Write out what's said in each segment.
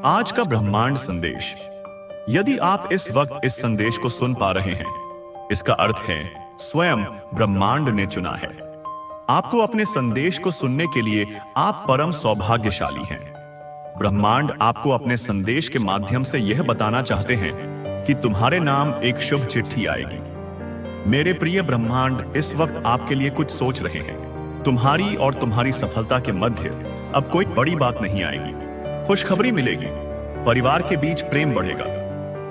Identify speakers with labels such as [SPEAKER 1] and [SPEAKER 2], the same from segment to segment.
[SPEAKER 1] आज का ब्रह्मांड संदेश। यदि आप इस वक्त इस संदेश को सुन पा रहे हैं, इसका अर्थ है स्वयं ब्रह्मांड ने चुना है आपको अपने संदेश को सुनने के लिए। आप परम सौभाग्यशाली हैं। ब्रह्मांड आपको अपने संदेश के माध्यम से यह बताना चाहते हैं कि तुम्हारे नाम एक शुभ चिट्ठी आएगी। मेरे प्रिय ब्रह्मांड इस वक्त आपके लिए कुछ सोच रहे हैं। तुम्हारी और तुम्हारी सफलता के मध्य अब कोई बड़ी बात नहीं आएगी। खुशखबरी मिलेगी, परिवार के बीच प्रेम बढ़ेगा।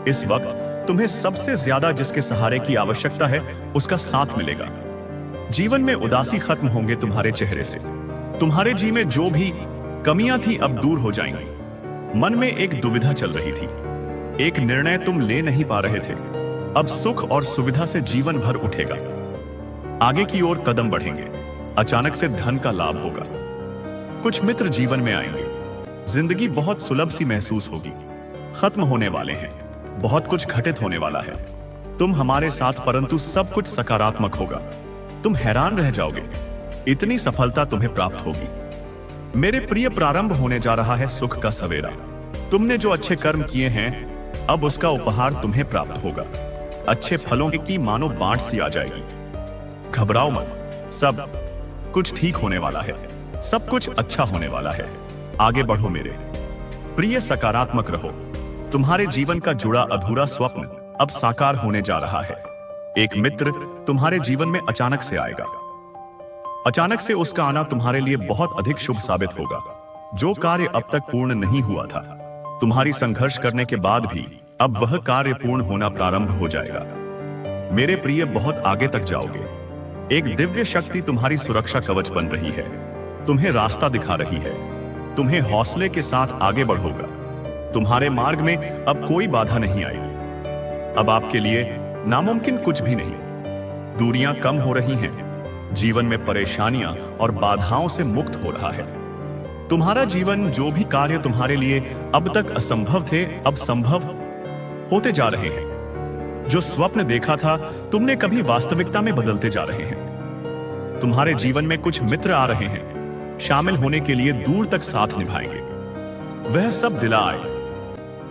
[SPEAKER 1] इस वक्त तुम्हें सबसे ज्यादा जिसके सहारे की आवश्यकता है उसका साथ मिलेगा। जीवन में उदासी खत्म होंगे तुम्हारे चेहरे से। तुम्हारे जी में जो भी कमियां थी अब दूर हो जाएंगी। मन में एक दुविधा चल रही थी, एक निर्णय तुम ले नहीं पा रहे थे, अब सुख और सुविधा से जीवन भर उठेगा। आगे की ओर कदम बढ़ेंगे। अचानक से धन का लाभ होगा। कुछ मित्र जीवन में आएंगे। जिंदगी बहुत सुलभ सी महसूस होगी। खत्म होने वाले हैं, बहुत कुछ घटित होने वाला है। तुम हमारे साथ, परंतु सब कुछ सकारात्मक होगा। तुम हैरान रह जाओगे, इतनी सफलता तुम्हें प्राप्त होगी। मेरे प्रिय, प्रारंभ होने जा रहा है सुख का सवेरा। तुमने जो अच्छे कर्म किए हैं, अब उसका उपहार तुम्हें प्राप्त होगा। अच्छे फलों की मानो बांट सी आ जाएगी। घबराओ मत, सब कुछ ठीक होने वाला है। सब कुछ अच्छा होने वाला है। आगे बढ़ो मेरे प्रिय, सकारात्मक रहो। तुम्हारे जीवन का जुड़ा अधूरा स्वप्न अब साकार होने जा रहा है। एक मित्र तुम्हारे जीवन में अचानक से आएगा। अचानक से उसका आना तुम्हारे लिए बहुत अधिक शुभ साबित होगा। जो कार्य अब तक पूर्ण नहीं हुआ था, तुम्हारी संघर्ष करने के बाद भी अब वह कार्य पूर्ण होना प्रारंभ हो जाएगा। मेरे प्रिय, बहुत आगे तक जाओगे। एक दिव्य शक्ति तुम्हारी सुरक्षा कवच बन रही है, तुम्हें रास्ता दिखा रही है। तुम्हें हौसले के साथ आगे बढ़ोगा। तुम्हारे मार्ग में अब कोई बाधा नहीं आएगी। अब आपके लिए नामुमकिन कुछ भी नहीं। दूरियां कम हो रही हैं। जीवन में परेशानियां और बाधाओं से मुक्त हो रहा है। तुम्हारा जीवन, जो भी कार्य तुम्हारे लिए अब तक असंभव थे, अब संभव होते जा रहे हैं। जो स्वप्न देखा था, तुमने कभी वास्तविकता में बदलते जा रहे हैं। तुम्हारे जीवन में कुछ मित्र आ रहे हैं, शामिल होने के लिए दूर तक साथ निभाएंगे। वह सब दिला आए।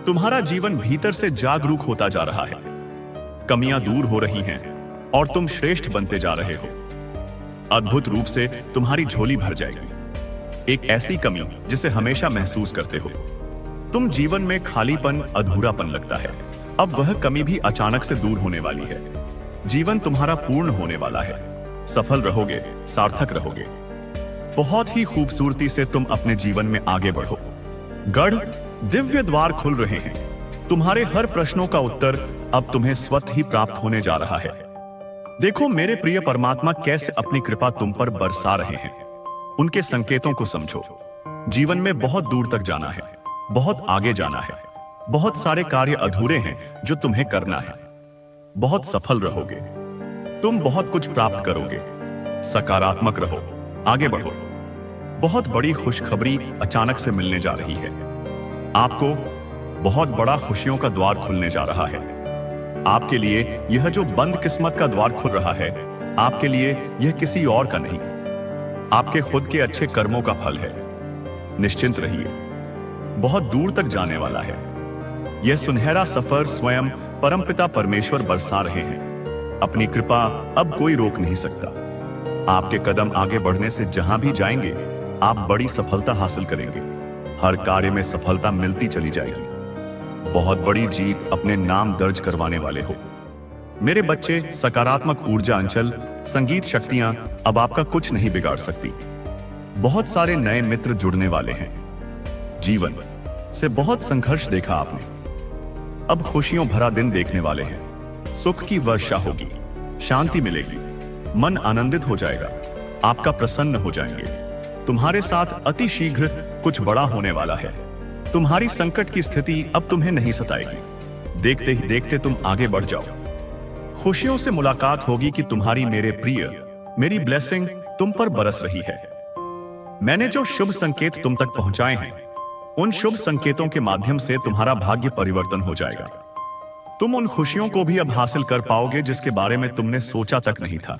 [SPEAKER 1] तुम्हारा जीवन भीतर से जागरूक होता जा रहा है। कमियां दूर हो रही हैं और तुम श्रेष्ठ बनते जा रहे हो। अद्भुत रूप से तुम्हारी झोली भर जाएगी। एक ऐसी कमी जिसे हमेशा महसूस करते हो। तुम जीवन में खालीपन, अधूरापन लगता है। अब वह कमी भी अचानक से दूर होने वाली है। जीवन तुम्हारा पूर्ण होने वाला है। सफल रहोगे, सार्थक रहोगे। बहुत ही खूबसूरती से तुम अपने जीवन में आगे बढ़ो। गढ़ दिव्य द्वार खुल रहे हैं। तुम्हारे हर प्रश्नों का उत्तर अब तुम्हें स्वतः ही प्राप्त होने जा रहा है। देखो मेरे प्रिय, परमात्मा कैसे अपनी कृपा तुम पर बरसा रहे हैं। उनके संकेतों को समझो। जीवन में बहुत दूर तक जाना है, बहुत आगे जाना है। बहुत सारे कार्य अधूरे हैं जो तुम्हें करना है। बहुत सफल रहोगे। तुम बहुत कुछ प्राप्त करोगे। सकारात्मक रहो, आगे बढ़ो। बहुत बड़ी खुशखबरी अचानक से मिलने जा रही है। आपको बहुत बड़ा खुशियों का द्वार खुलने जा रहा है। आपके लिए यह जो बंद किस्मत का द्वार खुल रहा है, आपके लिए यह किसी और का नहीं, आपके खुद के अच्छे कर्मों का फल है। निश्चिंत रहिए, बहुत दूर तक जाने वाला है। यह सुनहरा सफर स्वयं परमपिता परमेश्वर बरसा रहे हैं। अपनी कृपा अब कोई रोक नहीं सकता। आपके कदम आगे बढ़ने से जहां भी जाएंगे, आप बड़ी सफलता हासिल करेंगे। हर कार्य में सफलता मिलती चली जाएगी। बहुत बड़ी जीत अपने नाम दर्ज करवाने वाले हो। मेरे बच्चे, सकारात्मक ऊर्जा अंचल, संगीत शक्तियां अब आपका कुछ नहीं बिगाड़ सकती। बहुत सारे नए मित्र जुड़ने वाले हैं। जीवन से बहुत संघर्ष देखा आपने, अब खुशियों भरा दिन देखने वाले हैं। सुख की वर्षा होगी, शांति मिलेगी, मन आनंदित हो जाएगा, आपका प्रसन्न हो जाएंगे। तुम्हारे साथ अति शीघ्र कुछ बड़ा होने वाला है। तुम्हारी संकट की स्थिति अब तुम्हें नहीं सताएगी। देखते ही देखते तुम आगे बढ़ जाओ। खुशियों से मुलाकात होगी कि तुम्हारी मेरे प्रिय, मेरी ब्लेसिंग तुम पर बरस रही है। मैंने जो शुभ संकेत तुम तक पहुंचाए हैं, उन शुभ संकेतों के माध्यम से तुम्हारा भाग्य परिवर्तन हो जाएगा। तुम उन खुशियों को भी अब हासिल कर पाओगे जिसके बारे में तुमने सोचा तक नहीं था।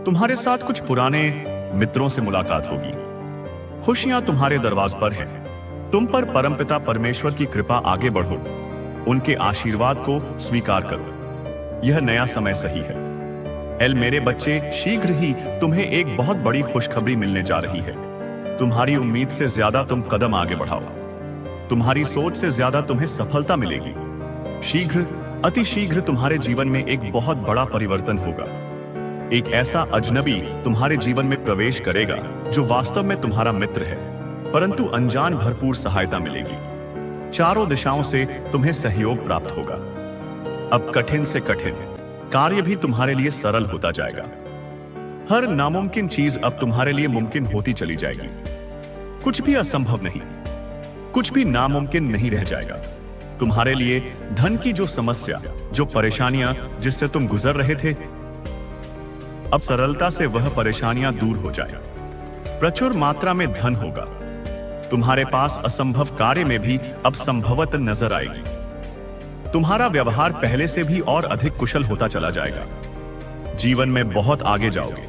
[SPEAKER 1] तुम्हारे साथ कुछ पुराने मित्रों से मुलाकात होगी। खुशियां तुम्हारे दरवाजे पर हैं। तुम पर परमपिता परमेश्वर की कृपा आगे बढ़ो, उनके आशीर्वाद को स्वीकार करो। यह नया समय सही है। मेरे बच्चे, शीघ्र ही तुम्हें एक बहुत बड़ी खुशखबरी मिलने जा रही है। तुम्हारी उम्मीद से ज्यादा तुम कदम आगे बढ़ाओ। तुम्हारी सोच से ज्यादा तुम्हें सफलता मिलेगी। शीघ्र, अति शीघ्र तुम्हारे जीवन में एक बहुत बड़ा परिवर्तन होगा। एक ऐसा अजनबी तुम्हारे जीवन में प्रवेश करेगा जो वास्तव में तुम्हारा मित्र है, परंतु अनजान भरपूर सहायता मिलेगी। चारों दिशाओं से तुम्हें सहयोग प्राप्त होगा। अब कठिन से कठिन कार्य भी तुम्हारे लिए सरल होता जाएगा। हर नामुमकिन चीज अब तुम्हारे लिए मुमकिन होती चली जाएगी। कुछ भी असंभव नहीं, कुछ भी नामुमकिन नहीं रह जाएगा। तुम्हारे लिए धन की जो समस्या, जो परेशानियां जिससे तुम गुजर रहे थे, अब सरलता से वह परेशानियां दूर हो जाए। प्रचुर मात्रा में धन होगा। तुम्हारे पास असंभव कार्य में भी अब संभवत नजर आएगी। तुम्हारा व्यवहार पहले से भी और अधिक कुशल होता चला जाएगा। जीवन में बहुत आगे जाओगे।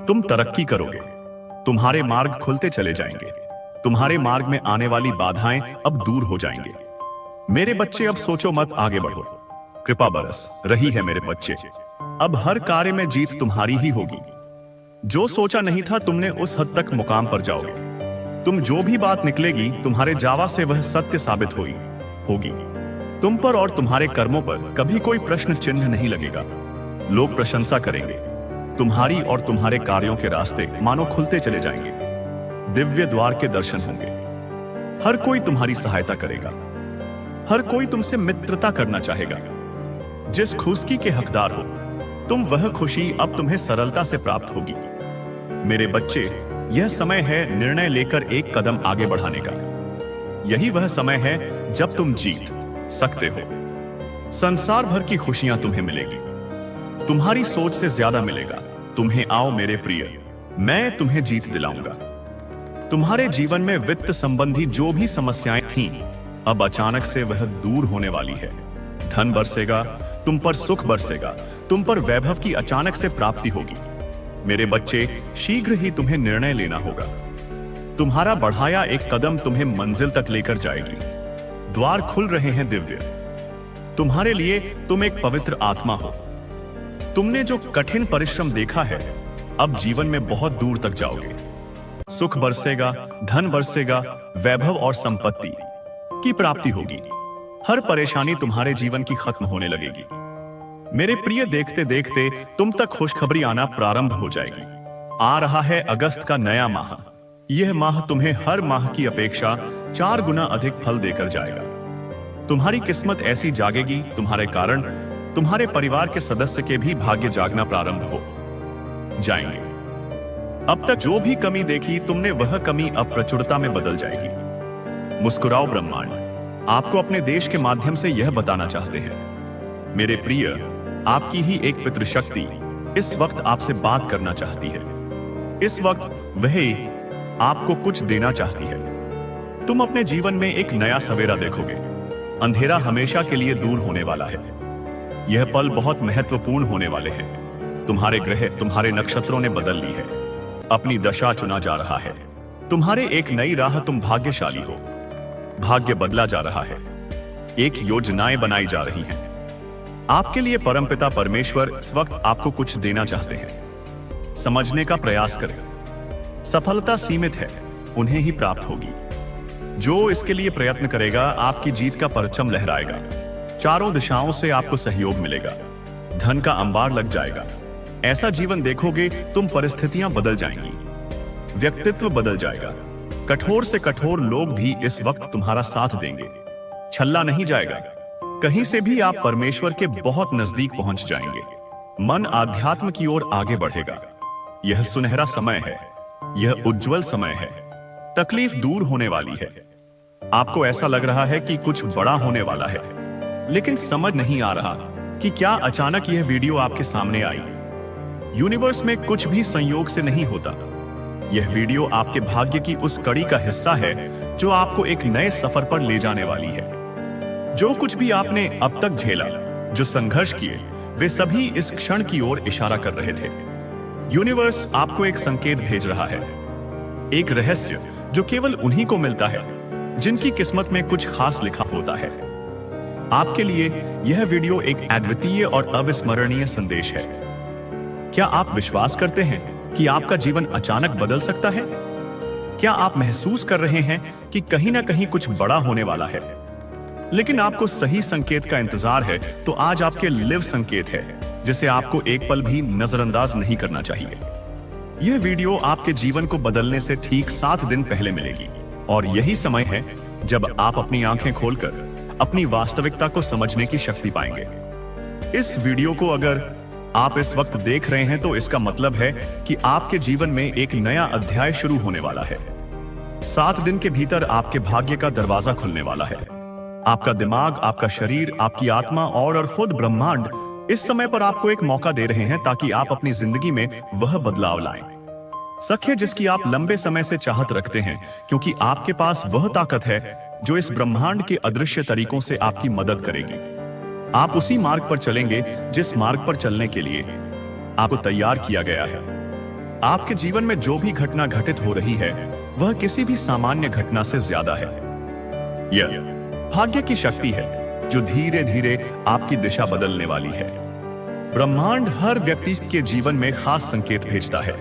[SPEAKER 1] तुम तरक्की करोगे। तुम्हारे मार्ग खुलते चले जाएंगे। तुम्हारे मार्ग में आने वाली बाधाएं अब दूर हो जाएंगे। मेरे बच्चे, अब सोचो मत, आगे बढ़ो। कृपा बरस रही है मेरे बच्चे। अब हर कार्य में जीत तुम्हारी ही होगी। जो सोचा नहीं था तुमने, उस हद तक मुकाम पर जाओगे। तुम जो भी बात निकलेगी, तुम्हारे जावा से वह सत्य साबित होगी। तुम पर और तुम्हारे कर्मों पर कभी कोई प्रश्न चिन्ह नहीं लगेगा। लोग प्रशंसा करेंगे। तुम्हारी और तुम्हारे कार्यों के रास्ते मानो खुलते चले जाएंगे। दिव्य द्वार के दर्शन होंगे। हर कोई तुम्हारी सहायता करेगा। हर कोई तुमसे मित्रता करना चाहेगा। जिस खुशी के हकदार हो तुम, वह खुशी अब तुम्हें सरलता से प्राप्त होगी। मेरे बच्चे, यह समय है निर्णय लेकर एक कदम आगे बढ़ाने का। यही वह समय है जब तुम जीत सकते हो। संसार भर की खुशियां तुम्हें मिलेगी। तुम्हारी सोच से ज्यादा मिलेगा। तुम्हें आओ मेरे प्रिय, मैं तुम्हें जीत दिलाऊंगा। तुम्हारे जीवन में वित्त संबंधी जो भी समस्याएं थीं, अब अचानक से वह दूर होने वाली है। धन बरसेगा, तुम पर सुख बरसेगा, तुम पर वैभव की अचानक से प्राप्ति होगी। मेरे बच्चे, शीघ्र ही तुम्हें निर्णय लेना होगा। तुम्हारा बढ़ाया एक कदम तुम्हें मंजिल तक लेकर जाएगी। द्वार खुल रहे हैं दिव्य। तुम्हारे लिए तुम एक पवित्र आत्मा हो। तुमने जो कठिन परिश्रम देखा है, अब जीवन में बहुत दूर तक जाओगे। सुख बरसेगा, धन बरसेगा, वैभव और संपत्ति की प्राप्ति होगी। हर परेशानी तुम्हारे जीवन की खत्म होने लगेगी। मेरे प्रिय, देखते देखते तुम तक खुशखबरी आना प्रारंभ हो जाएगी। आ रहा है अगस्त का नया माह। यह माह तुम्हें हर माह की अपेक्षा 4 गुना अधिक फल देकर जाएगा। तुम्हारी किस्मत ऐसी जागेगी, तुम्हारे कारण तुम्हारे परिवार के सदस्य के भी भाग्य जागना प्रारंभ हो जाएंगे। अब तक जो भी कमी देखी तुमने, वह कमी अब प्रचुरता में बदल जाएगी। मुस्कुराओ ब्रह्मांड आपको अपने देश के माध्यम से यह बताना चाहते हैं। मेरे प्रिय, आपकी ही एक पितृशक्ति इस वक्त आपसे बात करना चाहती है। इस वक्त वह आपको कुछ देना चाहती है। तुम अपने जीवन में एक नया सवेरा देखोगे। अंधेरा हमेशा के लिए दूर होने वाला है। यह पल बहुत महत्वपूर्ण होने वाले हैं। तुम्हारे ग्रह, तुम्हारे नक्षत्रों ने बदल ली है। अपनी दशा चुना जा रहा है। तुम्हारे एक नई राह, तुम भाग्यशाली हो। भाग्य बदला जा रहा है। एक योजनाएं बनाई जा रही हैं। आपके लिए परमपिता परमेश्वर इस वक्त आपको कुछ देना चाहते हैं। समझने का प्रयास करें। सफलता सीमित है, उन्हें ही प्राप्त होगी। जो इसके लिए प्रयत्न करेगा, आपकी जीत का परचम लहराएगा। चारों दिशाओं से आपको सहयोग मिलेगा। धन का अंबार लग जाएगा। ऐसा जीवन देखोगे, तुम परिस्थितियां बदल जाएंगी। व्यक्तित्व बदल जाएगा। कठोर से कठोर लोग भी इस वक्त तुम्हारा साथ देंगे। छल्ला नहीं जाएगा। कहीं से भी आप परमेश्वर के बहुत नजदीक पहुंच जाएंगे। मन आध्यात्म की ओर आगे बढ़ेगा। यह सुनहरा समय है। यह उज्जवल समय है। तकलीफ दूर होने वाली है। आपको ऐसा लग रहा है कि कुछ बड़ा होने वाला है, लेकिन समझ नहीं आ रहा कि क्या अचानक यह वीडियो आपके सामने आई। यूनिवर्स में कुछ भी संयोग से नहीं होता। यह वीडियो आपके भाग्य की उस कड़ी का हिस्सा है जो आपको एक नए सफर पर ले जाने वाली है। जो कुछ भी आपने अब तक झेला, जो संघर्ष किए, वे सभी इस क्षण की ओर इशारा कर रहे थे। यूनिवर्स आपको एक संकेत भेज रहा है। एक रहस्य जो केवल उन्हीं को मिलता है। जिनकी किस्मत में कुछ खास लिखा होता है। आपके लिए यह वीडियो एक अद्वितीय और अविस्मरणीय संदेश है। क्या आप विश्वास करते हैं कि आपका जीवन अचानक बदल सकता है? क्या आप महसूस कर रहे हैं कि कहीं ना कहीं कुछ बड़ा होने वाला है, लेकिन आपको सही संकेत का इंतजार है? तो आज आपके लिव संकेत है, जिसे आपको एक पल भी नजरअंदाज नहीं करना चाहिए। यह वीडियो आपके जीवन को बदलने से ठीक 7 दिन पहले मिलेगी, और यही समय है जब आप अपनी आंखें खोलकर अपनी वास्तविकता को समझने की शक्ति पाएंगे। इस वीडियो को अगर आप इस वक्त देख रहे हैं तो इसका मतलब है कि आपके जीवन में एक नया अध्याय शुरू होने वाला है। 7 दिन के भीतर आपके भाग्य का दरवाजा खुलने वाला है। आपका दिमाग, आपका शरीर, आपकी आत्मा और खुद ब्रह्मांड इस समय पर आपको एक मौका दे रहे हैं ताकि आप अपनी जिंदगी में वह बदलाव लाएं। सख्य जिसकी आप लंबे समय से चाहत रखते हैं, क्योंकि आपके पास वह ताकत है जो इस ब्रह्मांड के अदृश्य तरीकों से आपकी मदद करेगी। आप उसी मार्ग पर चलेंगे जिस मार्ग पर चलने के लिए आपको तैयार किया गया है। आपके जीवन में जो भी घटना घटित हो रही है वह किसी भी सामान्य घटना से ज्यादा है। यह भाग्य की शक्ति है जो धीरे धीरे आपकी दिशा बदलने वाली है। ब्रह्मांड हर व्यक्ति के जीवन में खास संकेत भेजता है,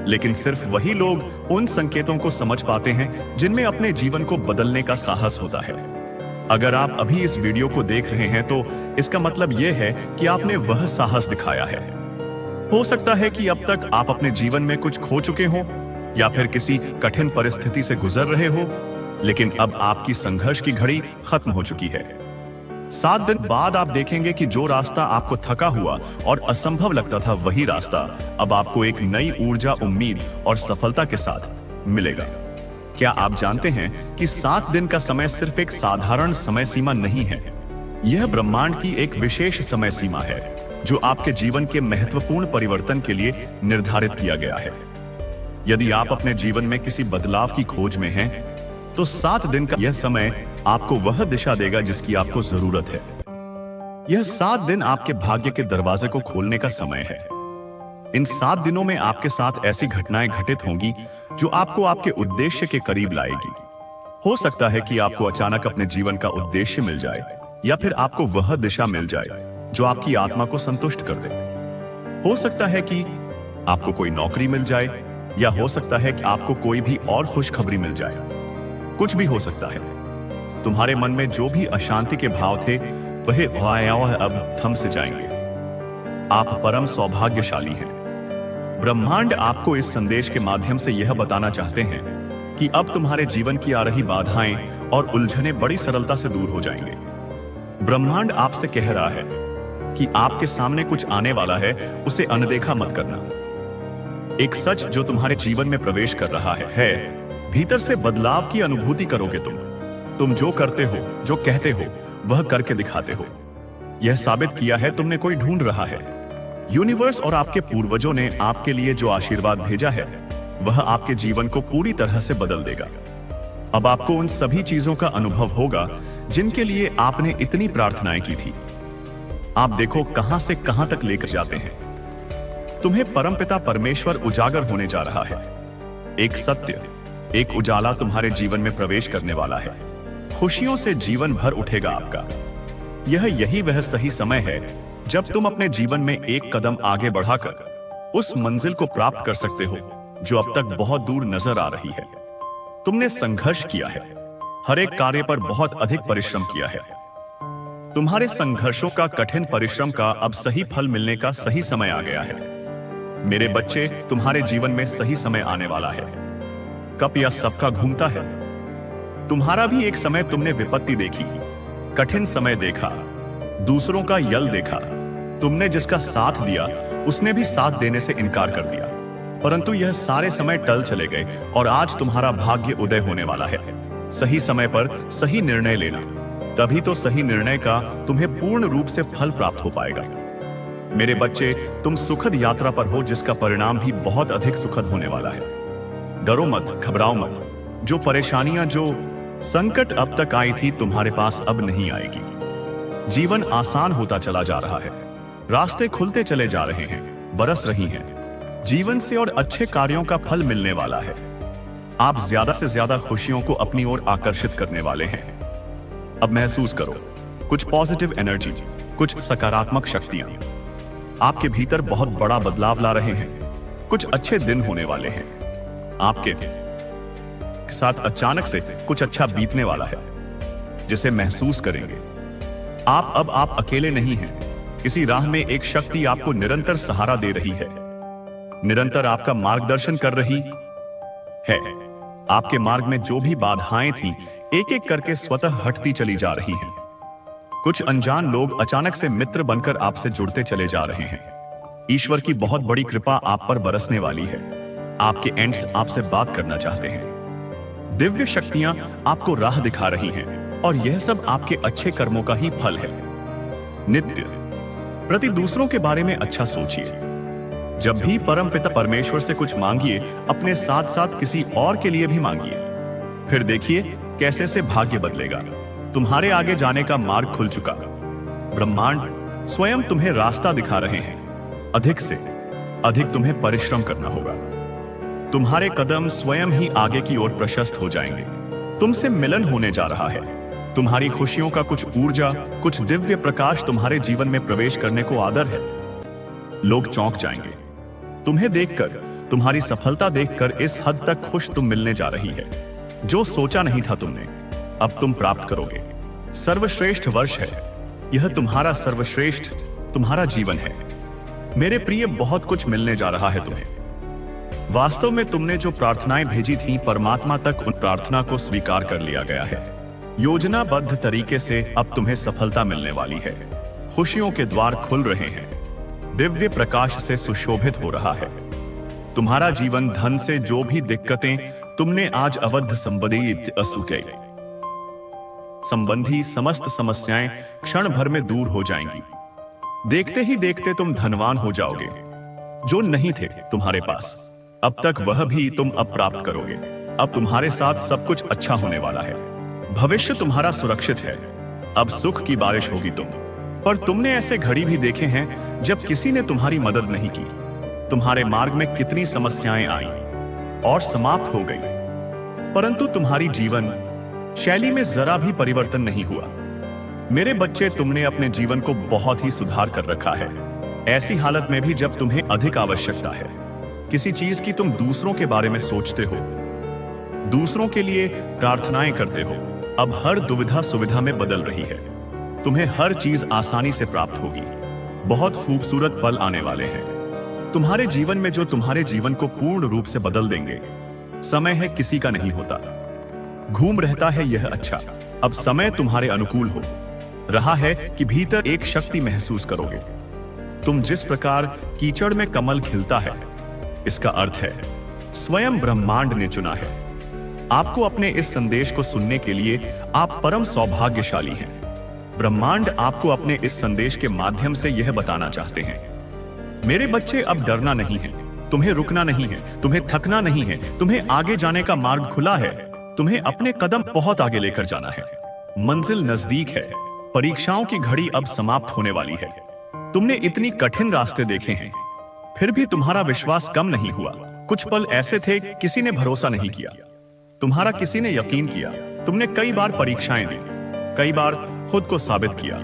[SPEAKER 1] लेकिन सिर्फ वही लोग उन संकेतों को समझ पाते हैं जिनमें अपने जीवन को बदलने का साहस होता है। अगर आप अभी इस वीडियो को देख रहे हैं तो इसका मतलब यह है कि आपने वह साहस दिखाया है। हो सकता है कि अब तक आप अपने जीवन में कुछ खो चुके हो या फिर किसी कठिन परिस्थिति से गुजर रहे हो, लेकिन अब आपकी संघर्ष की घड़ी खत्म हो चुकी है। 7 दिन बाद आप देखेंगे कि जो रास्ता आपको थका हुआ और असंभव लगता था, वही रास्ता अब आपको एक नई ऊर्जा, उम्मीद और सफलता के साथ मिलेगा। क्या आप जानते हैं कि 7 दिन का समय सिर्फ एक साधारण समय सीमा नहीं है? यह ब्रह्मांड की एक विशेष समय सीमा है जो आपके जीवन के महत्वपूर्ण परिवर्तन के लिए निर्धारित किया गया है। यदि आप अपने जीवन में किसी बदलाव की खोज में हैं, तो 7 दिन का यह समय आपको वह दिशा देगा जिसकी आपको जरूरत है। यह 7 दिन आपके भाग्य के दरवाजे को खोलने का समय है। इन 7 दिनों में आपके साथ ऐसी घटनाएं घटित होंगी जो आपको आपके उद्देश्य के करीब लाएगी। हो सकता है कि आपको अचानक अपने जीवन का उद्देश्य मिल जाए, या फिर आपको वह दिशा मिल जाए जो आपकी आत्मा को संतुष्ट कर दे। हो सकता है कि आपको कोई नौकरी मिल जाए, या हो सकता है कि आपको कोई भी और खुशखबरी मिल जाए। कुछ भी हो सकता है। तुम्हारे मन में जो भी अशांति के भाव थे वह अब थम से जाएंगे। आप परम सौभाग्यशाली हैं। ब्रह्मांड आपको इस संदेश के माध्यम से यह बताना चाहते हैं कि अब तुम्हारे जीवन की आ रही बाधाएं और उलझने बड़ी सरलता से दूर हो जाएंगे। ब्रह्मांड आपसे कह रहा है कि आपके सामने कुछ आने वाला है, उसे अनदेखा मत करना। एक सच जो तुम्हारे जीवन में प्रवेश कर रहा है भीतर से बदलाव की अनुभूति करोगे तुम जो करते हो, जो कहते हो, वह करके दिखाते हो। यह साबित किया है तुमने कोई ढूंढ रहा है। यूनिवर्स और आपके पूर्वजों ने आपके लिए जो आशीर्वाद भेजा है वह आपके जीवन को पूरी तरह से बदल देगा। अब आपको उन सभी चीजों का अनुभव होगा जिनके लिए आपने इतनी प्रार्थनाएं की थी। आप देखो कहां से कहां तक लेकर जाते हैं। तुम्हें परमपिता परमेश्वर उजागर होने जा रहा है। एक सत्य, एक उजाला तुम्हारे जीवन में प्रवेश करने वाला है। खुशियों से जीवन भर उठेगा आपका। यही वह सही समय है जब तुम अपने जीवन में एक कदम आगे बढ़ाकर उस मंजिल को प्राप्त कर सकते हो जो अब तक बहुत दूर नजर आ रही है। तुमने संघर्ष किया है, हर एक कार्य पर बहुत अधिक परिश्रम किया है। तुम्हारे संघर्षों का, कठिन परिश्रम का अब सही फल मिलने का सही समय आ गया है। मेरे बच्चे, तुम्हारे जीवन में सही समय आने वाला है। कप या सबका घूमता है। तुम्हारा भी एक समय तुमने विपत्ति देखी, कठिन समय देखा, दूसरों का यल देखा। तुमने जिसका साथ दिया उसने भी साथ देने से इनकार कर दिया, परंतु यह सारे समय टल चले गए और आज तुम्हारा भाग्य उदय होने वाला है। सही समय पर सही निर्णय लेना, तभी तो सही निर्णय का तुम्हें पूर्ण रूप से फल प्राप्त हो पाएगा। मेरे बच्चे, तुम सुखद यात्रा पर हो जिसका परिणाम भी बहुत अधिक सुखद होने वाला है। डरो मत, घबराओ मत। जो परेशानियां, जो संकट अब तक आई थी तुम्हारे पास अब नहीं आएगी। जीवन आसान होता चला जा रहा है, रास्ते खुलते चले जा रहे हैं, बरस रही हैं। जीवन से और अच्छे कार्यों का फल मिलने वाला है। आप ज्यादा से ज्यादा खुशियों को अपनी ओर आकर्षित करने वाले हैं। अब महसूस करो कुछ पॉजिटिव एनर्जी, कुछ सकारात्मक शक्तियां आपके भीतर बहुत बड़ा बदलाव ला रहे हैं। कुछ अच्छे दिन होने वाले हैं। आपके साथ अचानक से कुछ अच्छा बीतने वाला है जिसे महसूस करेंगे। आप अकेले नहीं हैं। किसी राह में एक शक्ति आपको निरंतर सहारा दे रही है, निरंतर आपका मार्गदर्शन कर रही है। आपके मार्ग में जो भी बाधाएं थीं, एक एक करके स्वतः हटती चली जा रही हैं। कुछ अनजान लोग अचानक से मित्र बनकर आपसे जुड़ते चले जा रहे हैं। ईश्वर की बहुत बड़ी कृपा आप पर बरसने वाली है। आपके एंड्स आपसे बात करना चाहते हैं। दिव्य शक्तियां आपको राह दिखा रही हैं और यह सब आपके अच्छे कर्मों का ही फल है। नित्य प्रति दूसरों के बारे में अच्छा सोचिए। जब भी परमपिता परमेश्वर से कुछ मांगिए, अपने साथ साथ किसी और के लिए भी मांगिए। फिर देखिए कैसे से भाग्य बदलेगा। तुम्हारे आगे जाने का मार्ग खुल चुका। ब्रह्मांड स्वयं तुम्हें रास्ता दिखा रहे हैं। अधिक से अधिक तुम्हें परिश्रम करना होगा। तुम्हारे कदम स्वयं ही आगे की ओर प्रशस्त हो जाएंगे। तुमसे मिलन होने जा रहा है। तुम्हारी खुशियों का कुछ ऊर्जा, कुछ दिव्य प्रकाश तुम्हारे जीवन में प्रवेश करने को आदर है। लोग चौंक जाएंगे तुम्हें देखकर। तुम्हारी सफलता देखकर इस हद तक खुश तुम मिलने जा रही है जो सोचा नहीं था तुमने, अब तुम प्राप्त करोगे। सर्वश्रेष्ठ वर्ष है यह, तुम्हारा सर्वश्रेष्ठ तुम्हारा जीवन है। मेरे प्रिय, बहुत कुछ मिलने जा रहा है तुम्हें। वास्तव में तुमने जो प्रार्थनाएं भेजी थी, परमात्मा तक उन प्रार्थना को स्वीकार कर लिया गया है। योजनाबद्ध तरीके से अब तुम्हें सफलता मिलने वाली है। खुशियों के द्वार खुल रहे हैं। दिव्य प्रकाश से सुशोभित हो रहा है तुम्हारा जीवन। धन से जो भी दिक्कतें तुमने आज अवध संबंधी समस्त समस्याएं क्षण भर में दूर हो जाएंगी। देखते ही देखते तुम धनवान हो जाओगे। जो नहीं थे तुम्हारे पास अब तक, वह भी तुम अब प्राप्त करोगे। अब तुम्हारे साथ सब कुछ अच्छा होने वाला है। भविष्य तुम्हारा सुरक्षित है। अब सुख की बारिश होगी पर तुमने ऐसे घड़ी भी देखे हैं जब किसी ने तुम्हारी मदद नहीं की। तुम्हारे मार्ग में कितनी समस्याएं आईं और समाप्त हो गई, परंतु तुम्हारी जीवन शैली में जरा भी परिवर्तन नहीं हुआ। मेरे बच्चे, तुमने अपने जीवन को बहुत ही सुधार कर रखा है। ऐसी हालत में भी जब तुम्हें अधिक आवश्यकता है किसी चीज की, तुम दूसरों के बारे में सोचते हो, दूसरों के लिए प्रार्थनाएं करते हो। अब हर दुविधा सुविधा में बदल रही है। तुम्हें हर चीज आसानी से प्राप्त होगी। बहुत खूबसूरत पल आने वाले हैं तुम्हारे जीवन में जो तुम्हारे जीवन को पूर्ण रूप से बदल देंगे। समय है किसी का नहीं होता, घूम रहता है यह अच्छा। अब समय तुम्हारे अनुकूल हो रहा है कि भीतर एक शक्ति महसूस करोगे। तुम जिस प्रकार कीचड़ में कमल खिलता है, इसका अर्थ है स्वयं ब्रह्मांड ने चुना है आपको। अपने इस संदेश को सुनने के लिए आप परम सौभाग्यशाली हैं। ब्रह्मांड आपको अपने इस संदेश के माध्यम से यह बताना चाहते हैं, मेरे बच्चे, अब डरना नहीं है, तुम्हें रुकना नहीं है, तुम्हें थकना नहीं है, तुम्हें आगे जाने का मार्ग खुला है। तुम्हें अपने कदम बहुत आगे लेकर जाना है। मंजिल नजदीक है। परीक्षाओं की घड़ी अब समाप्त होने वाली है। तुमने इतनी कठिन रास्ते देखे हैं, फिर भी तुम्हारा विश्वास कम नहीं हुआ। कुछ पल ऐसे थे किसी ने भरोसा नहीं किया, तुम्हारा किसी ने यकीन किया। तुमने कई बार परीक्षाएं दी, कई बार खुद को साबित किया,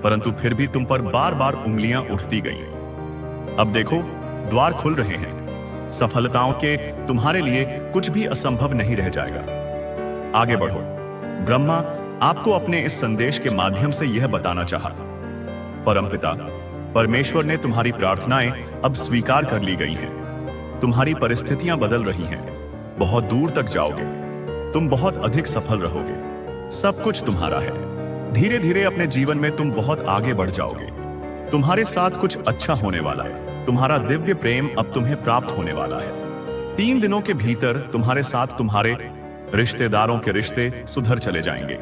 [SPEAKER 1] परंतु फिर भी तुम पर बार बार उंगलियां उठती गईं। अब देखो द्वार खुल रहे हैं। सफलताओं के तुम्हारे लिए कुछ भी असंभव नहीं रह जाएगा। आगे बढ़ो। ब्रह्मा आपको अपने इस संदेश के माध्यम से यह बताना चाहा, परमपिता परमेश्वर ने तुम्हारी प्रार्थनाएं अब स्वीकार कर ली गई हैं। तुम्हारी परिस्थितियां बदल रही हैं। बहुत दूर तक जाओगे। तुम बहुत अधिक सफल रहोगे। सब कुछ तुम्हारा है। धीरे धीरे अपने जीवन में तुम बहुत आगे बढ़ जाओगे। तुम्हारे साथ कुछ अच्छा होने वाला है। तुम्हारा दिव्य प्रेम अब तुम्हें प्राप्त होने वाला है। 3 दिनों के भीतर तुम्हारे साथ तुम्हारे रिश्तेदारों के रिश्ते सुधर चले जाएंगे।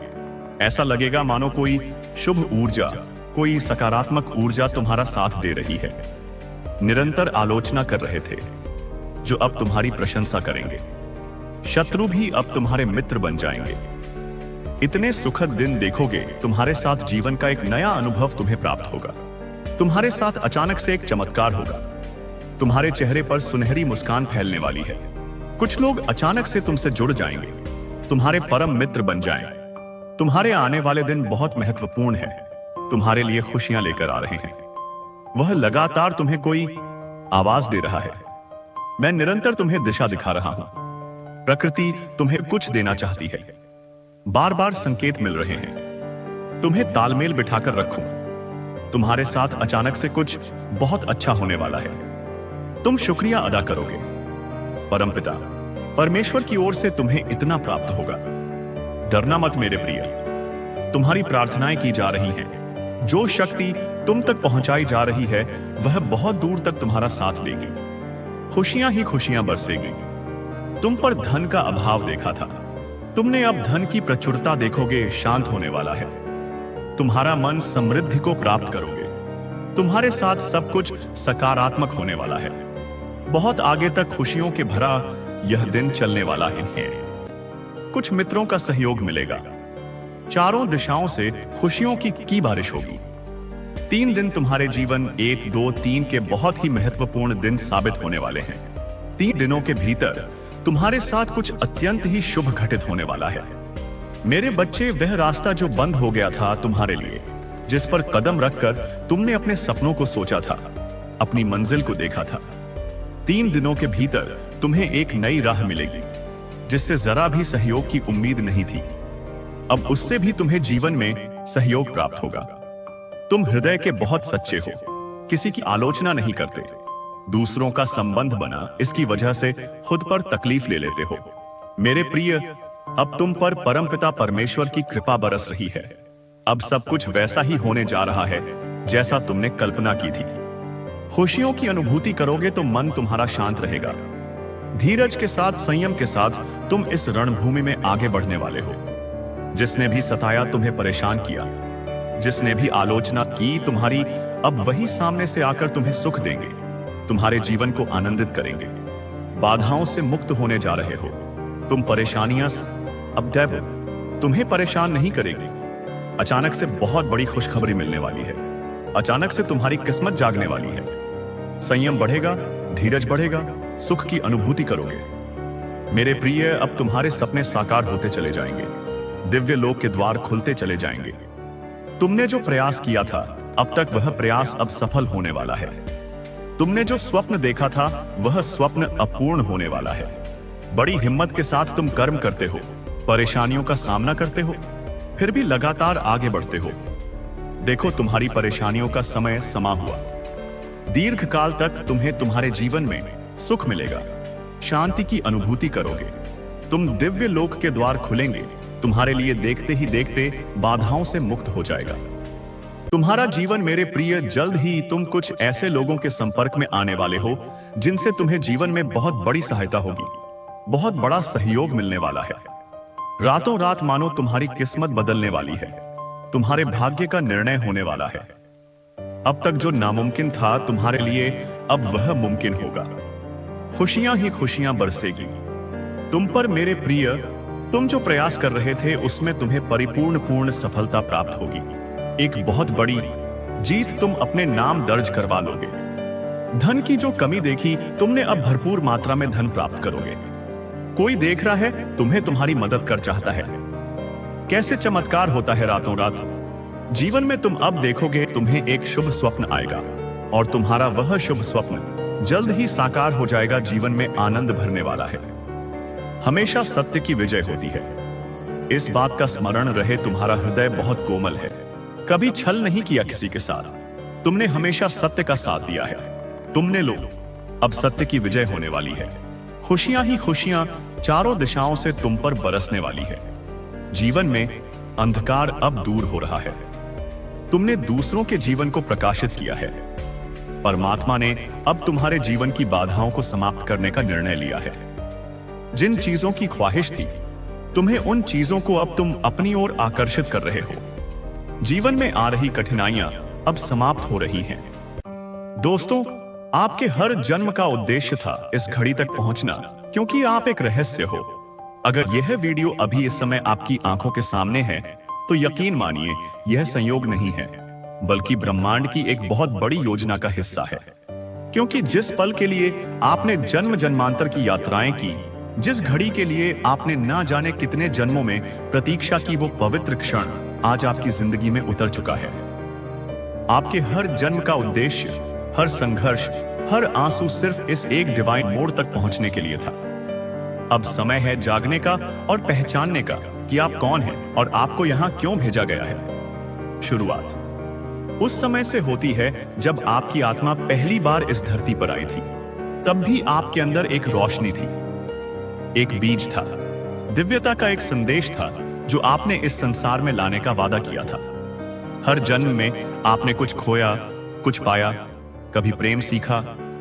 [SPEAKER 1] ऐसा लगेगा मानो कोई शुभ ऊर्जा, कोई सकारात्मक ऊर्जा तुम्हारा साथ दे रही है। निरंतर आलोचना कर रहे थे जो अब तुम्हारी प्रशंसा करेंगे। शत्रु भी अब तुम्हारे मित्र बन जाएंगे। इतने सुखद दिन देखोगे। तुम्हारे साथ जीवन का एक नया अनुभव तुम्हें प्राप्त होगा। तुम्हारे साथ अचानक से एक चमत्कार होगा। तुम्हारे चेहरे पर सुनहरी मुस्कान फैलने वाली है। कुछ लोग अचानक से तुमसे जुड़ जाएंगे, तुम्हारे परम मित्र बन जाएं। तुम्हारे आने वाले दिन बहुत महत्वपूर्ण है, तुम्हारे लिए खुशियां लेकर आ रहे हैं। वह लगातार तुम्हें कोई आवाज दे रहा है। मैं निरंतर तुम्हें दिशा दिखा रहा हूं। प्रकृति तुम्हें कुछ देना चाहती है। बार बार संकेत मिल रहे हैं। तुम्हें तालमेल बिठाकर रखूं। तुम्हारे साथ अचानक से कुछ बहुत अच्छा होने वाला है। तुम शुक्रिया अदा करोगे। परमपिता परमेश्वर की ओर से तुम्हें इतना प्राप्त होगा। डरना मत मेरे प्रिय, तुम्हारी प्रार्थनाएं की जा रही हैं। जो शक्ति तुम तक पहुंचाई जा रही है वह बहुत दूर तक तुम्हारा साथ देगी। खुशियां ही खुशियां बरसेगी। तुम पर धन का अभाव देखा था, तुमने अब धन की प्रचुरता देखोगे। शांत होने वाला है। तुम्हारा मन समृद्धि को प्राप्त करोगे। तुम्हारे साथ सब कुछ सकारात्मक होने वाला है। बहुत आगे तक खुशियों के भरा यह दिन चलने वाला है। कुछ मित्रों का सहयोग मिलेगा। चारों दिशाओं से खुशियों की बारिश होगी। 3 दिन तुम्हारे जीवन 1, 2, 3 के बहुत ही महत्वपूर्ण दिन साबित होने वाले हैं। 3 दिनों के भीतर तुम्हारे साथ कुछ अत्यंत ही शुभ घटित होने वाला है। मेरे बच्चे, वह रास्ता जो बंद हो गया था तुम्हारे लिए, जिस पर कदम रखकर तुमने अपने सपनों को सोचा था, अपनी मंजिल को देखा था, 3 दिनों के भीतर तुम्हें एक नई राह मिलेगी जिससे जरा भी सहयोग की उम्मीद नहीं थी। अब उससे भी तुम्हें जीवन में सहयोग प्राप्त होगा। तुम हृदय के बहुत सच्चे हो, किसी की आलोचना नहीं करते। दूसरों का संबंध बना, इसकी वजह से खुद पर तकलीफ ले लेते हो। मेरे प्रिय, अब तुम पर परमपिता परमेश्वर की कृपा बरस रही है। अब सब कुछ वैसा ही होने जा रहा है जैसा तुमने कल्पना की थी। खुशियों की अनुभूति करोगे तो मन तुम्हारा शांत रहेगा। धीरज के साथ, संयम के साथ तुम इस रणभूमि में आगे बढ़ने वाले हो। जिसने भी सताया, तुम्हें परेशान किया, जिसने भी आलोचना की, तुम्हारी अब वही सामने से आकर तुम्हें सुख देंगे, तुम्हारे जीवन को आनंदित करेंगे। बाधाओं से मुक्त होने जा रहे हो। तुम परेशानियां अब दैव तुम्हें परेशान नहीं करेगी। अचानक से बहुत बड़ी खुशखबरी मिलने वाली है। अचानक से तुम्हारी किस्मत जागने वाली है। संयम बढ़ेगा, धीरज बढ़ेगा, सुख की अनुभूति करोगे। मेरे प्रिय, अब तुम्हारे सपने साकार होते चले जाएंगे। दिव्य लोक के द्वार खुलते चले जाएंगे। तुमने जो प्रयास किया था अब तक, वह प्रयास अब सफल होने वाला है। तुमने जो स्वप्न देखा था वह स्वप्न अपूर्ण होने वाला है। बड़ी हिम्मत के साथ तुम कर्म करते हो, परेशानियों का सामना करते हो, फिर भी लगातार आगे बढ़ते हो। देखो, तुम्हारी परेशानियों का समय समा हुआ। दीर्घ काल तक तुम्हें तुम्हारे जीवन में सुख मिलेगा। शांति की अनुभूति करोगे। तुम दिव्य लोक के द्वार खुलेंगे। तुम्हारे लिए देखते ही देखते बाधाओं से मुक्त हो जाएगा। तुम्हारा जीवन, मेरे प्रिय, जल्द ही तुम कुछ ऐसे लोगों के संपर्क में आने वाले हो जिनसे तुम्हें जीवन में बहुत बड़ी सहायता होगी। बहुत बड़ा सहयोग मिलने वाला है। रातों रात मानो तुम्हारी किस्मत बदलने वाली है। तुम्हारे भाग्य का निर्णय होने वाला है। अब तक जो नामुमकिन था तुम्हारे लिए, अब वह मुमकिन होगा। खुशियां ही खुशियां बरसेगी तुम पर मेरे प्रिय। तुम जो प्रयास कर रहे थे उसमें तुम्हें पूर्ण सफलता प्राप्त होगी। एक बहुत बड़ी जीत तुम अपने नाम दर्ज करवा लोगे। धन की जो कमी देखी तुमने, अब भरपूर मात्रा में धन प्राप्त करोगे। कोई देख रहा है तुम्हें, तुम्हारी मदद कर चाहता है। कैसे चमत्कार होता है रातों रात। जीवन में तुम अब देखोगे तुम्हें एक शुभ स्वप्न आएगा और तुम्हारा वह शुभ स्वप्न जल्द ही साकार हो जाएगा। जीवन में आनंद भरने वाला है। हमेशा सत्य की विजय होती है। इस बात का स्मरण रहे, तुम्हारा हृदय बहुत कोमल है। कभी छल नहीं किया किसी के साथ। तुमने हमेशा सत्य का साथ दिया है। तुमने लो, अब सत्य की विजय होने वाली है। खुशियां ही खुशियां चारों दिशाओं से तुम पर बरसने वाली है। जीवन में अंधकार अब दूर हो रहा है। तुमने दूसरों के जीवन को प्रकाशित किया है। परमात्मा ने अब तुम्हारे जीवन की बाधाओं को समाप्त करने का निर्णय लिया है। जिन चीजों की ख्वाहिश थी तुम्हें, उन चीजों को अब तुम अपनी ओर आकर्षित कर रहे हो। जीवन में आ रही कठिनाइयां अब समाप्त हो रही हैं। दोस्तों, आपके हर जन्म का उद्देश्य था इस घड़ी तक पहुंचना, क्योंकि आप एक रहस्य हो। अगर यह वीडियो अभी इस समय आपकी आंखों के सामने है तो यकीन मानिए यह संयोग नहीं है, बल्कि ब्रह्मांड की एक बहुत बड़ी योजना का हिस्सा है। क्योंकि जिस पल के लिए आपने जन्म जन्मांतर की यात्राएं की, जिस घड़ी के लिए आपने ना जाने कितने जन्मों में प्रतीक्षा की, वो पवित्र क्षण आज आपकी जिंदगी में उतर चुका है। आपके हर जन्म का उद्देश्य, हर संघर्ष, हर आंसू सिर्फ इस एक डिवाइन मोड़ तक पहुंचने के लिए था। अब समय है जागने का और पहचानने का कि आप कौन हैं और आपको यहां क्यों भेजा गया है। शुरुआत उस समय से होती है जब आपकी आत्मा पहली बार इस धरती पर आई थी। तब भी आपके अंदर एक रोशनी थी, एक बीज था, दिव्यता का एक संदेश था जो आपने इस संसार में लाने का वादा किया था। हर जन्म में आपने कुछ खोया, कुछ पाया, कभी प्रेम सीखा,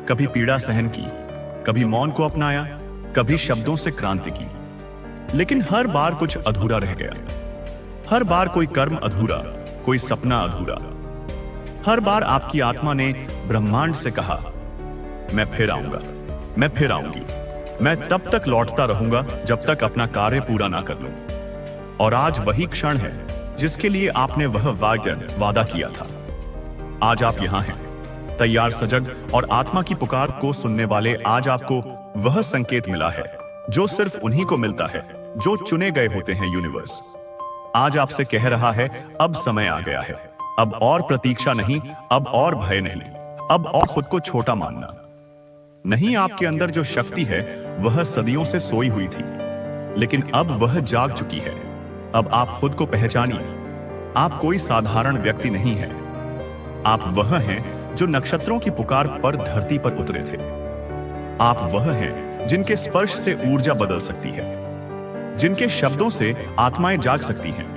[SPEAKER 1] कभी पीड़ा सहन की, कभी मौन को अपनाया, कभी शब्दों से क्रांति की। लेकिन हर बार कुछ अधूरा रह गया। हर बार कोई कर्म अधूरा, कोई सपना अधूरा। हर बार आपकी आत्मा ने ब्रह्मांड से कहा, मैं फिर आऊंगा, मैं फिर आऊंगी, मैं तब तक लौटता रहूंगा जब तक अपना कार्य पूरा ना कर लूं। और आज वही क्षण है जिसके लिए आपने वह वादा किया था। आज आप यहां हैं, तैयार, सजग और आत्मा की पुकार को सुनने वाले। आज आपको वह संकेत मिला है जो सिर्फ उन्हीं को मिलता है जो चुने गए होते हैं। यूनिवर्स आज आपसे कह रहा है, अब समय आ गया है। अब और प्रतीक्षा नहीं, अब और भय नहीं, अब और खुद को छोटा मानना नहीं। आपके अंदर जो शक्ति है वह सदियों से सोई हुई थी, लेकिन अब वह जाग चुकी है। अब आप खुद को पहचानिए। आप कोई साधारण व्यक्ति नहीं हैं। आप वह हैं जो नक्षत्रों की पुकार पर धरती पर उतरे थे। आप वह हैं जिनके स्पर्श से ऊर्जा बदल सकती है, जिनके शब्दों से आत्माएं जाग सकती हैं,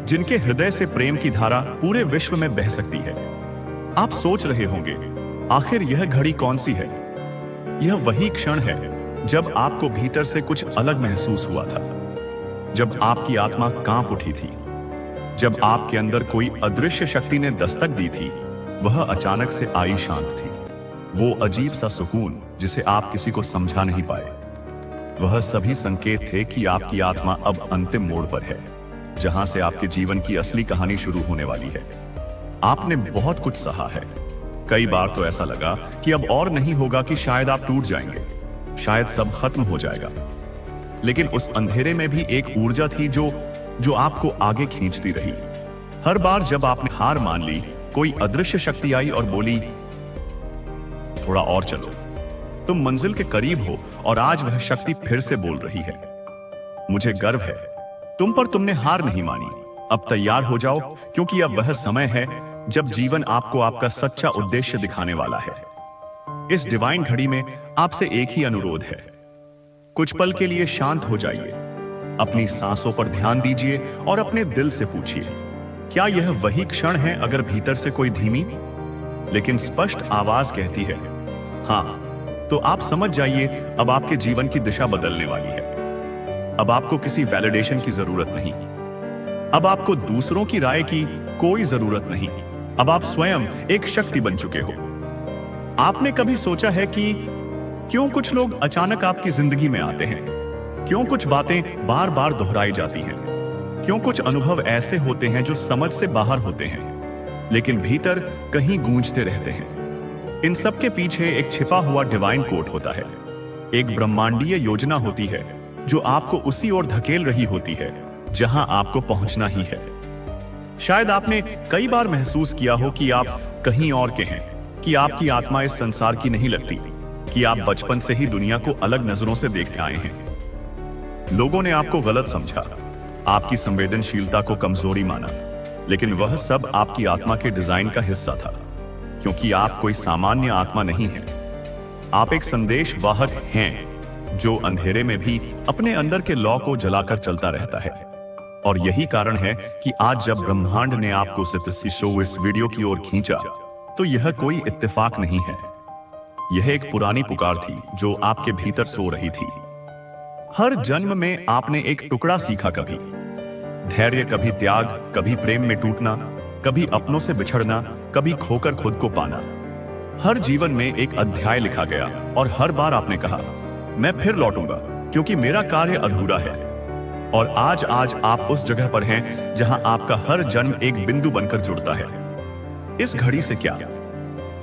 [SPEAKER 1] जिनके हृदय से प्रेम की धारा पूरे विश्व में बह सकती है। आप सोच रहे होंगे, आखिर यह घड़ी कौन सी है? यह वही क्षण है जब आपको भीतर से कुछ अलग महसूस हुआ था, जब आपकी आत्मा कांप उठी थी, जब आपके अंदर कोई अदृश्य शक्ति ने दस्तक दी थी। वह अचानक से आई शांत थी, वो अजीब सा सुकून जिसे आप किसी को समझा नहीं पाए। वह सभी संकेत थे कि आपकी आत्मा अब अंतिम मोड़ पर है, जहां से आपके जीवन की असली कहानी शुरू होने वाली है। आपने बहुत कुछ सहा है। कई बार तो ऐसा लगा कि अब और नहीं होगा, कि शायद आप टूट जाएंगे, शायद सब खत्म हो जाएगा। लेकिन उस अंधेरे में भी एक ऊर्जा थी जो आपको आगे खींचती रही। हर बार जब आपने हार मान ली, कोई अदृश्य शक्ति आई और बोली, थोड़ा और चलो, तुम मंजिल के करीब हो। और आज वह शक्ति फिर से बोल रही है, मुझे गर्व है तुम पर, तुमने हार नहीं मानी। अब तैयार हो जाओ, क्योंकि अब वह समय है जब जीवन आपको आपका सच्चा उद्देश्य दिखाने वाला है। इस डिवाइन घड़ी में आपसे एक ही अनुरोध है, कुछ पल के लिए शांत हो जाइए, अपनी सांसों पर ध्यान दीजिए और अपने दिल से पूछिए, क्या यह वही क्षण है? अगर भीतर से कोई धीमी लेकिन स्पष्ट आवाज कहती है हाँ, तो आप समझ जाइए, अब आपके जीवन की दिशा बदलने वाली है। अब आपको किसी वैलिडेशन की जरूरत नहीं, अब आपको दूसरों की राय की कोई जरूरत नहीं। अब आप स्वयं एक शक्ति बन चुके हो। आपने कभी सोचा है कि क्यों कुछ लोग अचानक आपकी जिंदगी में आते हैं? क्यों कुछ बातें बार बार दोहराई जाती हैं? क्यों कुछ अनुभव ऐसे होते हैं जो समझ से बाहर होते हैं, लेकिन भीतर कहीं गूंजते रहते हैं? इन सब के पीछे एक छिपा हुआ डिवाइन कोड होता है, एक ब्रह्मांडीय योजना होती है जो आपको उसी ओर धकेल रही होती है जहां आपको पहुंचना ही है। शायद आपने कई बार महसूस किया हो कि आप कहीं और के हैं, कि आपकी आत्मा इस संसार की नहीं लगती, कि आप बचपन से ही दुनिया को अलग नजरों से देखते आए हैं। लोगों ने आपको गलत समझा, आपकी संवेदनशीलता को कमजोरी माना, लेकिन वह सब आपकी आत्मा के डिजाइन का हिस्सा था, क्योंकि आप कोई सामान्य आत्मा नहीं है। आप एक संदेश वाहक हैं जो अंधेरे में भी अपने अंदर के लौ को जलाकर चलता रहता है। और यही कारण है कि आज जब ब्रह्मांड ने आपको इस वीडियो की ओर खींचा, तो यह कोई इत्तेफाक नहीं है। यह एक पुरानी पुकार थी जो आपके भीतर सो रही थी। हर जन्म में आपने एक टुकड़ा सीखा, कभी धैर्य, कभी त्याग, कभी प्रेम में टूटना, कभी अपनों से बिछड़ना, कभी खोकर खुद को पाना। हर जीवन में एक अध्याय लिखा गया और हर बार आपने कहा, मैं फिर लौटूंगा क्योंकि मेरा कार्य अधूरा है। और आज आप उस जगह पर हैं जहां आपका हर जन्म एक बिंदु बनकर जुड़ता है। इस घड़ी से क्या?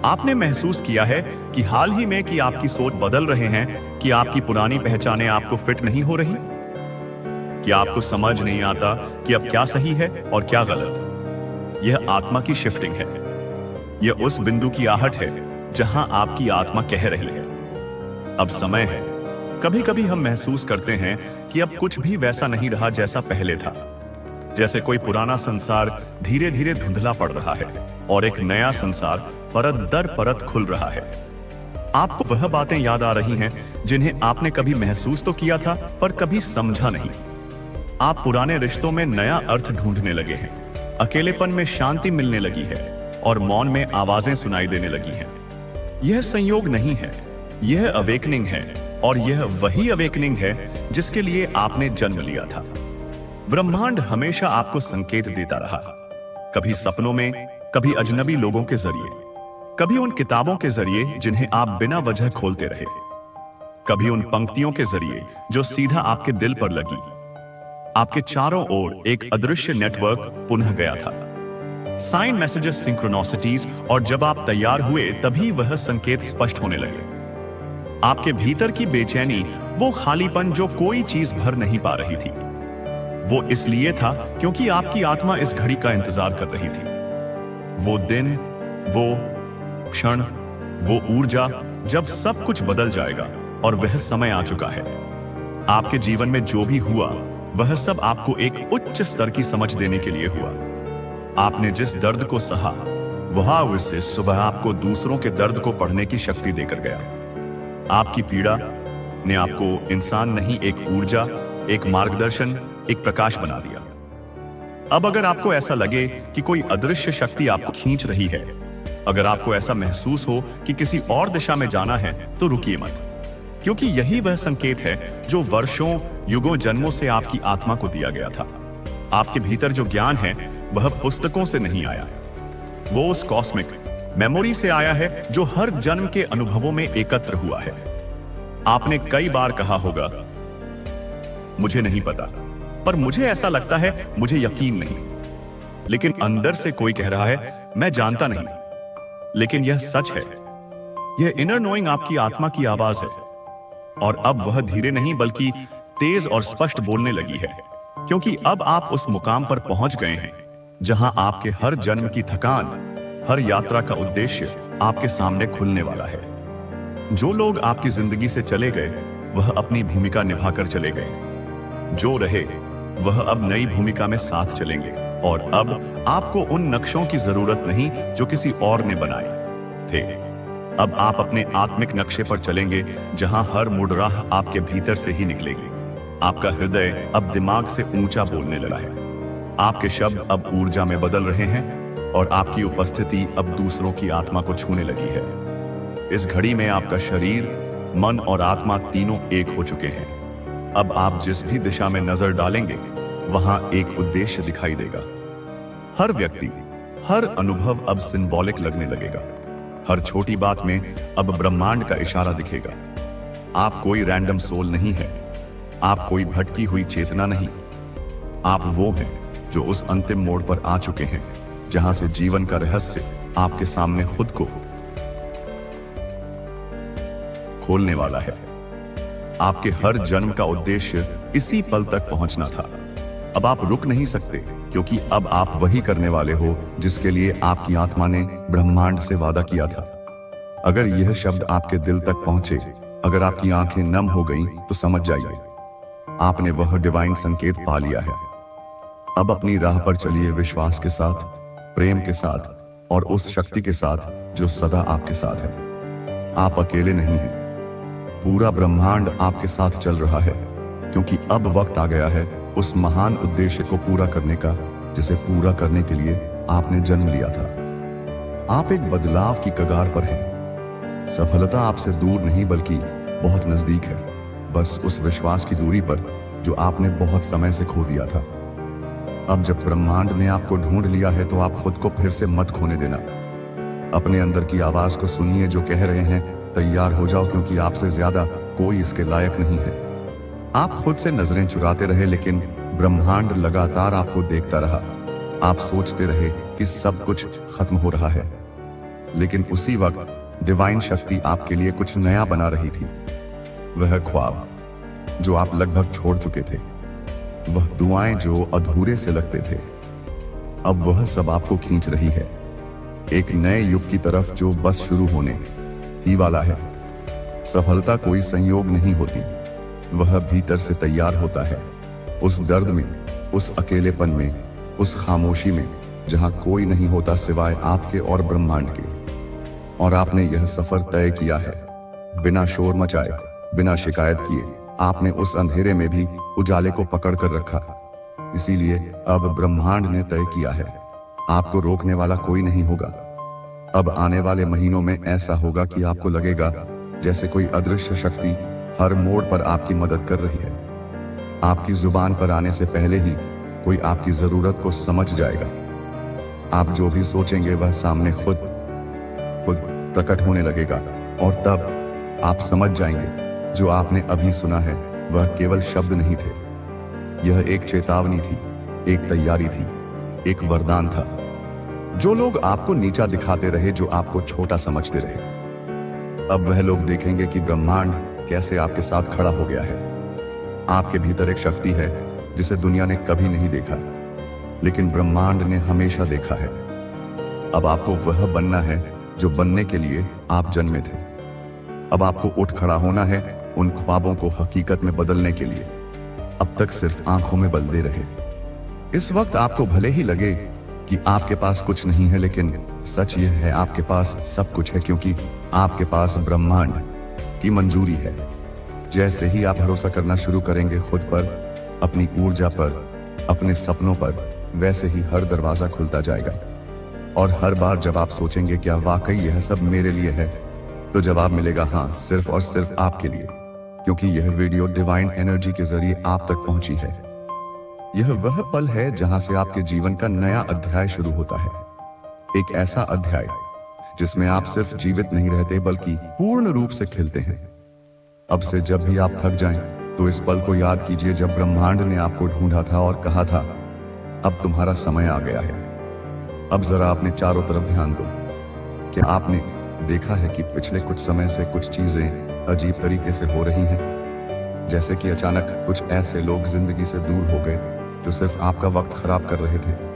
[SPEAKER 1] आपने महसूस किया है कि हाल ही में कि आपकी सोच बदल रहे हैं, कि आपकी पुरानी पहचानें आपको फिट नहीं हो रही, कि आपको समझ नहीं आता कि अब क्या सही है और क्या गलत। यह आत्मा की शिफ्टिंग है। यह उस बिंदु की आहट है जहां आपकी आत्मा कह रही है, अब समय है। कभी कभी हम महसूस करते हैं कि अब कुछ भी वैसा नहीं रहा जैसा पहले था, जैसे कोई पुराना संसार धीरे धीरे धुंधला पड़ रहा है और एक नया संसार परत दर परत खुल रहा है। आपको वह बातें याद आ रही हैं जिन्हें आपने कभी महसूस तो किया था पर कभी समझा नहीं। आप पुराने रिश्तों में नया अर्थ ढूंढने लगे हैं, अकेलेपन में शांति मिलने लगी है और मौन में आवाजें सुनाई देने लगी हैं। यह संयोग नहीं है, यह अवेकनिंग है, और यह वही अवेकनिंग है जिसके लिए आपने जन्म लिया था। ब्रह्मांड हमेशा आपको संकेत देता रहा, कभी सपनों में, कभी अजनबी लोगों के जरिए, कभी उन किताबों के जरिए जिन्हें आप बिना वजह खोलते रहे, कभी उन पंक्तियों के जरिए जो सीधा आपके दिल पर लगी। आपके चारों ओर एक अदृश्य नेटवर्क पुनः गया था, साइन मैसेजेस, सिंक्रोनोसिटीज, और जब आप तैयार हुए तभी वह संकेत स्पष्ट होने लगे। आपके भीतर की बेचैनी, वो खालीपन जो कोई चीज भर नहीं पा रही थी, वो इसलिए था क्योंकि आपकी आत्मा इस घड़ी का इंतजार कर रही थी। वो दिन, वो क्षण, वो ऊर्जा जब सब कुछ बदल जाएगा, और वह समय आ चुका है। आपके जीवन में जो भी हुआ वह सब आपको एक उच्च स्तर की समझ देने के लिए हुआ। आपने जिस दर्द को सहा वह उससे सुबह आपको दूसरों के दर्द को पढ़ने की शक्ति देकर गया। आपकी पीड़ा ने आपको इंसान नहीं, एक ऊर्जा, एक मार्गदर्शन, एक प्रकाश बना दिया। अब अगर आपको ऐसा लगे कि कोई अदृश्य शक्ति आपको खींच रही है, अगर आपको ऐसा महसूस हो कि किसी और दिशा में जाना है, तो रुकिए मत, क्योंकि यही वह संकेत है जो वर्षों, युगों, जन्मों से आपकी आत्मा को दिया गया था। आपके भीतर जो ज्ञान है वह पुस्तकों से नहीं आया, वो उस कॉस्मिक मेमोरी से आया है जो हर जन्म के अनुभवों में एकत्र हुआ है। आपने कई बार कहा होगा, मुझे नहीं पता, पर मुझे ऐसा लगता है, मुझे यकीन नहीं। लेकिन अंदर से कोई कह रहा है, मैं जानता नहीं। लेकिन यह सच है, यह इनर नोइंग आपकी आत्मा की आवाज है, और अब वह धीरे नहीं बल्कि तेज और स्पष्ट बोलने लगी है, क्योंकि अब आप उस मुकाम पर पहुंच गए हैं जहां आपके हर जन्म की थकान, हर यात्रा का उद्देश्य आपके सामने खुलने वाला है। जो लोग आपकी जिंदगी से चले गए वह अपनी भूमिका निभाकर चले गए, जो रहे वह अब नई भूमिका में साथ चलेंगे, और अब आपको उन नक्शों की जरूरत नहीं जो किसी और ने बनाए थे। अब आप अपने आत्मिक नक्शे पर चलेंगे जहां हर मुड़राह आपके भीतर से ही निकलेगी। आपका हृदय अब दिमाग से ऊंचा बोलने लगा है, आपके शब्द अब ऊर्जा में बदल रहे हैं, और आपकी उपस्थिति अब दूसरों की आत्मा को छूने लगी है। इस घड़ी में आपका शरीर, मन और आत्मा तीनों एक हो चुके हैं। अब आप जिस भी दिशा में नजर डालेंगे वहां एक उद्देश्य दिखाई देगा। हर व्यक्ति, हर अनुभव अब सिंबॉलिक लगने लगेगा। हर छोटी बात में अब ब्रह्मांड का इशारा दिखेगा। आप कोई रैंडम सोल नहीं है, आप कोई भटकी हुई चेतना नहीं, आप वो हैं जो उस अंतिम मोड़ पर आ चुके हैं जहां से जीवन का रहस्य आपके सामने खुद को खोलने वाला है। आपके हर जन्म का उद्देश्य इसी पल तक पहुंचना था। अब आप रुक नहीं सकते, क्योंकि अब आप वही करने वाले हो जिसके लिए आपकी आत्मा ने ब्रह्मांड से वादा किया था। अगर यह शब्द आपके दिल तक पहुंचे, अगर आपकी आंखें नम हो गईं, तो समझ जाइए आपने वह डिवाइन संकेत पा लिया है। अब अपनी राह पर चलिए, विश्वास के साथ, प्रेम के साथ, और उस शक्ति के साथ जो सदा आपके साथ है। आप अकेले नहीं हैं, पूरा ब्रह्मांड आपके साथ चल रहा है, क्योंकि अब वक्त आ गया है उस महान उद्देश्य को पूरा करने का जिसे पूरा करने के लिए आपने जन्म लिया था। आप एक बदलाव की कगार पर हैं। सफलता आपसे दूर नहीं बल्कि बहुत नजदीक है, बस उस विश्वास की दूरी पर जो आपने बहुत समय से खो दिया था। अब जब ब्रह्मांड ने आपको ढूंढ लिया है तो आप खुद को फिर से मत खोने देना। अपने अंदर की आवाज को सुनिए जो कह रहे हैं, तैयार हो जाओ, क्योंकि आपसे ज्यादा कोई इसके लायक नहीं है। आप खुद से नजरें चुराते रहे, लेकिन ब्रह्मांड लगातार आपको देखता रहा। आप सोचते रहे कि सब कुछ खत्म हो रहा है,
[SPEAKER 2] लेकिन उसी वक्त डिवाइन शक्ति आपके लिए कुछ नया बना रही थी। वह ख्वाब जो आप लगभग छोड़ चुके थे, वह दुआएं जो अधूरे से लगते थे, अब वह सब आपको खींच रही है एक नए युग की तरफ जो बस शुरू होने ही वाला है। सफलता कोई संयोग नहीं होती, वह भीतर से तैयार होता है। उस दर्द में, उस अकेलेपन में, उस खामोशी में जहां कोई नहीं होता सिवाय आपके और ब्रह्मांड के। और आपने यह सफर तय किया है बिना शोर मचाए, बिना शिकायत किए। आपने उस अंधेरे में भी उजाले को पकड़ कर रखा। इसीलिए अब ब्रह्मांड ने तय किया है आपको रोकने वाला कोई नहीं होगा। अब आने वाले महीनों में ऐसा होगा कि आपको लगेगा जैसे कोई अदृश्य शक्ति हर मोड़ पर आपकी मदद कर रही है। आपकी जुबान पर आने से पहले ही कोई आपकी जरूरत को समझ जाएगा। आप जो भी सोचेंगे वह सामने खुद प्रकट होने लगेगा। और तब आप समझ जाएंगे जो आपने अभी सुना है वह केवल शब्द नहीं थे। यह एक चेतावनी थी, एक तैयारी थी, एक वरदान था। जो लोग आपको नीचा दिखाते रहे, जो आपको छोटा समझते रहे, अब वह लोग देखेंगे कि ब्रह्मांड कैसे आपके साथ खड़ा हो गया है। आपके भीतर एक शक्ति है जिसे दुनिया ने कभी नहीं देखा, लेकिन ब्रह्मांड ने हमेशा देखा है। अब आपको वह बनना है जो बनने के लिए आप जन्मे थे। अब आपको उठ खड़ा होना है उन ख्वाबों को हकीकत में बदलने के लिए। अब तक सिर्फ आंखों में बल दे रहे। इस वक्त आपको भले ही लगे कि आपके पास कुछ नहीं है, लेकिन सच यह है आपके पास सब कुछ है, क्योंकि आपके पास ब्रह्मांड की मंजूरी है। जैसे ही आप भरोसा करना शुरू करेंगे खुद पर, अपनी ऊर्जा पर, अपने सपनों पर, वैसे ही हर दरवाजा खुलता जाएगा। और हर बार जब आप सोचेंगे क्या वाकई यह सब मेरे लिए है, तो जवाब मिलेगा हाँ, सिर्फ और सिर्फ आपके लिए, क्योंकि यह वीडियो डिवाइन एनर्जी के जरिए आप तक पहुंची है। यह वह पल है जहां से आपके जीवन का नया अध्याय शुरू होता है। एक ऐसा अध्याय जिसमें आप सिर्फ जीवित नहीं रहते बल्कि पूर्ण रूप से खिलते हैं। अब से जब भी आप थक जाएं, तो इस पल को याद कीजिए जब ब्रह्मांड ने आपको ढूंढा था और कहा था अब तुम्हारा समय आ गया है। अब जरा अपने चारों तरफ ध्यान दो। क्या आपने देखा है कि पिछले कुछ समय से कुछ चीजें अजीब तरीके से हो रही हैं? जैसे कि अचानक कुछ ऐसे लोग जिंदगी से दूर हो गए जो सिर्फ आपका वक्त खराब कर रहे थे,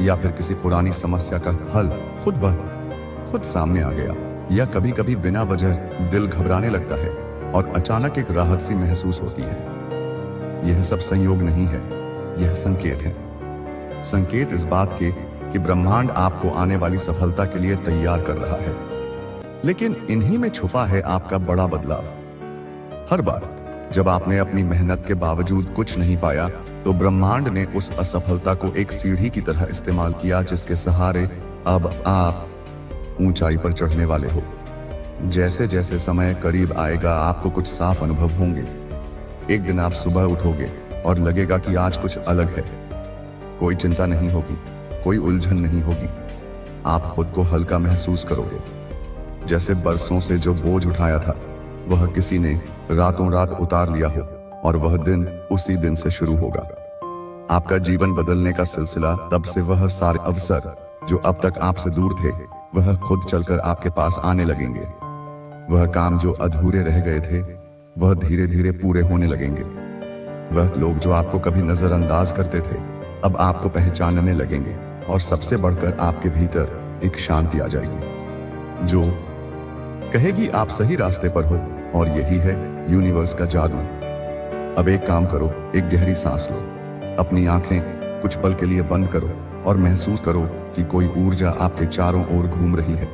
[SPEAKER 2] या फिर किसी पुरानी समस्या का हल खुद सामने आ गया, या कभी कभी बिना वजह दिल घबराने लगता है और अचानक एक राहत सी महसूस होती है। यह सब संयोग नहीं है, यह संकेत है। संकेत इस बात के कि ब्रह्मांड आपको आने वाली सफलता के लिए तैयार कर रहा है। लेकिन इन्हीं में छुपा है आपका बड़ा बदलाव। हर बार जब आपने अपनी मेहनत के बावजूद कुछ नहीं पाया, तो ब्रह्मांड ने उस असफलता को एक सीढ़ी की तरह इस्तेमाल किया, जिसके सहारे अब आप ऊंचाई पर चढ़ने वाले हो। जैसे जैसे समय करीब आएगा, आपको कुछ साफ अनुभव होंगे। एक दिन आप सुबह उठोगे और लगेगा कि आज कुछ अलग है। कोई चिंता नहीं होगी, कोई उलझन नहीं होगी। आप खुद को हल्का महसूस करोगे, जैसे बरसों से जो बोझ उठाया था वह किसी ने रातों रात उतार लिया हो, और वह दिन उसी दिन से शुरू होगा। आपका जीवन बदलने का सिलसिला, तब से वह सारे अवसर जो अब तक आपसे दूर थे, वह खुद चलकर आपके पास आने लगेंगे। वह काम जो अधूरे रह गए थे, वह धीरे धीरे पूरे होने लगेंगे। वह लोग जो आपको कभी नजरअंदाज करते थे, अब आपको पहचानने लगेंगे। और सबसे बढ़कर आपके भीतर एक शांति आ जाएगी जो कहेगी आप सही रास्ते पर हो। और यही है यूनिवर्स का जादू। अब एक काम करो, एक गहरी सांस लो, अपनी आंखें कुछ पल के लिए बंद करो और महसूस करो कि कोई ऊर्जा आपके चारों ओर घूम रही है।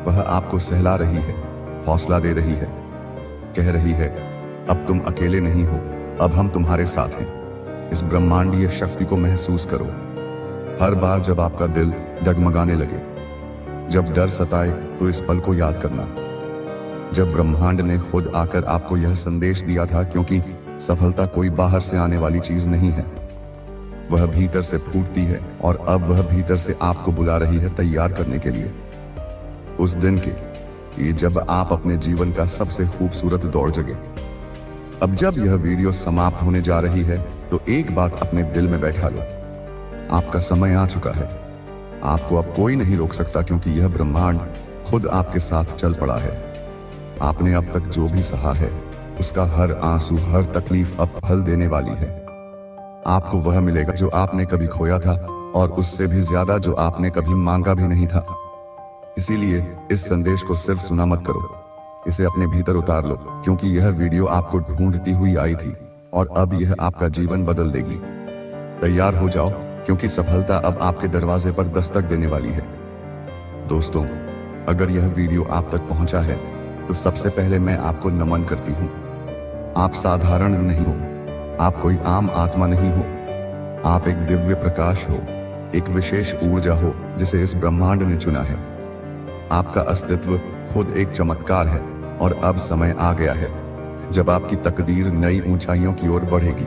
[SPEAKER 2] वह आपको सहला रही है, हौसला दे रही है, कह रही है अब तुम अकेले नहीं हो, अब हम तुम्हारे साथ हैं। इस ब्रह्मांडीय शक्ति को महसूस करो। हर बार जब आपका दिल डगमगाने लगे, जब डर सताए, तो इस पल को याद करना जब ब्रह्मांड ने खुद आकर आपको यह संदेश दिया था, क्योंकि सफलता कोई बाहर से आने वाली चीज नहीं है, वह भीतर से फूटती है। और अब वह भीतर से आपको बुला रही है तैयार करने के लिए उस दिन के लिए जब आप अपने जीवन का सबसे खूबसूरत दौर जगे। अब जब यह वीडियो समाप्त होने जा रही है, तो एक बात अपने दिल में बैठा लो, आपका समय आ चुका है। आपको अब कोई नहीं रोक सकता, क्योंकि यह ब्रह्मांड खुद आपके साथ चल पड़ा है। आपने अब तक जो भी सहा है, उसका हर आंसू, हर तकलीफ अब फल देने वाली है। आपको वह मिलेगा जो आपने कभी खोया था, और उससे भी ज्यादा जो आपने कभी मांगा भी नहीं था। इसीलिए इस संदेश को सिर्फ सुना मत करो, इसे अपने भीतर उतार लो, क्योंकि यह वीडियो आपको ढूंढती हुई आई थी और अब यह आपका जीवन बदल देगी। तैयार हो जाओ, क्योंकि सफलता अब आपके दरवाजे पर दस्तक देने वाली है। दोस्तों, अगर यह वीडियो आप तक पहुंचा है तो सबसे पहले मैं आपको नमन करती हूँ। आप साधारण नहीं हो, आप कोई आम आत्मा नहीं हो, आप एक दिव्य प्रकाश हो, एक विशेष ऊर्जा हो जिसे इस ब्रह्मांड ने चुना है। आपका अस्तित्व खुद एक चमत्कार है, और अब समय आ गया है जब आपकी तकदीर नई ऊंचाइयों की ओर बढ़ेगी।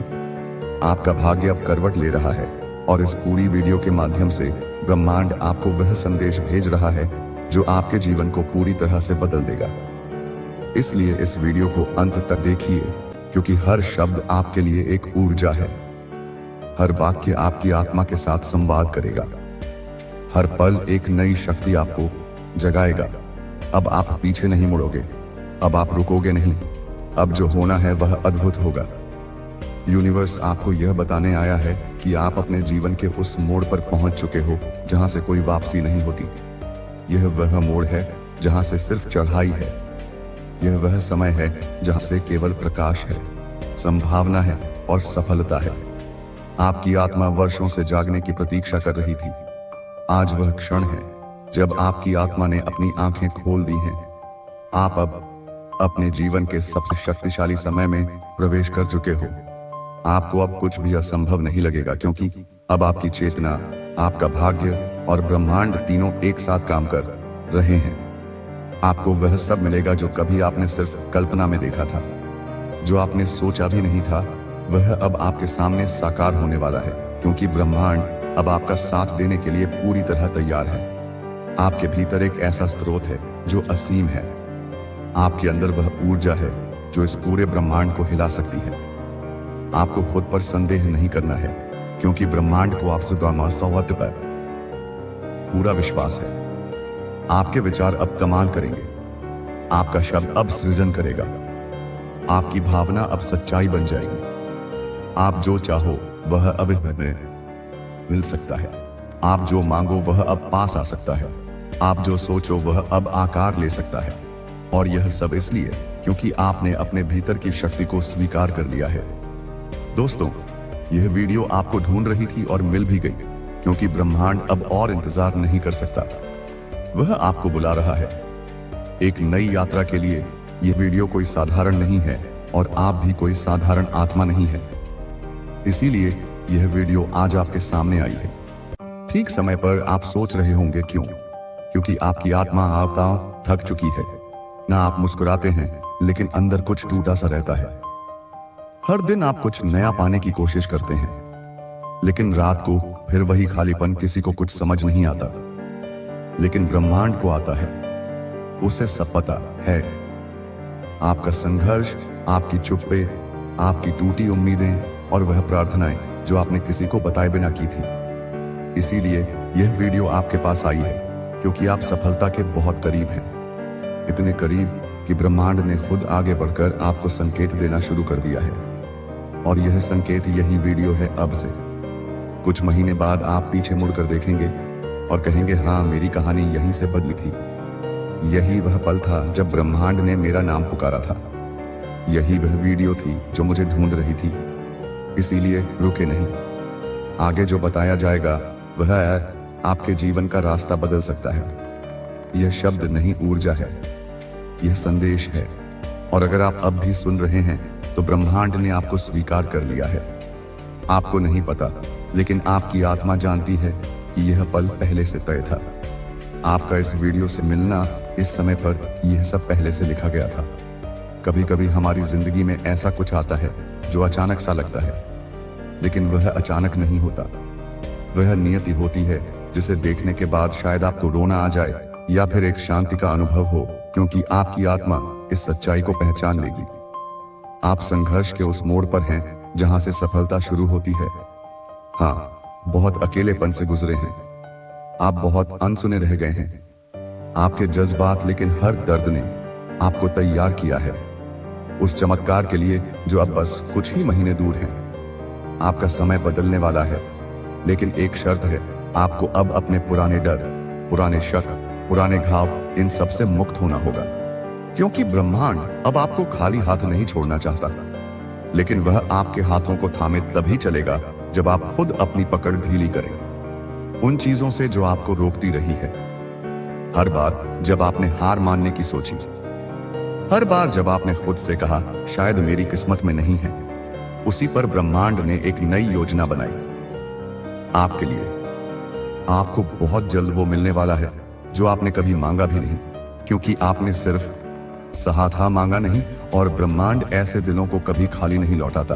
[SPEAKER 2] आपका भाग्य अब करवट ले रहा है, और इस पूरी वीडियो के माध्यम से ब्रह्मांड आपको वह संदेश भेज रहा है जो आपके जीवन को पूरी तरह से बदल देगा। इसलिए इस वीडियो को अंत तक देखिए, क्योंकि हर शब्द आपके लिए एक ऊर्जा है। हर वाक्य आपकी आत्मा के साथ संवाद करेगा। हर पल एक नई शक्ति आपको जगाएगा। अब आप पीछे नहीं मुड़ोगे, अब आप रुकोगे नहीं। अब जो होना है वह अद्भुत होगा। यूनिवर्स आपको यह बताने आया है कि आप अपने जीवन के उस मोड़ पर पहुंच चुके हो जहां से कोई वापसी नहीं होती। यह वह मोड़ है जहां से सिर्फ चढ़ाई है। यह वह समय है जहां से केवल प्रकाश है, संभावना है और सफलता है। आपकी आत्मा वर्षों से जागने की प्रतीक्षा कर रही थी। आज वह क्षण है जब आपकी आत्मा ने अपनी आंखें खोल दी हैं। आप अब अपने जीवन के सबसे शक्तिशाली समय में प्रवेश कर चुके हो। आपको अब कुछ भी असंभव नहीं लगेगा, क्योंकि अब आपकी चेतना, आपका भाग्य और ब्रह्मांड तीनों एक साथ काम कर रहे हैं। आपको वह सब मिलेगा जो कभी आपने सिर्फ कल्पना में देखा था। जो आपने सोचा भी नहीं था, वह अब आपके सामने साकार होने वाला है, क्योंकि ब्रह्मांड अब आपका साथ देने के लिए पूरी तरह तैयार है। आपके भीतर एक ऐसा स्रोत है जो असीम है। आपके अंदर वह ऊर्जा है जो इस पूरे ब्रह्मांड को हिला सकती है। आपको खुद पर संदेह नहीं करना है, क्योंकि ब्रह्मांड को आपसे पर पूरा विश्वास है। आपके विचार अब कमाल करेंगे। आपका शब्द अब सृजन करेगा। आपकी भावना अब सच्चाई बन जाएगी। आप जो चाहो वह अब मिल सकता है। आप जो मांगो वह अब पास आ सकता है। आप जो सोचो वह अब आकार ले सकता है। और यह सब इसलिए क्योंकि आपने अपने भीतर की शक्ति को स्वीकार कर लिया है। दोस्तों, यह वीडियो आपको ढूंढ रही थी और मिल भी गई, क्योंकि ब्रह्मांड अब और इंतजार नहीं कर सकता। वह आपको बुला रहा है एक नई यात्रा के लिए। यह वीडियो कोई साधारण नहीं है, और आप भी कोई साधारण आत्मा नहीं है। इसीलिए यह वीडियो आज आपके सामने आई है। ठीक समय पर आप सोच रहे होंगे क्यों? क्योंकि आपकी आत्मा आप थक चुकी है। ना आप मुस्कुराते हैं, लेकिन अंदर कुछ टूटा सा रहता है। हर दिन आप कुछ नया पाने की कोशिश करते हैं, लेकिन रात को फिर वही खालीपन। किसी को कुछ समझ नहीं आता, लेकिन ब्रह्मांड को आता है। उसे सब पता है। आपका संघर्ष, आपकी चुप्पे, आपकी टूटी उम्मीदें और वह प्रार्थनाएं जो आपने किसी को बताए बिना की थी। इसीलिए यह वीडियो आपके पास आई है, क्योंकि आप सफलता के बहुत करीब हैं। इतने करीब कि ब्रह्मांड ने खुद आगे बढ़कर आपको संकेत देना शुरू कर दिया है। और यह संकेत यही वीडियो है। अब से कुछ महीने बाद आप पीछे मुड़कर देखेंगे और कहेंगे, हाँ, मेरी कहानी यहीं से बदली थी। यही वह पल था जब ब्रह्मांड ने मेरा नाम पुकारा था। यही वह वीडियो थी जो मुझे ढूंढ रही थी। इसीलिए रुके नहीं। आगे जो बताया जाएगा वह आपके जीवन का रास्ता बदल सकता है। यह शब्द नहीं, ऊर्जा है। यह संदेश है। और अगर आप अब भी सुन रहे हैं तो ब्रह्मांड ने आपको स्वीकार कर लिया है। आपको नहीं पता, लेकिन आपकी आत्मा जानती है कि यह पल पहले से तय था। आपका इस वीडियो से मिलना, इस समय पर यह सब पहले से लिखा गया था। कभी कभी हमारी जिंदगी में ऐसा कुछ आता है जो अचानक सा लगता है, लेकिन वह अचानक नहीं होता। वह नियति होती है जिसे देखने के बाद शायद आपको रोना आ जाए या फिर एक शांति का अनुभव हो, क्योंकि आपकी आत्मा इस सच्चाई को पहचान लेगी। आप संघर्ष के उस मोड़ पर हैं जहां से सफलता शुरू होती है। हाँ, बहुत अकेलेपन से गुजरे हैं, आप बहुत अनसुने रह गए हैं। आपके जज्बात, लेकिन हर दर्द ने आपको तैयार किया है उस चमत्कार के लिए जो अब बस कुछ ही महीने दूर है। आपका समय बदलने वाला है, लेकिन एक शर्त है, आपको अब अपने पुराने डर, पुराने शक, पुराने घाव, इन सब से मुक्त होना होगा। क्योंकि ब्रह्मांड अब आपको खाली हाथ नहीं छोड़ना चाहता, लेकिन वह आपके हाथों को थामे तभी चलेगा जब आप खुद अपनी पकड़ ढीली करें उन चीजों से जो आपको रोकती रही है। हर बार जब आपने हार मानने की सोची, हर बार जब आपने खुद से कहा शायद मेरी किस्मत में नहीं है, उसी पर ब्रह्मांड ने एक नई योजना बनाई आपके लिए। आपको बहुत जल्द वो मिलने वाला है जो आपने कभी मांगा भी नहीं, क्योंकि आपने सिर्फ सहा था, मांगा नहीं। और ब्रह्मांड ऐसे दिलों को कभी खाली नहीं लौटाता।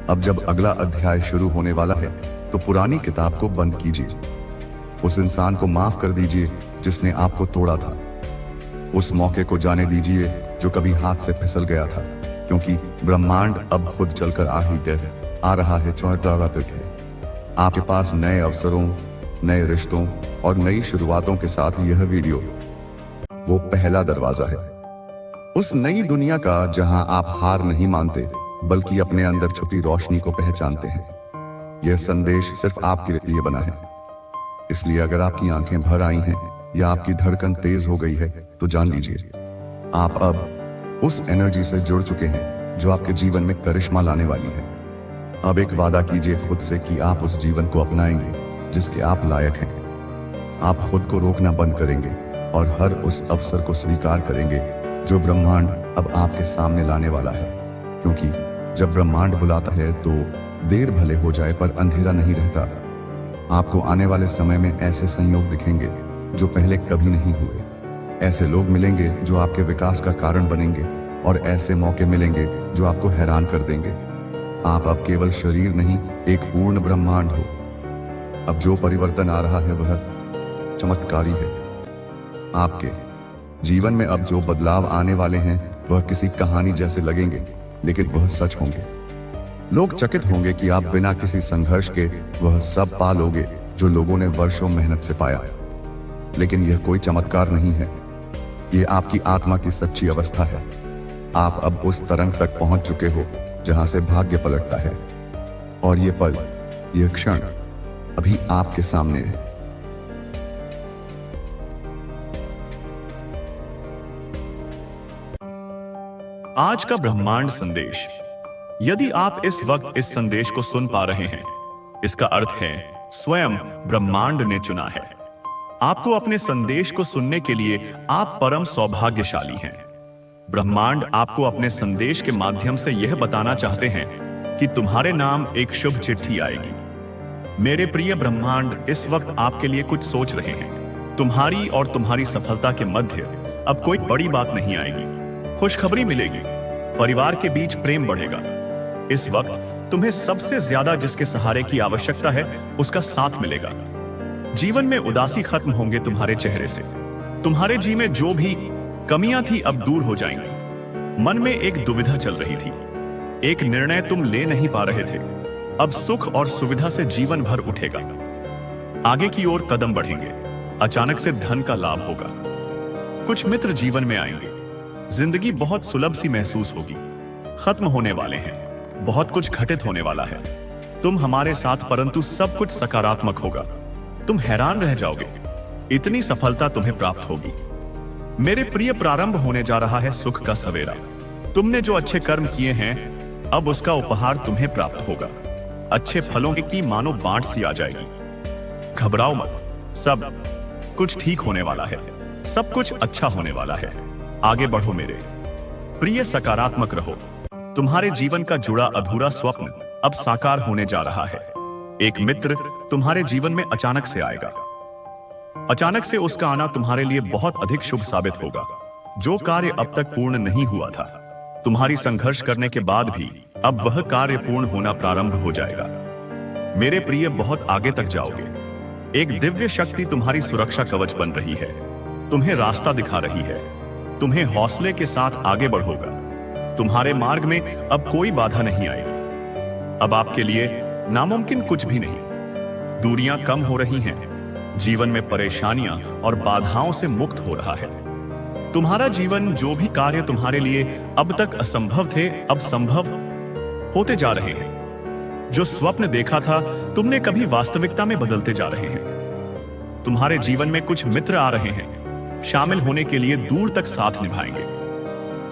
[SPEAKER 2] अब जब अगला अध्याय शुरू होने वाला है, तो पुरानी किताब को बंद कीजिए। उस इंसान को माफ कर दीजिए जिसने आपको तोड़ा था। उस मौके को जाने दीजिए जो कभी हाथ से फिसल गया था, क्योंकि ब्रह्मांड अब खुद चलकर आ रहा है। आपके पास नए अवसरों, नए रिश्तों और नई शुरुआतों के साथ यह वीडियो वो पहला दरवाजा है उस नई दुनिया का, जहां आप हार नहीं मानते बल्कि अपने अंदर छुपी रोशनी को पहचानते हैं। यह संदेश सिर्फ आपके लिए बना है, इसलिए अगर आपकी आंखें भर आई हैं या आपकी धड़कन तेज हो गई है, तो जान लीजिए आप अब उस एनर्जी से जुड़ चुके हैं जो आपके जीवन में करिश्मा लाने वाली है। अब एक वादा कीजिए खुद से कि आप उस जीवन को अपनाएंगे जिसके आप लायक हैं। आप खुद को रोकना बंद करेंगे और हर उस अवसर को स्वीकार करेंगे जो ब्रह्मांड अब आपके सामने लाने वाला है। क्योंकि जब ब्रह्मांड बुलाता है तो देर भले हो जाए पर अंधेरा नहीं रहता। आपको आने वाले समय में ऐसे संयोग दिखेंगे जो पहले कभी नहीं हुए। ऐसे लोग मिलेंगे जो आपके विकास का कारण बनेंगे और ऐसे मौके मिलेंगे जो आपको हैरान कर देंगे। आप अब केवल शरीर नहीं, एक पूर्ण ब्रह्मांड हो। अब जो परिवर्तन आ रहा है वह चमत्कारी है। आपके जीवन में अब जो बदलाव आने वाले हैं वह किसी कहानी जैसे लगेंगे, लेकिन वह सच होंगे। लोग चकित होंगे कि आप बिना किसी संघर्ष के वह सब पा लोगे जो लोगों ने वर्षों मेहनत से पाया। लेकिन यह कोई चमत्कार नहीं है, यह आपकी आत्मा की सच्ची अवस्था है। आप अब उस तरंग तक पहुंच चुके हो जहां से भाग्य पलटता है, और ये पल, यह क्षण अभी आपके सामने है।
[SPEAKER 1] आज का ब्रह्मांड संदेश। यदि आप इस वक्त इस संदेश को सुन पा रहे हैं, इसका अर्थ है स्वयं ब्रह्मांड ने चुना है आपको। अपने संदेश को सुनने के लिए आप परम सौभाग्यशाली हैं। ब्रह्मांड आपको अपने संदेश के माध्यम से यह बताना चाहते हैं कि तुम्हारे नाम एक शुभ चिट्ठी आएगी। मेरे प्रिय ब्रह्मांड इस वक्त आपके लिए कुछ सोच रहे हैं। तुम्हारी और तुम्हारी सफलता के मध्य अब कोई बड़ी बात नहीं आएगी। खुशखबरी मिलेगी, परिवार के बीच प्रेम बढ़ेगा। इस वक्त तुम्हें सबसे ज्यादा जिसके सहारे की आवश्यकता है उसका साथ मिलेगा। जीवन में उदासी खत्म होंगे तुम्हारे चेहरे से। तुम्हारे जी में जो भी कमियां थी अब दूर हो जाएंगी। मन में एक दुविधा चल रही थी, एक निर्णय तुम ले नहीं पा रहे थे, अब सुख और सुविधा से जीवन भर उठेगा। आगे की ओर कदम बढ़ेंगे, अचानक से धन का लाभ होगा। कुछ मित्र जीवन में आएंगे, जिंदगी बहुत सुलभ सी महसूस होगी। खत्म होने वाले हैं, बहुत कुछ घटित होने वाला है। तुम हमारे साथ, परंतु सब कुछ सकारात्मक होगा। तुम हैरान रह जाओगे, इतनी सफलता तुम्हें प्राप्त होगी। मेरे प्रिय, प्रारंभ होने जा रहा है सुख का सवेरा। तुमने जो अच्छे कर्म किए हैं, अब उसका उपहार तुम्हें प्राप्त होगा। अच्छे फलों की मानो बांट सी आ जाएगी। घबराओ मत, सब कुछ ठीक होने वाला है, सब कुछ अच्छा होने वाला है। आगे बढ़ो मेरे प्रिय, सकारात्मक रहो। तुम्हारे जीवन का जुड़ा अधूरा स्वप्न अब साकार होने जा रहा है। एक मित्र तुम्हारे जीवन में अचानक से आएगा। अचानक से उसका आना तुम्हारे लिए बहुत अधिक शुभ साबित होगा। जो कार्य अब तक पूर्ण नहीं हुआ था, तुम्हारी संघर्ष करने के बाद भी अब वह कार्य पूर्ण होना प्रारंभ हो जाएगा। मेरे प्रिय, बहुत आगे तक जाओगे। एक दिव्य शक्ति तुम्हारी सुरक्षा कवच बन रही है, तुम्हें रास्ता दिखा रही है। तुम्हें हौसले के साथ आगे बढ़ोगा। तुम्हारे मार्ग में अब कोई बाधा नहीं आएगी। अब आपके लिए नामुमकिन कुछ भी नहीं। दूरियां कम हो रही हैं, जीवन में परेशानियां और बाधाओं से मुक्त हो रहा है। तुम्हारा जीवन, जो भी कार्य तुम्हारे लिए अब तक असंभव थे, अब संभव होते जा रहे हैं। जो स्वप्न देखा था तुमने, कभी वास्तविकता में बदलते जा रहे हैं। तुम्हारे जीवन में कुछ मित्र आ रहे हैं, शामिल होने के लिए दूर तक साथ निभाएंगे।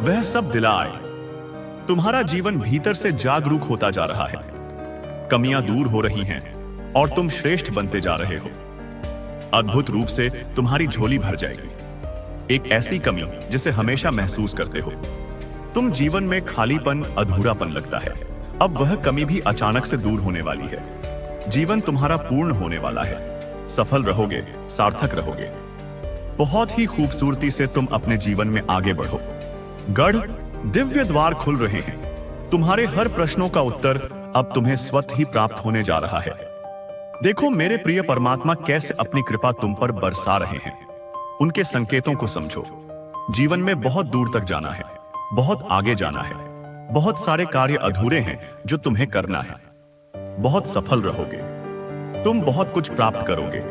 [SPEAKER 1] वह सब दिला आए। तुम्हारा जीवन भीतर से जागरूक होता जा रहा है। कमियां दूर हो रही हैं और तुम श्रेष्ठ बनते जा रहे हो। अद्भुत रूप से तुम्हारी झोली भर जाएगी। एक ऐसी कमी जिसे हमेशा महसूस करते हो। तुम जीवन में खालीपन, अधूरापन लगता है। अब वह कमी भी अचानक से दूर होने वाली है। जीवन तुम्हारा पूर्ण होने वाला है। सफल रहोगे, सार्थक रहोगे। बहुत ही खूबसूरती से तुम अपने जीवन में आगे बढ़ो। गढ़ दिव्य द्वार खुल रहे हैं। तुम्हारे हर प्रश्नों का उत्तर अब तुम्हें स्वतः ही प्राप्त होने जा रहा है। देखो मेरे प्रिय परमात्मा कैसे अपनी कृपा तुम पर बरसा रहे हैं। उनके संकेतों को समझो। जीवन में बहुत दूर तक जाना है, बहुत आगे जाना है। बहुत सारे कार्य अधूरे हैं जो तुम्हें करना है। बहुत सफल रहोगे। तुम बहुत कुछ प्राप्त करोगे।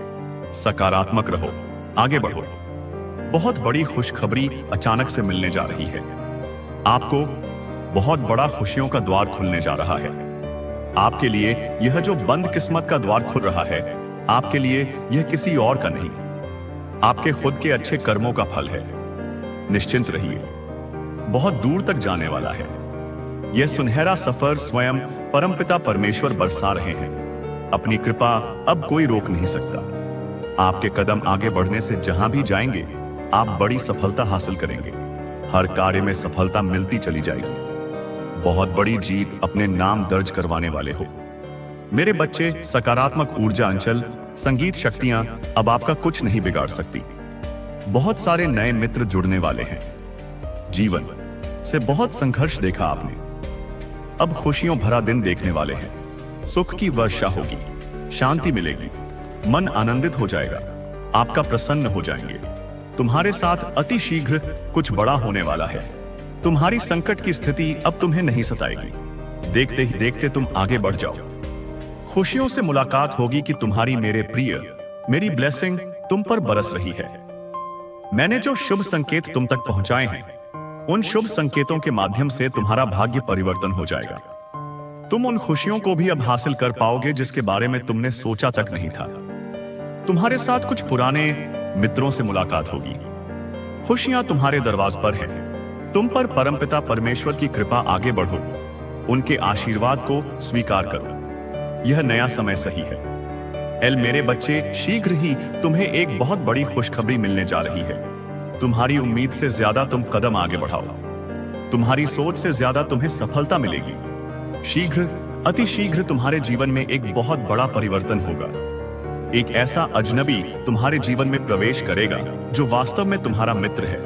[SPEAKER 1] सकारात्मक रहो, आगे बढ़ो। बहुत बड़ी खुशखबरी अचानक से मिलने जा रही है। आपको बहुत बड़ा खुशियों का द्वार खुलने जा रहा है। आपके लिए यह जो बंद किस्मत का द्वार खुल रहा है, आपके लिए यह किसी और का नहीं, आपके खुद के अच्छे कर्मों का फल है। निश्चिंत रहिए, बहुत दूर तक जाने वाला है। यह सुनहरा सफर स्वयं परमपिता परमेश्वर बरसा रहे हैं। अपनी कृपा अब कोई रोक नहीं सकता। आपके कदम आगे बढ़ने से जहां भी जाएंगे, आप बड़ी सफलता हासिल करेंगे। हर कार्य में सफलता मिलती चली जाएगी। बहुत बड़ी जीत अपने नाम दर्ज करवाने वाले हो। मेरे बच्चे, सकारात्मक ऊर्जा अंचल, संगीत शक्तियां अब आपका कुछ नहीं बिगाड़ सकती। बहुत सारे नए मित्र जुड़ने वाले हैं। जीवन से बहुत संघर्ष देखा आपने। अब खुशियों भरा दिन देखने वाले हैं। सुख की वर्षा होगी, शांति मिलेगी, मन आनंदित हो जाएगा, आपका प्रसन्न हो जाएंगे। तुम्हारे साथ अति शीघ्र कुछ बड़ा होने वाला है। तुम्हारी संकट की स्थिति अब तुम्हें नहीं सताएगी। देखते ही देखते तुम आगे बढ़ जाओ। खुशियों से मुलाकात होगी कि तुम्हारी मेरे प्रिय, मेरी ब्लेसिंग तुम पर बरस रही है। मैंने जो शुभ संकेत तुम तक पहुंचाए हैं, उन शुभ संकेतों के माध्यम से तुम्हारा भाग्य परिवर्तन हो जाएगा। तुम उन खुशियों को भी अब हासिल कर पाओगे जिसके बारे में तुमने सोचा तक नहीं था। तुम्हारे साथ कुछ पुराने मित्रों से मुलाकात होगी। खुशियां तुम्हारे दरवाज पर हैं। तुम पर परमपिता परमेश्वर की कृपा, आगे बढ़ो। उनके आशीर्वाद को स्वीकार करो। यह नया समय सही है। मेरे बच्चे, शीघ्र ही तुम्हें एक बहुत बड़ी खुशखबरी मिलने जा रही है। तुम्हारी उम्मीद से ज्यादा तुम कदम आगे बढ़ाओ। तुम्हारी सोच से ज्यादा तुम्हें सफलता मिलेगी। शीघ्र, अति शीघ्र तुम्हारे जीवन में एक बहुत बड़ा परिवर्तन होगा। एक ऐसा अजनबी तुम्हारे जीवन में प्रवेश करेगा जो वास्तव में तुम्हारा मित्र है,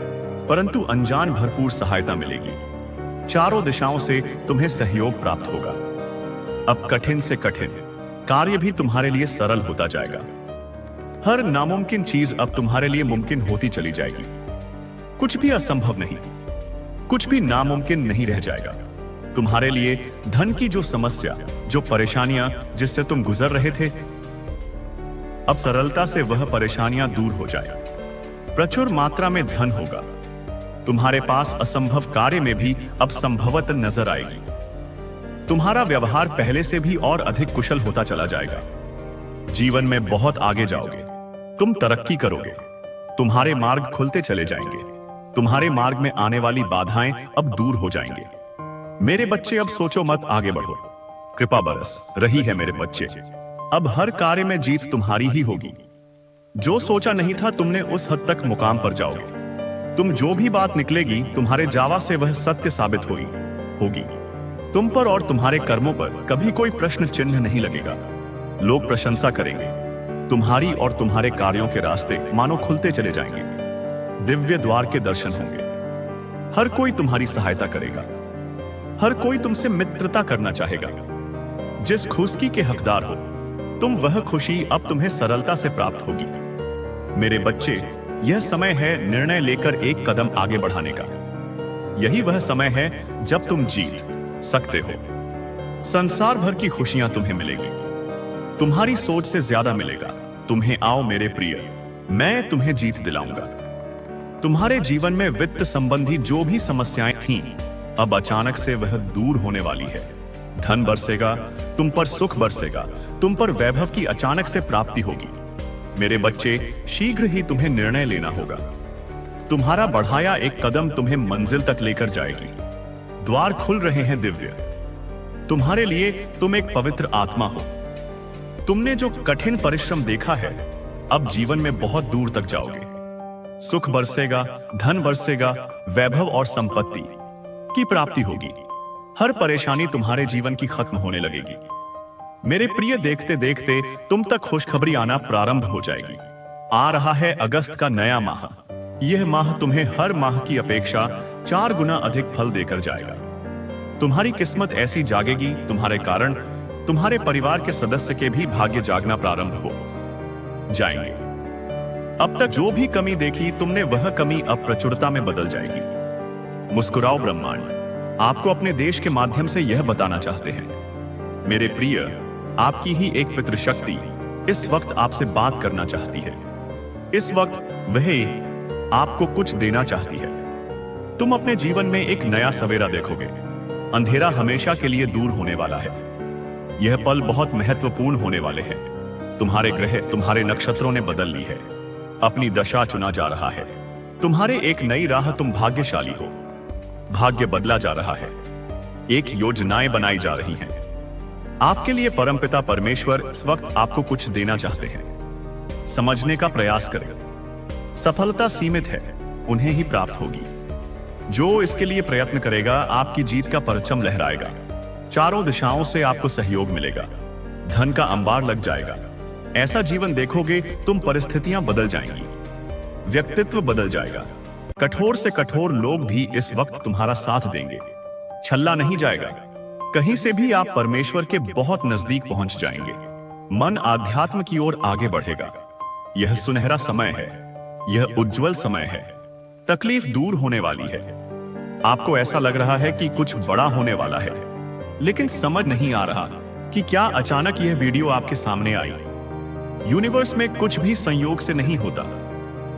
[SPEAKER 1] परंतु अनजान भरपूर सहायता मिलेगी। चारों दिशाओं से तुम्हें सहयोग प्राप्त होगा। अब कठिन से कठिन कार्य भी तुम्हारे लिए सरल होता जाएगा। हर नामुमकिन चीज अब तुम्हारे लिए मुमकिन होती चली जाएगी। कुछ भी असंभव नहीं, कुछ भी नामुमकिन नहीं रह जाएगा। तुम्हारे लिए धन की जो समस्या, जो परेशानियां जिससे तुम गुजर रहे थे, अब सरलता से वह परेशानियां दूर हो जाए। प्रचुर मात्रा में धन होगा। तुम्हारे पास असंभव कार्य में भी अब संभवत नजर आएगी। तुम्हारा व्यवहार पहले से भी और अधिक कुशल होता चला जाएगा। जीवन में बहुत आगे जाओगे। तुम तरक्की करोगे। तुम्हारे मार्ग खुलते चले जाएंगे। तुम्हारे मार्ग में आने वाली बाधाएं अब दूर हो जाएंगे। मेरे बच्चे, अब सोचो मत, आगे बढ़ो। कृपा बरस रही है मेरे बच्चे। अब हर कार्य में जीत तुम्हारी ही होगी। जो सोचा नहीं था तुमने, उस हद तक मुकाम पर जाओगे। तुम जो भी बात निकलेगी, तुम्हारे जावा से वह सत्य साबित होगी। तुम पर और तुम्हारे कर्मों पर कभी कोई प्रश्न चिन्ह नहीं लगेगा। लोग प्रशंसा करेंगे। तुम्हारी और तुम्हारे कार्यों के रास्ते मानो खुलते चले जाएंगे। दिव्य द्वार के दर्शन होंगे। हर कोई तुम्हारी सहायता करेगा। हर कोई तुमसे मित्रता करना चाहेगा। जिस खुशी के हकदार हो तुम, वह खुशी अब तुम्हें सरलता से प्राप्त होगी। मेरे बच्चे, यह समय है निर्णय लेकर एक कदम आगे बढ़ाने का। यही वह समय है जब तुम जीत सकते हो। संसार भर की खुशियां तुम्हें मिलेगी। तुम्हारी सोच से ज्यादा मिलेगा। तुम्हें आओ मेरे प्रिय, मैं तुम्हें जीत दिलाऊंगा। तुम्हारे जीवन में वित्त संबंधी जो भी समस्याएं थीं, अब अचानक से वह दूर होने वाली है। धन बरसेगा, तुम पर सुख बरसेगा, तुम पर वैभव की अचानक से प्राप्ति होगी। मेरे बच्चे, शीघ्र ही तुम्हें निर्णय लेना होगा। तुम्हारा बढ़ाया एक कदम तुम्हें मंजिल तक लेकर जाएगी। द्वार खुल रहे हैं दिव्य। तुम्हारे लिए तुम एक पवित्र आत्मा हो। तुमने जो कठिन परिश्रम देखा है, अब जीवन में बहुत दूर तक जाओगे। सुख बरसेगा, धन बरसेगा, वैभव और संपत्ति की प्राप्ति होगी। हर परेशानी तुम्हारे जीवन की खत्म होने लगेगी। मेरे प्रिय, देखते देखते तुम तक खुशखबरी आना प्रारंभ हो जाएगी। आ रहा है अगस्त का नया माह। यह माह तुम्हें हर माह की अपेक्षा 4 गुना अधिक फल देकर जाएगा। तुम्हारी किस्मत ऐसी जागेगी, तुम्हारे कारण तुम्हारे परिवार के सदस्य के भी भाग्य जागना प्रारंभ हो जाएंगे। अब तक जो भी कमी देखी तुमने, वह कमी अब प्रचुरता में बदल जाएगी। मुस्कुराओ ब्रह्मांड आपको अपने देश के माध्यम से यह बताना चाहते हैं। मेरे प्रिय, आपकी ही एक पितृशक्ति इस वक्त आपसे बात करना चाहती है। इस वक्त वह आपको कुछ देना चाहती है। तुम अपने जीवन में एक नया सवेरा देखोगे। अंधेरा हमेशा के लिए दूर होने वाला है। यह पल बहुत महत्वपूर्ण होने वाले हैं। तुम्हारे ग्रह, तुम्हारे नक्षत्रों ने बदल ली है। अपनी दशा चुना जा रहा है। तुम्हारे एक नई राह, तुम भाग्यशाली हो। भाग्य बदला जा रहा है। एक योजनाएं बनाई जा रही हैं। आपके लिए परमपिता परमेश्वर इस वक्त आपको कुछ देना चाहते हैं। समझने का प्रयास करें। सफलता सीमित है, उन्हें ही प्राप्त होगी। जो इसके लिए प्रयत्न करेगा, आपकी जीत का परचम लहराएगा। चारों दिशाओं से आपको सहयोग मिलेगा। धन का अंबार लग जाएगा। ऐसा जीवन देखोगे, तुम परिस्थितियां बदल जाएंगी। व्यक्तित्व बदल जाएगा। कठोर से कठोर लोग भी इस वक्त तुम्हारा साथ देंगे। छल्ला नहीं जाएगा। कहीं से भी आप परमेश्वर के बहुत नजदीक पहुंच जाएंगे। मन आध्यात्म की ओर आगे बढ़ेगा। यह सुनहरा समय है। यह उज्जवल समय है। तकलीफ दूर होने वाली है। आपको ऐसा लग रहा है कि कुछ बड़ा होने वाला है, लेकिन समझ नहीं आ रहा कि क्या अचानक यह वीडियो आपके सामने आई। यूनिवर्स में कुछ भी संयोग से नहीं होता।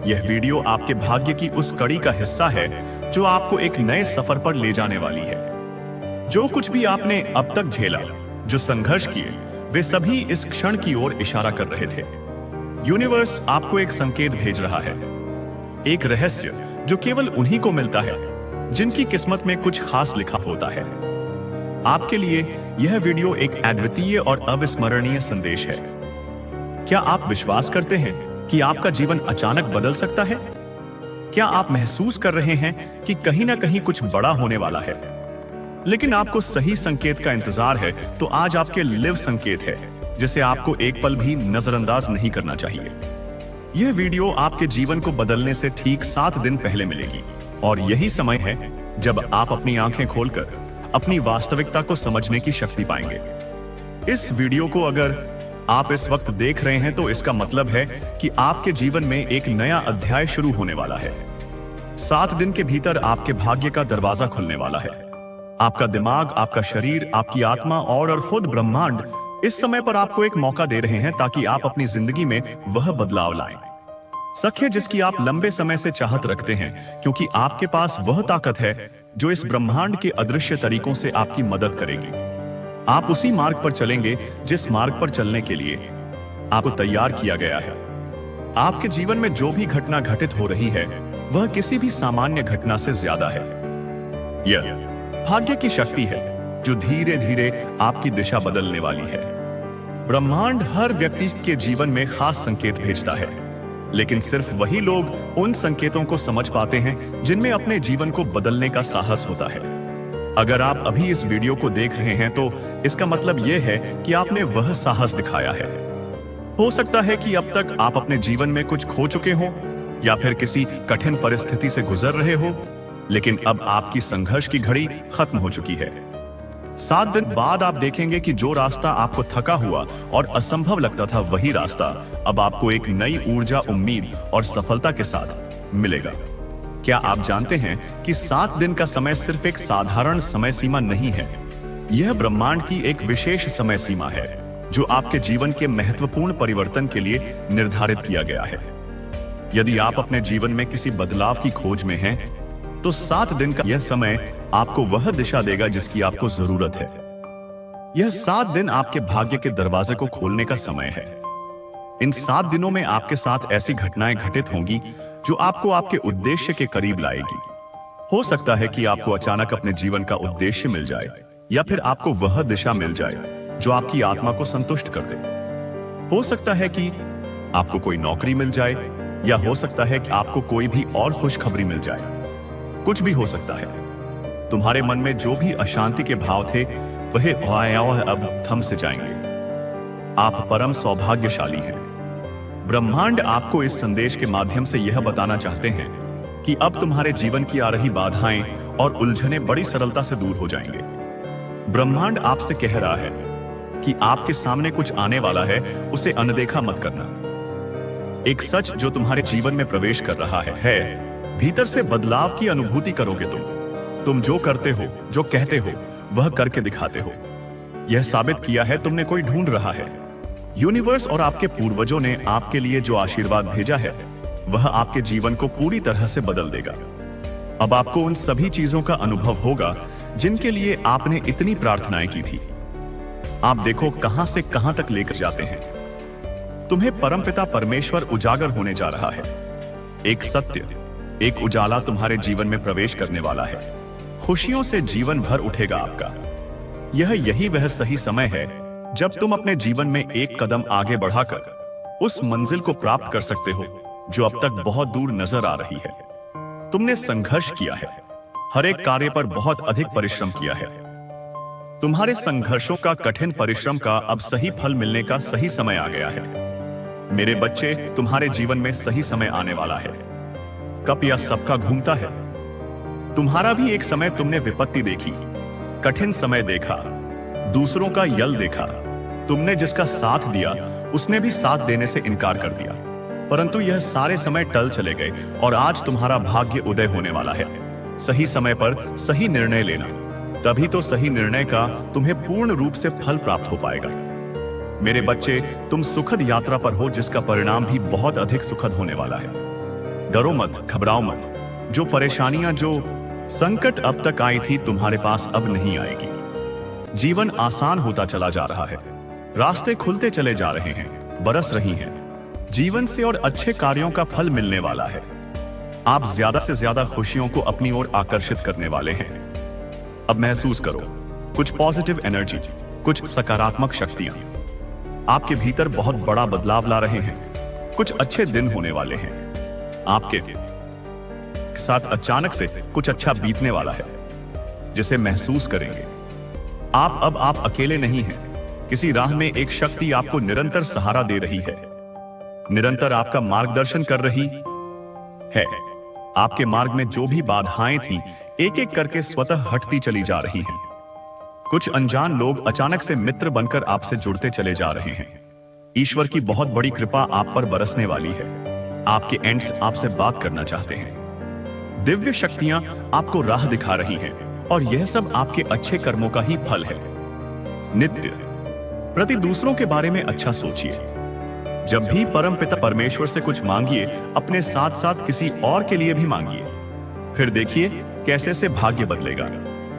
[SPEAKER 1] यह वीडियो आपके भाग्य की उस कड़ी का हिस्सा है जो आपको एक नए सफर पर ले जाने वाली है। जो कुछ भी आपने अब तक झेला, जो संघर्ष किए, वे सभी इस क्षण की ओर इशारा कर रहे थे। यूनिवर्स आपको एक संकेत भेज रहा है, एक रहस्य जो केवल उन्हीं को मिलता है जिनकी किस्मत में कुछ खास लिखा होता है। आपके लिए यह वीडियो एक अद्वितीय और अविस्मरणीय संदेश है। क्या आप विश्वास करते हैं कि आपका जीवन अचानक बदल सकता है? क्या आप महसूस कर रहे हैं कि कहीं ना कहीं कुछ बड़ा होने वाला है, लेकिन आपको सही संकेत का इंतजार है? तो आज आपके लिव संकेत है जिसे आपको एक पल भी नजरअंदाज नहीं करना चाहिए। यह वीडियो आपके जीवन को बदलने से ठीक 7 दिन पहले मिलेगी, और यही समय है जब आप अपनी आंखें खोलकर अपनी वास्तविकता को समझने की शक्ति पाएंगे। इस वीडियो को अगर आप इस वक्त देख रहे हैं तो इसका मतलब है कि आपके जीवन में एक नया अध्याय शुरू होने वाला है। 7 दिन के भीतर आपके भाग्य का दरवाजा खुलने वाला है। आपका दिमाग, आपका शरीर, आपकी आत्मा और खुद ब्रह्मांड इस समय पर आपको एक मौका दे रहे हैं ताकि आप अपनी जिंदगी में वह बदलाव लाएं। सख्य जिसकी आप लंबे समय से चाहत रखते हैं, क्योंकि आपके पास वह ताकत है जो इस ब्रह्मांड के अदृश्य तरीकों से आपकी मदद करेगी। आप उसी मार्ग पर चलेंगे जिस मार्ग पर चलने के लिए आपको तैयार किया गया है। आपके जीवन में जो भी घटना घटित हो रही है, वह किसी भी सामान्य घटना से ज्यादा है। यह भाग्य की शक्ति है जो धीरे धीरे आपकी दिशा बदलने वाली है। ब्रह्मांड हर व्यक्ति के जीवन में खास संकेत भेजता है, लेकिन सिर्फ वही लोग उन संकेतों को समझ पाते हैं जिनमें अपने जीवन को बदलने का साहस होता है। अगर आप अभी इस वीडियो को देख रहे हैं तो इसका मतलब यह है कि आपने वह साहस दिखाया है। हो सकता है कि अब तक आप अपने जीवन में कुछ खो चुके हो या फिर किसी कठिन परिस्थिति से गुजर रहे हो, लेकिन अब आपकी संघर्ष की घड़ी खत्म हो चुकी है। 7 दिन बाद आप देखेंगे कि जो रास्ता आपको थका हुआ और असंभव लगता था, वही रास्ता अब आपको एक नई ऊर्जा, उम्मीद और सफलता के साथ मिलेगा। क्या आप जानते हैं कि 7 दिन का समय सिर्फ एक साधारण समय सीमा नहीं है, यह ब्रह्मांड की एक विशेष समय सीमा है। जो आपके जीवन के महत्वपूर्ण परिवर्तन के लिए निर्धारित किया गया है। यदि आप अपने जीवन में किसी बदलाव की खोज में हैं, तो 7 दिन का यह समय आपको वह दिशा देगा जिसकी आपको जरूरत है। यह 7 दिन आपके भाग्य के दरवाजे को खोलने का समय है। इन 7 दिनों में आपके साथ ऐसी घटनाएं घटित होंगी जो आपको आपके उद्देश्य के करीब लाएगी। हो सकता है कि आपको अचानक अपने जीवन का उद्देश्य मिल जाए, या फिर आपको वह दिशा मिल जाए जो आपकी आत्मा को संतुष्ट कर दे। हो सकता है कि आपको कोई नौकरी मिल जाए, या हो सकता है कि आपको कोई भी और खुशखबरी मिल जाए। कुछ भी हो सकता है। तुम्हारे मन में जो भी अशांति के भाव थे वह अब थम से जाएंगे। आप परम सौभाग्यशाली हैं। ब्रह्मांड आपको इस संदेश के माध्यम से यह बताना चाहते हैं कि अब तुम्हारे जीवन की आ रही बाधाएं और उलझनें बड़ी सरलता से दूर हो जाएंगे। ब्रह्मांड आपसे कह रहा है कि आपके सामने कुछ आने वाला है, उसे अनदेखा मत करना। एक सच जो तुम्हारे जीवन में प्रवेश कर रहा है भीतर से बदलाव की अनुभूति करोगे तुम जो करते हो, जो कहते हो, वह करके दिखाते हो। यह साबित किया है तुमने कोई ढूंढ रहा है। यूनिवर्स और आपके पूर्वजों ने आपके लिए जो आशीर्वाद भेजा है वह आपके जीवन को पूरी तरह से बदल देगा। अब आपको उन सभी चीजों का अनुभव होगा जिनके लिए आपने इतनी प्रार्थनाएं की थी। आप देखो कहां से कहां तक लेकर जाते हैं। तुम्हें परमपिता परमेश्वर उजागर होने जा रहा है। एक सत्य, एक उजाला तुम्हारे जीवन में प्रवेश करने वाला है। खुशियों से जीवन भर उठेगा आपका। यही वह सही समय है जब तुम अपने जीवन में एक कदम आगे बढ़ाकर उस मंजिल को प्राप्त कर सकते हो जो अब तक बहुत दूर नजर आ रही है। तुमने संघर्ष किया है, हर एक कार्य पर बहुत अधिक परिश्रम किया है। तुम्हारे संघर्षों का, कठिन परिश्रम का अब सही फल मिलने का सही समय आ गया है। मेरे बच्चे, तुम्हारे जीवन में सही समय आने वाला है। कप या सबका घूमता है। तुम्हारा भी एक समय तुमने विपत्ति देखी, कठिन समय देखा, दूसरों का यल देखा। तुमने जिसका साथ दिया उसने भी साथ देने से इनकार कर दिया, परंतु यह सारे समय टल चले गए और आज तुम्हारा भाग्य उदय होने वाला है। सही समय पर सही निर्णय लेना, तभी तो सही निर्णय का तुम्हें पूर्ण रूप से फल प्राप्त हो पाएगा। मेरे बच्चे, तुम सुखद यात्रा पर हो जिसका परिणाम भी बहुत अधिक सुखद होने वाला है। डरो मत, घबराओ मत। जो परेशानियां, जो संकट अब तक आई थी तुम्हारे पास अब नहीं आएगी। जीवन आसान होता चला जा रहा है, रास्ते खुलते चले जा रहे हैं, बरस रही हैं जीवन से और अच्छे कार्यों का फल मिलने वाला है। आप ज्यादा से ज्यादा खुशियों को अपनी ओर आकर्षित करने वाले हैं। अब महसूस करो कुछ पॉजिटिव एनर्जी, कुछ सकारात्मक शक्तियां आपके भीतर बहुत बड़ा बदलाव ला रहे हैं। कुछ अच्छे दिन होने वाले हैं। आपके साथ अचानक से कुछ अच्छा बीतने वाला है जिसे महसूस करेंगे। आप अकेले नहीं हैं। किसी राह में एक शक्ति आपको निरंतर सहारा दे रही है, निरंतर आपका मार्गदर्शन कर रही है। आपके मार्ग में जो भी बाधाएं थीं, एक एक करके स्वतः हटती चली जा रही हैं। कुछ अनजान लोग अचानक से मित्र बनकर आपसे जुड़ते चले जा रहे हैं। ईश्वर की बहुत बड़ी कृपा आप पर बरसने वाली है। आपके एंड्स आपसे बात करना चाहते हैं। दिव्य शक्तियां आपको राह दिखा रही हैं और यह सब आपके अच्छे कर्मों का ही फल है। नित्य प्रति दूसरों के बारे में अच्छा सोचिए। जब भी परमपिता परमेश्वर से कुछ मांगिए, अपने साथ साथ किसी और के लिए भी मांगिए। फिर देखिए कैसे से भाग्य बदलेगा।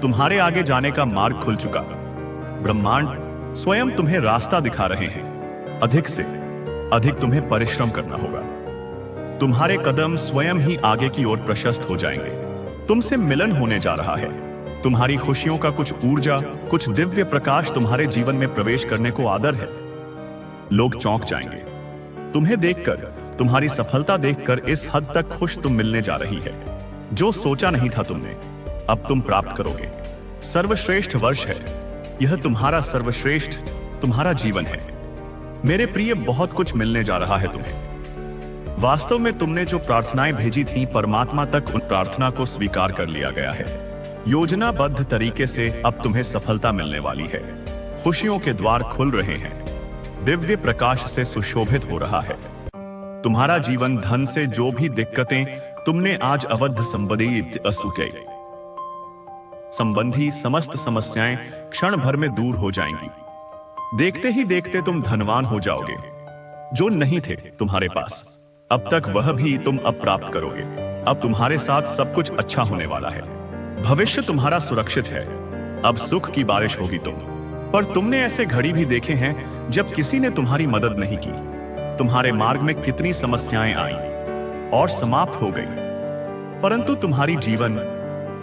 [SPEAKER 1] तुम्हारे आगे जाने का मार्ग खुल चुका। ब्रह्मांड स्वयं तुम्हें रास्ता दिखा रहे हैं। अधिक से अधिक तुम्हें परिश्रम करना होगा। तुम्हारे कदम स्वयं ही आगे की ओर प्रशस्त हो जाएंगे। तुमसे मिलन होने जा रहा है। तुम्हारी खुशियों का कुछ ऊर्जा, कुछ दिव्य प्रकाश तुम्हारे जीवन में प्रवेश करने को आदर है। लोग चौंक जाएंगे तुम्हें देखकर, तुम्हारी सफलता देखकर। इस हद तक खुश तुम मिलने जा रही है जो सोचा नहीं था तुमने, अब तुम प्राप्त करोगे। सर्वश्रेष्ठ वर्ष है यह, तुम्हारा सर्वश्रेष्ठ तुम्हारा जीवन है। मेरे प्रिय, बहुत कुछ मिलने जा रहा है तुम्हें। वास्तव में तुमने जो प्रार्थनाएं भेजी थी, परमात्मा तक उन प्रार्थना को स्वीकार कर लिया गया है। योजनाबद्ध तरीके से अब तुम्हें सफलता मिलने वाली है। खुशियों के द्वार खुल रहे हैं। दिव्य प्रकाश से सुशोभित हो रहा है तुम्हारा जीवन। धन से जो भी दिक्कतें तुमने आज अवध संबंधी समस्त समस्याएं क्षण भर में दूर हो जाएंगी। देखते ही देखते तुम धनवान हो जाओगे। जो नहीं थे तुम्हारे पास अब तक, वह भी तुम अब प्राप्त करोगे। अब तुम्हारे साथ सब कुछ अच्छा होने वाला है। भविष्य तुम्हारा सुरक्षित है। अब सुख की बारिश होगी पर तुमने ऐसे घड़ी भी देखे हैं जब किसी ने तुम्हारी मदद नहीं की। तुम्हारे मार्ग में कितनी समस्याएं आईं और समाप्त हो गई, परंतु तुम्हारी जीवन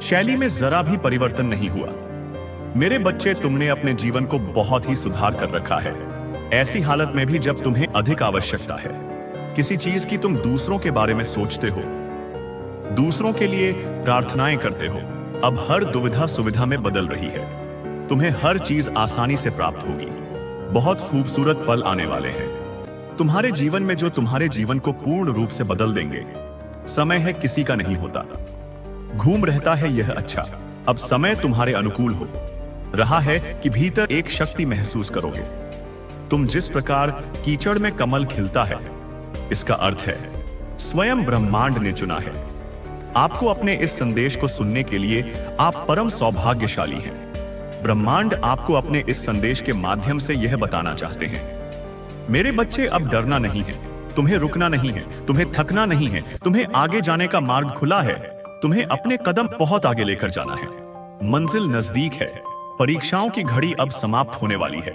[SPEAKER 1] शैली में जरा भी परिवर्तन नहीं हुआ। मेरे बच्चे, तुमने अपने जीवन को बहुत ही सुधार कर रखा है। ऐसी हालत में भी जब तुम्हें अधिक आवश्यकता है किसी चीज की, तुम दूसरों के बारे में सोचते हो, दूसरों के लिए प्रार्थनाएं करते हो। अब हर दुविधा सुविधा में बदल रही है। तुम्हें हर चीज आसानी से प्राप्त होगी। बहुत खूबसूरत पल आने वाले हैं तुम्हारे जीवन में जो तुम्हारे जीवन को पूर्ण रूप से बदल देंगे। समय है किसी का नहीं होता, घूम रहता है यह अच्छा। अब समय तुम्हारे अनुकूल हो रहा है कि भीतर एक शक्ति महसूस करोगे। तुम जिस प्रकार कीचड़ में कमल खिलता है, इसका अर्थ है स्वयं ब्रह्मांड ने चुना है आपको। अपने इस संदेश को सुनने के लिए आप परम सौभाग्यशाली हैं। ब्रह्मांड आपको अपने इस संदेश के माध्यम से यह बताना चाहते हैं, मेरे बच्चे, अब डरना नहीं है, तुम्हें रुकना नहीं है, तुम्हें थकना नहीं है, तुम्हें आगे जाने का मार्ग खुला है। तुम्हें अपने कदम बहुत आगे लेकर जाना है। मंजिल नजदीक है। परीक्षाओं की घड़ी अब समाप्त होने वाली है।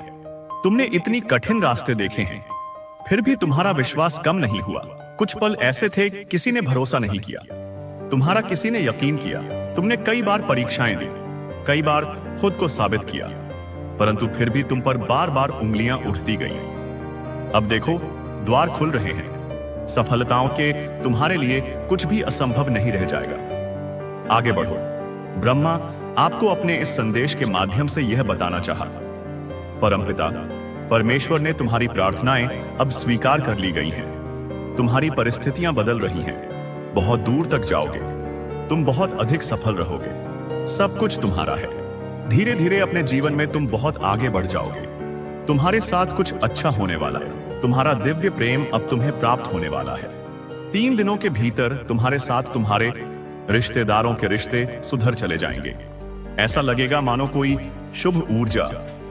[SPEAKER 1] तुमने इतनी कठिन रास्ते देखे हैं, फिर भी तुम्हारा विश्वास कम नहीं हुआ। कुछ पल ऐसे थे किसी ने भरोसा नहीं किया, तुम्हारा किसी ने यकीन किया। तुमने कई बार परीक्षाएं दी, कई बार खुद को साबित किया, परंतु फिर भी तुम पर बार बार उंगलियां उठती गईं। अब देखो, द्वार खुल रहे हैं। सफलताओं के तुम्हारे लिए कुछ भी असंभव नहीं रह जाएगा। आगे बढ़ो। ब्रह्मा आपको अपने इस संदेश के माध्यम से यह बताना चाहा, परमपिता परमेश्वर ने तुम्हारी प्रार्थनाएं अब स्वीकार कर ली गई हैं। तुम्हारी परिस्थितियां बदल रही हैं। बहुत दूर तक जाओगे, तुम बहुत अधिक सफल रहोगे। सब कुछ तुम्हारा है। धीरे धीरे अपने जीवन में तुम बहुत आगे बढ़ जाओगे। तुम्हारे साथ कुछ अच्छा होने वाला है। तुम्हारा दिव्य प्रेम अब तुम्हें प्राप्त होने वाला है। 3 दिनों के भीतर तुम्हारे साथ तुम्हारे रिश्तेदारों के रिश्ते सुधर चले जाएंगे। ऐसा लगेगा मानो कोई शुभ ऊर्जा,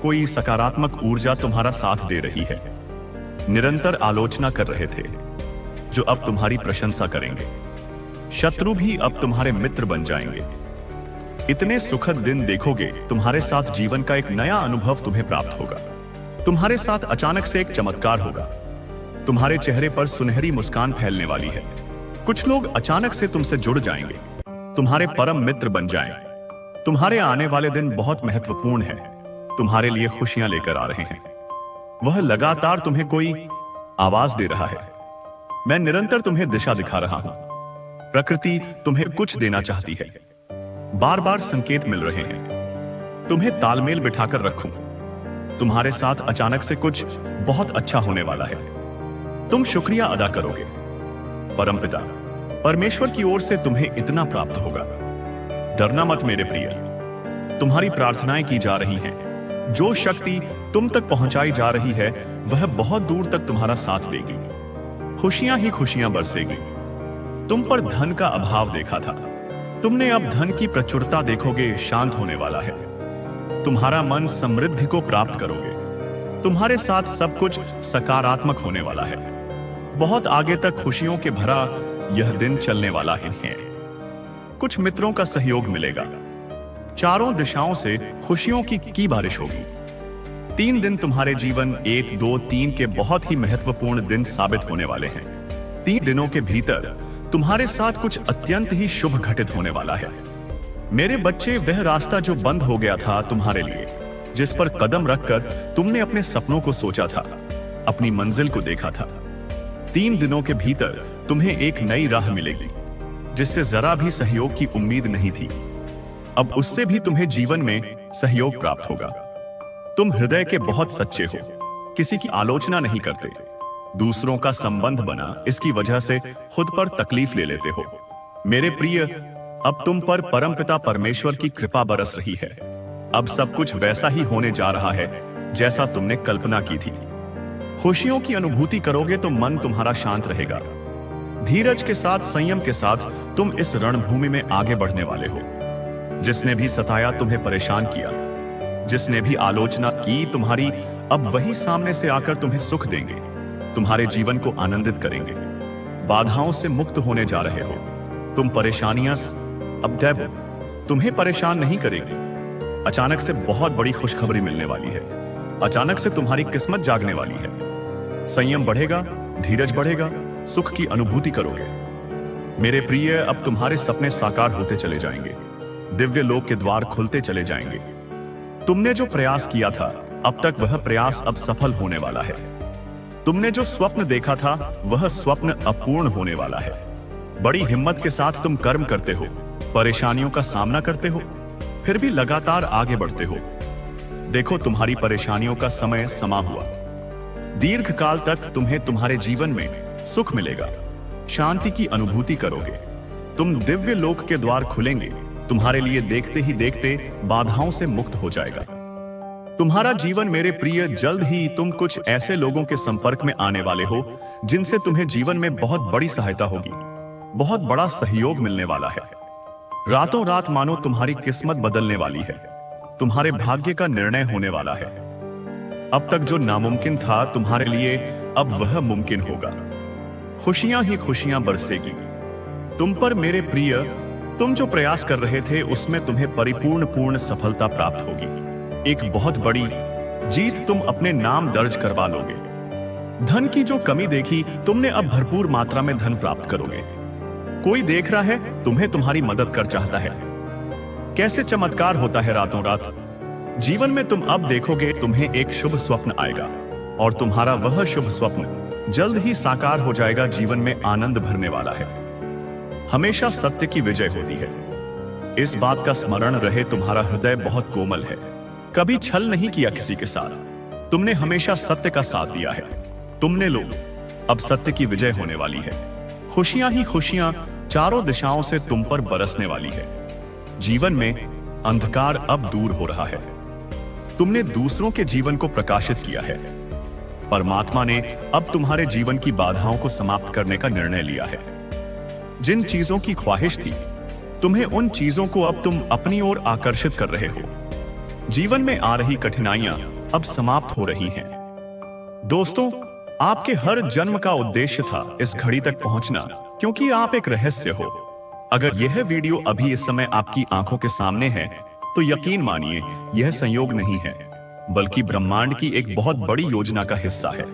[SPEAKER 1] कोई सकारात्मक ऊर्जा तुम्हारा साथ दे रही है। निरंतर आलोचना कर रहे थे जो अब तुम्हारी प्रशंसा करेंगे। शत्रु भी अब तुम्हारे मित्र बन जाएंगे। इतने सुखद दिन देखोगे। तुम्हारे साथ जीवन का एक नया अनुभव तुम्हें प्राप्त होगा। तुम्हारे साथ अचानक से एक चमत्कार होगा। तुम्हारे चेहरे पर सुनहरी मुस्कान फैलने वाली है। कुछ लोग अचानक से तुमसे जुड़ जाएंगे, तुम्हारे परम मित्र बन जाएं। तुम्हारे आने वाले दिन बहुत महत्वपूर्ण है। तुम्हारे लिए खुशियां लेकर आ रहे हैं। वह लगातार तुम्हें कोई आवाज दे रहा है। मैं निरंतर तुम्हें दिशा दिखा रहा हूं। प्रकृति तुम्हें कुछ देना चाहती है। बार बार संकेत मिल रहे हैं। तुम्हें तालमेल बिठाकर रखूं। तुम्हारे साथ अचानक से कुछ बहुत अच्छा होने वाला है। तुम शुक्रिया अदा करोगे। परमपिता परमेश्वर की ओर से तुम्हें इतना प्राप्त होगा। डरना मत मेरे प्रिय, तुम्हारी प्रार्थनाएं की जा रही हैं। जो शक्ति तुम तक पहुंचाई जा रही है वह बहुत दूर तक तुम्हारा साथ देगी। खुशियां ही खुशियां बरसेगी। तुम पर धन का अभाव देखा था, तुमने अब धन की प्रचुरता देखोगे। शांत होने वाला है। तुम्हारा मन समृद्धि को प्राप्त करोगे। तुम्हारे साथ सब कुछ सकारात्मक होने वाला है। बहुत आगे तक खुशियों के भरा यह दिन चलने वाला है। कुछ मित्रों का सहयोग मिलेगा। चारों दिशाओं से खुशियों की बारिश होगी। 3 दिन तुम्हारे जीवन 1, 2, 3 के बहुत ही महत्वपूर्ण दिन साबित होने वाले हैं। 3 दिनों के भीतर तुम्हारे साथ कुछ अत्यंत ही शुभ घटित होने वाला है। मेरे बच्चे, वह रास्ता जो बंद हो गया था तुम्हारे लिए, जिस पर कदम रखकर तुमने अपने सपनों को सोचा था, अपनी मंजिल को देखा था, 3 दिनों के भीतर तुम्हें एक नई राह मिलेगी जिससे जरा भी सहयोग की उम्मीद नहीं थी। अब उससे भी तुम्हें जीवन में सहयोग प्राप्त होगा। तुम हृदय के बहुत सच्चे हो, किसी की आलोचना नहीं करते। दूसरों का संबंध बना, इसकी वजह से खुद पर तकलीफ ले लेते हो। मेरे प्रिय, अब तुम पर परमपिता परमेश्वर की कृपा बरस रही है। अब सब कुछ वैसा ही होने जा रहा है जैसा तुमने कल्पना की थी। खुशियों की अनुभूति करोगे तो मन तुम्हारा शांत रहेगा। धीरज के साथ, संयम के साथ तुम इस रणभूमि में आगे बढ़ने वाले हो। जिसने भी सताया, तुम्हें परेशान किया, जिसने भी आलोचना की, तुम्हारी अब वही सामने से आकर तुम्हें सुख देंगे, तुम्हारे जीवन को आनंदित करेंगे। बाधाओं से मुक्त होने जा रहे हो तुम। परेशानियां अब दैव तुम्हें परेशान नहीं करेगी। अचानक से बहुत बड़ी खुशखबरी मिलने वाली है। अचानक से तुम्हारी किस्मत जागने वाली है। संयम बढ़ेगा, धीरज बढ़ेगा, सुख की अनुभूति करोगे। मेरे प्रिय, अब तुम्हारे सपने साकार होते चले जाएंगे। दिव्य लोक के द्वार खुलते चले जाएंगे। तुमने जो प्रयास किया था अब तक, वह प्रयास अब सफल होने वाला है। तुमने जो स्वप्न देखा था वह स्वप्न अपूर्ण होने वाला है। बड़ी हिम्मत के साथ तुम कर्म करते हो, परेशानियों का सामना करते हो, फिर भी लगातार आगे बढ़ते हो। देखो, तुम्हारी परेशानियों का समय समा हुआ। दीर्घ काल तक तुम्हें तुम्हारे जीवन में सुख मिलेगा, शांति की अनुभूति करोगे। तुम दिव्य लोक के द्वार खुलेंगे। तुम्हारे लिए देखते ही देखते बाधाओं से मुक्त हो जाएगा। तुम्हारा जीवन मेरे प्रिय, जल्द ही तुम कुछ ऐसे लोगों के संपर्क में आने वाले हो जिनसे तुम्हें जीवन में बहुत बड़ी सहायता होगी, बहुत बड़ा सहयोग मिलने वाला है। रातों रात मानो तुम्हारी किस्मत बदलने वाली है। तुम्हारे भाग्य का निर्णय होने वाला है। अब तक जो नामुमकिन था तुम्हारे लिए अब वह मुमकिन होगा। खुशियां ही खुशियां बरसेगी तुम पर मेरे प्रिय। तुम जो प्रयास कर रहे थे उसमें तुम्हें पूर्ण सफलता प्राप्त होगी। एक बहुत बड़ी जीत तुम अपने नाम दर्ज करवा लोगे। धन की जो कमी देखी तुमने, अब भरपूर मात्रा में धन प्राप्त करोगे। कोई देख रहा है तुम्हें, तुम्हारी मदद कर चाहता है। कैसे चमत्कार होता है रातों रात। जीवन में तुम अब देखोगे तुम्हें एक शुभ स्वप्न आएगा और तुम्हारा वह शुभ स्वप्न जल्द ही साकार हो जाएगा। जीवन में आनंद भरने वाला है। हमेशा सत्य की विजय होती है। इस बात का स्मरण रहे, तुम्हारा हृदय बहुत कोमल है। कभी छल नहीं किया किसी के साथ। तुमने हमेशा सत्य का साथ दिया है। तुमने लोग, अब सत्य की विजय होने वाली है। खुशियां ही खुशियां चारों दिशाओं से तुम पर बरसने वाली है। जीवन में अंधकार अब दूर हो रहा है। तुमने दूसरों के जीवन को प्रकाशित किया है। परमात्मा ने अब तुम्हारे जीवन की बाधाओं को समाप्त करने का निर्णय लिया है। जिन चीजों की ख्वाहिश थी तुम्हें, उन चीजों को अब तुम अपनी ओर आकर्षित कर रहे हो। जीवन में आ रही कठिनाइयां अब समाप्त हो रही हैं। दोस्तों, आपके हर जन्म का उद्देश्य था इस घड़ी तक पहुंचना, क्योंकि आप एक रहस्य हो। अगर यह वीडियो अभी इस समय आपकी आंखों के सामने है तो यकीन मानिए यह संयोग नहीं है, बल्कि ब्रह्मांड की एक बहुत बड़ी योजना का हिस्सा है।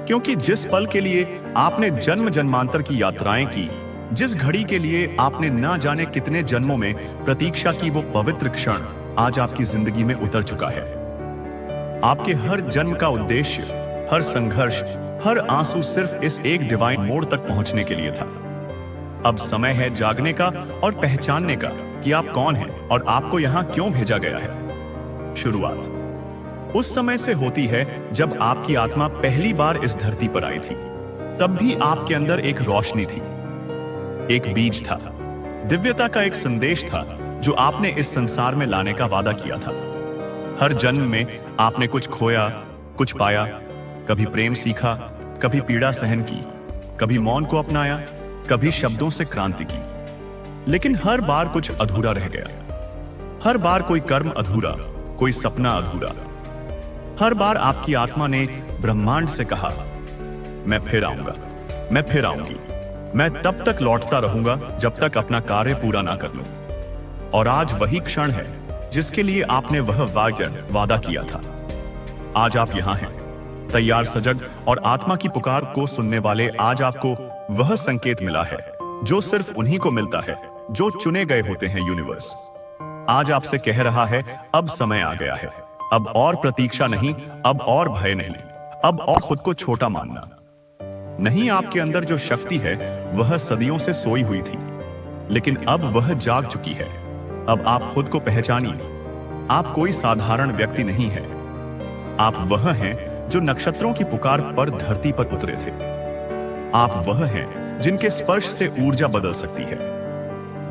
[SPEAKER 1] क्योंकि जिस पल के लिए आपने जन्म जन्मांतर की यात्राएं की, जिस घड़ी के लिए आपने ना जाने कितने जन्मों में प्रतीक्षा की, वो पवित्र क्षण आज आपकी जिंदगी में उतर चुका है। आपके हर जन्म का उद्देश्य, हर संघर्ष, हर आंसू सिर्फ इस एक डिवाइन मोड तक पहुंचने के लिए था। अब समय है जागने का और पहचानने का कि आप कौन हैं और आपको यहां क्यों भेजा गया है। शुरुआत उस समय से होती है जब आपकी आत्मा पहली बार इस धरती पर आई थी। तब भी आपके अंदर एक रोशनी थी, एक बीज था, दिव्यता का एक संदेश था जो आपने इस संसार में लाने का वादा किया था। हर जन्म में आपने कुछ खोया, कुछ पाया। कभी प्रेम सीखा, कभी पीड़ा सहन की, कभी मौन को अपनाया, कभी शब्दों से क्रांति की। लेकिन हर बार कुछ अधूरा रह गया। हर बार कोई कर्म अधूरा, कोई सपना अधूरा। हर बार आपकी आत्मा ने ब्रह्मांड से कहा, मैं फिर आऊंगा, मैं फिर आऊंगी, मैं तब तक लौटता रहूंगा जब तक अपना कार्य पूरा ना कर लूं। और आज वही क्षण है जिसके लिए आपने वह वादा किया था। आज आप यहां हैं, तैयार, सजग और आत्मा की पुकार को सुनने वाले। आज आपको वह संकेत मिला है जो सिर्फ उन्हीं को मिलता है जो चुने गए होते हैं। यूनिवर्स आज आपसे कह रहा है, अब समय आ गया है। अब और प्रतीक्षा नहीं, अब और भय नहीं, अब और खुद को छोटा मानना नहीं। आपके अंदर जो शक्ति है वह सदियों से सोई हुई थी, लेकिन अब वह जाग चुकी है। अब आप खुद को पहचानिए। आप कोई साधारण व्यक्ति नहीं है। आप वह हैं जो नक्षत्रों की पुकार पर धरती पर उतरे थे। आप वह हैं जिनके स्पर्श से ऊर्जा बदल सकती है,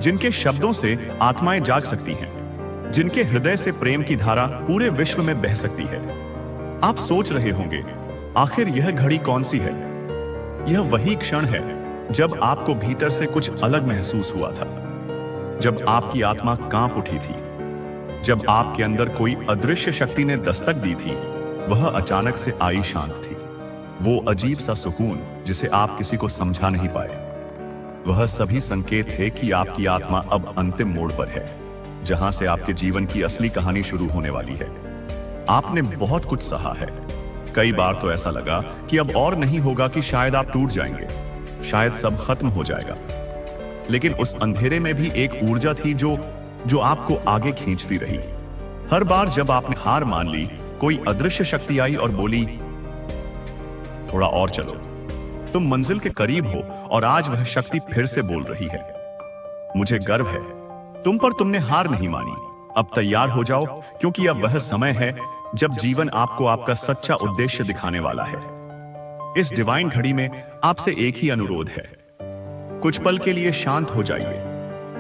[SPEAKER 1] जिनके शब्दों से आत्माएं जाग सकती हैं, जिनके हृदय से प्रेम की धारा पूरे विश्व में बह सकती है। आप सोच रहे होंगे, आखिर यह घड़ी कौन सी है? यह वही क्षण है जब आपको भीतर से कुछ अलग महसूस हुआ था, जब आपकी आत्मा कांप उठी थी, जब आपके अंदर कोई अदृश्य शक्ति ने दस्तक दी थी। वह अचानक से आई शांत थी। वो अजीब सा सुकून जिसे आप किसी को समझा नहीं पाए। वह सभी संकेत थे कि आपकी आत्मा अब अंतिम मोड़ पर है, जहां से आपके जीवन की असली कहानी शुरू होने वाली है। आपने बहुत कुछ सहा है। कई बार तो ऐसा लगा कि अब और नहीं होगा, कि शायद आप टूट जाएंगे, शायद सब खत्म हो जाएगा। लेकिन उस अंधेरे में भी एक ऊर्जा थी जो आपको आगे खींचती रही। हर बार जब आपने हार मान ली, कोई अदृश्य शक्ति आई और बोली, थोड़ा और चलो, तुम मंजिल के करीब हो। और आज वह शक्ति फिर से बोल रही है, मुझे गर्व है तुम पर, तुमने हार नहीं मानी। अब तैयार हो जाओ, क्योंकि अब वह समय है जब जीवन आपको आपका सच्चा उद्देश्य दिखाने वाला है। इस डिवाइन घड़ी में आपसे एक ही अनुरोध है, कुछ पल के लिए शांत हो जाइए,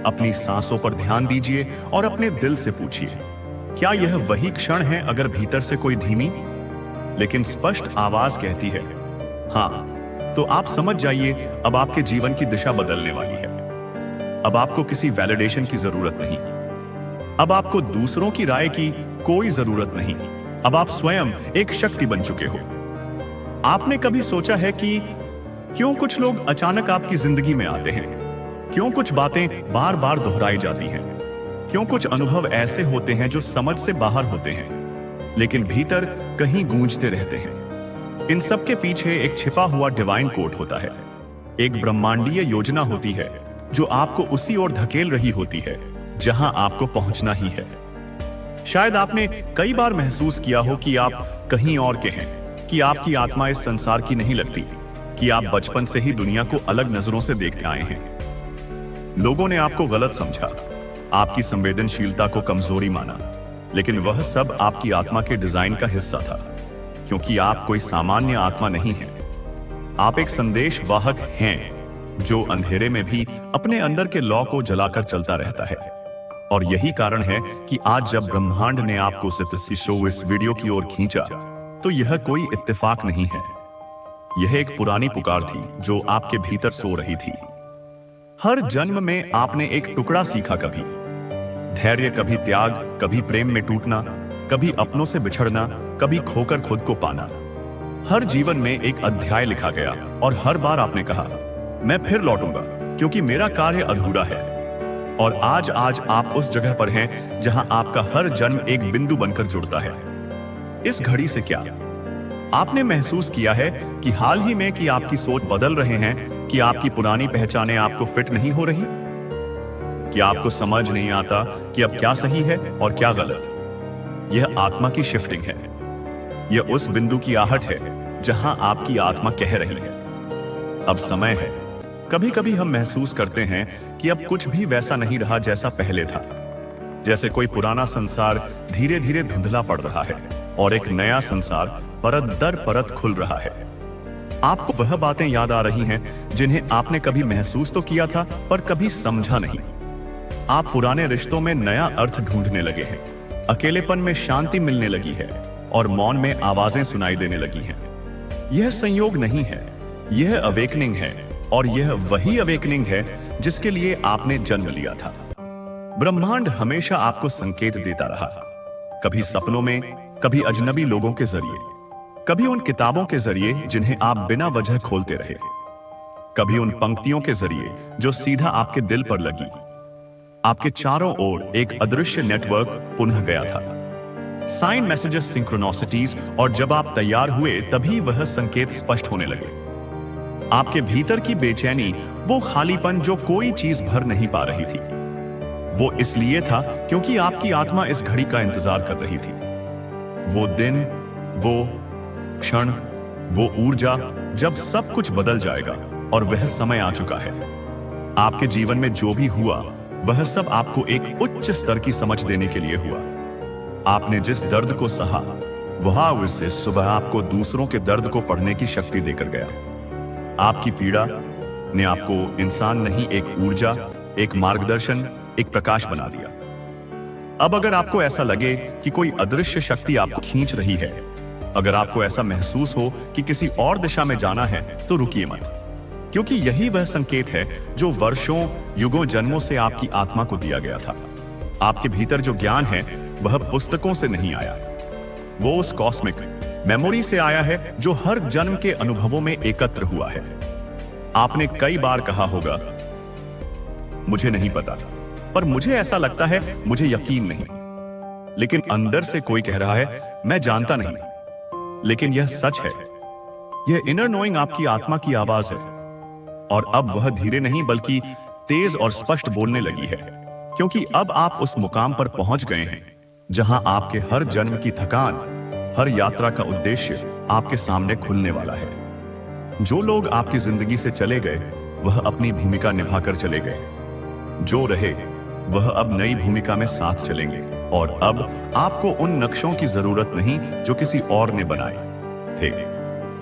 [SPEAKER 1] अपनी सांसों पर ध्यान दीजिए और अपने दिल से पूछिए, क्या यह वही क्षण है? अगर भीतर से कोई धीमी लेकिन स्पष्ट आवाज कहती है हाँ, तो आप समझ जाइए अब आपके जीवन की दिशा बदलने वाली है। अब आपको किसी वैलिडेशन की जरूरत नहीं, अब आपको दूसरों की राय की कोई जरूरत नहीं। अब आप स्वयं एक शक्ति बन चुके हो। आपने कभी सोचा है कि क्यों कुछ लोग अचानक आपकी जिंदगी में आते हैं? क्यों कुछ बातें बार बार दोहराई जाती हैं? क्यों कुछ अनुभव ऐसे होते हैं जो समझ से बाहर होते हैं, लेकिन भीतर कहीं गूंजते रहते हैं? इन सब के पीछे एक छिपा हुआ डिवाइन कोड होता है, एक ब्रह्मांडीय योजना होती है जो आपको उसी ओर धकेल रही होती है जहां आपको पहुंचना ही है। शायद आपने कई बार महसूस किया हो कि आप कहीं और के हैं, कि आपकी आत्मा इस संसार की नहीं लगती, कि आप बचपन से ही दुनिया को अलग नजरों से देखते आए हैं। लोगों ने आपको गलत समझा, आपकी संवेदनशीलता को कमजोरी माना, लेकिन वह सब आपकी आत्मा के डिजाइन का हिस्सा था, क्योंकि आप कोई सामान्य आत्मा नहीं है। आप एक संदेश वाहक हैं जो अंधेरे में भी अपने अंदर के लौ को जलाकर चलता रहता है। और यही कारण है कि आज जब ब्रह्मांड ने आपको इस वीडियो की ओर खींचा, तो यह कोई इत्तेफाक नहीं है। यह एक पुरानी पुकार थी जो आपके भीतर सो रही थी। हर जन्म में आपने एक टुकड़ा सीखा, कभी धैर्य, कभी त्याग, कभी प्रेम में टूटना, कभी अपनों से बिछड़ना, कभी खोकर खुद को पाना। हर जीवन में एक अध्याय लिखा गया और हर बार आपने कहा, मैं फिर लौटूंगा क्योंकि मेरा कार्य अधूरा है। और आज आप उस जगह पर हैं जहां आपका हर जन्म एक बिंदु बनकर जुड़ता है। इस घड़ी से क्या आपने महसूस किया है कि हाल ही में कि आपकी सोच बदल रहे हैं, कि आपकी पुरानी पहचानें आपको फिट नहीं हो रही, कि आपको समझ नहीं आता कि अब क्या सही है और क्या गलत? यह आत्मा की शिफ्टिंग है। यह उस बिंदु की आहट है जहां आपकी आत्मा कह रही है, अब समय है। कभी कभी हम महसूस करते हैं कि अब कुछ भी वैसा नहीं रहा जैसा पहले था, जैसे कोई पुराना संसार धीरे धीरे धुंधला पड़ रहा है और एक नया संसार परत दर परत खुल रहा है। आपको वह बातें याद आ रही हैं जिन्हें आपने कभी महसूस तो किया था पर कभी समझा नहीं। आप पुराने रिश्तों में नया अर्थ ढूंढने लगे हैं, अकेलेपन में शांति मिलने लगी है और मौन में आवाजें सुनाई देने लगी हैं। यह संयोग नहीं है, यह अवेकनिंग है, और यह वही अवेकनिंग है जिसके लिए आपने जन्म लिया था। ब्रह्मांड हमेशा आपको संकेत देता रहा, कभी सपनों में, कभी अजनबी लोगों के जरिए, कभी उन किताबों के जरिए जिन्हें आप बिना वजह खोलते रहे, कभी उन पंक्तियों के जरिए जो सीधा आपके दिल पर लगी। आपके चारों ओर एक अदृश्य नेटवर्क पुनः गया था, साइन मैसेजेस, सिंक्रोनोसिटीज, और जब आप तैयार हुए तभी वह संकेत स्पष्ट होने लगे। आपके भीतर की बेचैनी, वो खालीपन जो कोई चीज भर नहीं पा रही थी, वो इसलिए था क्योंकि आपकी आत्मा इस घड़ी का इंतजार कर रही थी। वो दिन, वो क्षण, वो ऊर्जा जब सब कुछ बदल जाएगा, और वह समय आ चुका है। आपके जीवन में जो भी हुआ वह सब आपको एक उच्च स्तर की समझ देने के लिए हुआ। आपने जिस दर्द को सहा, वह उससे सुबह आपको दूसरों के दर्द को पढ़ने की शक्ति देकर गया। आपकी पीड़ा ने आपको इंसान नहीं, एक ऊर्जा, एक मार्गदर्शन, एक प्रकाश बना दिया। अब अगर आपको ऐसा लगे कि कोई अदृश्य शक्ति आपको खींच रही है, अगर आपको ऐसा महसूस हो कि किसी और दिशा में जाना है, तो रुकिए मत, क्योंकि यही वह संकेत है जो वर्षों, युगों, जन्मों से आपकी आत्मा को दिया गया था। आपके भीतर जो ज्ञान है वह पुस्तकों से नहीं आया, वो उस कॉस्मिक, मेमोरी से आया है जो हर जन्म के अनुभवों में एकत्र हुआ है। आपने कई बार कहा होगा, मुझे नहीं पता, पर मुझे ऐसा लगता है, मुझे यकीन नहीं। लेकिन अंदर से कोई कह रहा है, मैं जानता नहीं। लेकिन यह सच है। यह इनर नोइंग आपकी आत्मा की आवाज है। और अब वह धीरे नहीं बल्कि तेज और स्पष्ट बोलने लगी है, क्योंकि अब आप उस मुकाम पर पहुंच गए हैं जहां आपके हर जन्म की थकान, हर यात्रा का उद्देश्य आपके सामने खुलने वाला है। जो लोग आपकी जिंदगी से चले गए, वह अपनी भूमिका निभाकर चले गए। जो रहे, वह अब नई भूमिका में साथ चलेंगे। और अब आपको उन नक्शों की जरूरत नहीं जो किसी और ने बनाए थे।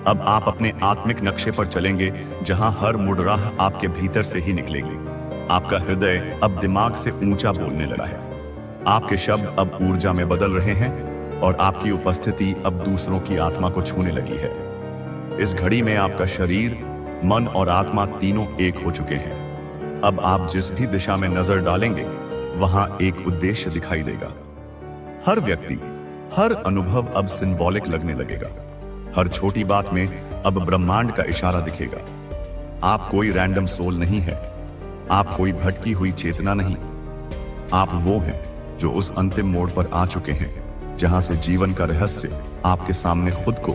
[SPEAKER 1] अब आप अपने आत्मिक नक्शे पर चलेंगे, जहां हर मुड़ राह आपके भीतर से ही निकलेगी। आपका हृदय अब दिमाग से ऊंचा बोलने लगा है। आपके शब्द अब ऊर्जा में बदल रहे हैं और आपकी उपस्थिति अब दूसरों की आत्मा को छूने लगी है। इस घड़ी में आपका शरीर, मन और आत्मा तीनों एक हो चुके हैं। अब आप जिस भी दिशा में नजर डालेंगे, वहां एक उद्देश्य दिखाई देगा। हर व्यक्ति, हर अनुभव अब सिंबॉलिक लगने लगेगा। हर छोटी बात में अब ब्रह्मांड का इशारा दिखेगा। आप कोई रैंडम सोल नहीं है। आप कोई भटकी हुई चेतना नहीं। आप वो हैं जो उस अंतिम मोड़ पर आ चुके हैं, जहां से जीवन का रहस्य आपके सामने खुद को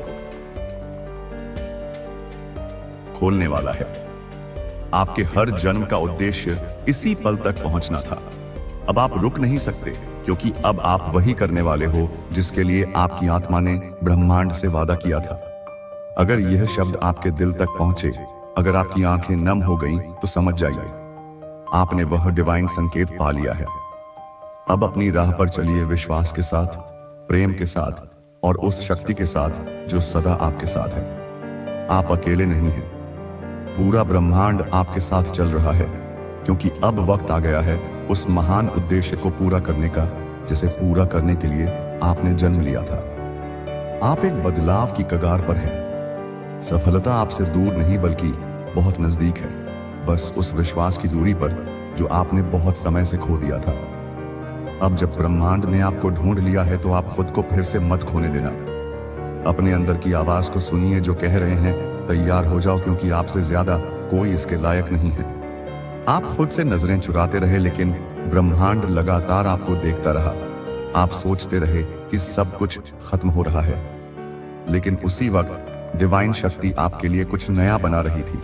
[SPEAKER 1] खोलने वाला है। आपके हर जन्म का उद्देश्य इसी पल तक पहुंचना था। अब आप रुक नहीं सकते, क्योंकि अब आप वही करने वाले हो जिसके लिए आपकी आत्मा ने ब्रह्मांड से वादा किया था। अगर यह शब्द आपके दिल तक पहुंचे, अगर आपकी आंखें नम हो गईं, तो समझ जाइए, आपने वह डिवाइन संकेत पा लिया है। अब अपनी राह पर चलिए, विश्वास के साथ, प्रेम के साथ और उस शक्ति के साथ जो सदा आपके साथ है। आप अकेले नहीं हैं। पूरा ब्रह्मांड आपके साथ चल रहा है, क्योंकि अब वक्त आ गया है उस महान उद्देश्य को पूरा करने का, जिसे पूरा करने के लिए आपने जन्म लिया था। आप एक बदलाव की कगार पर हैं। सफलता आपसे दूर नहीं बल्कि बहुत नजदीक है, बस उस विश्वास की दूरी पर जो आपने बहुत समय से खो दिया था। अब जब ब्रह्मांड ने आपको ढूंढ लिया है, तो आप खुद को फिर से मत खोने देना। अपने अंदर की आवाज को सुनिए जो कह रहे हैं, तैयार हो जाओ, क्योंकि आपसे ज्यादा कोई इसके लायक नहीं है। आप खुद से नजरें चुराते रहे, लेकिन ब्रह्मांड लगातार आपको देखता रहा। आप सोचते रहे कि सब कुछ खत्म हो रहा है, लेकिन उसी वक्त डिवाइन शक्ति आपके लिए कुछ नया बना रही थी।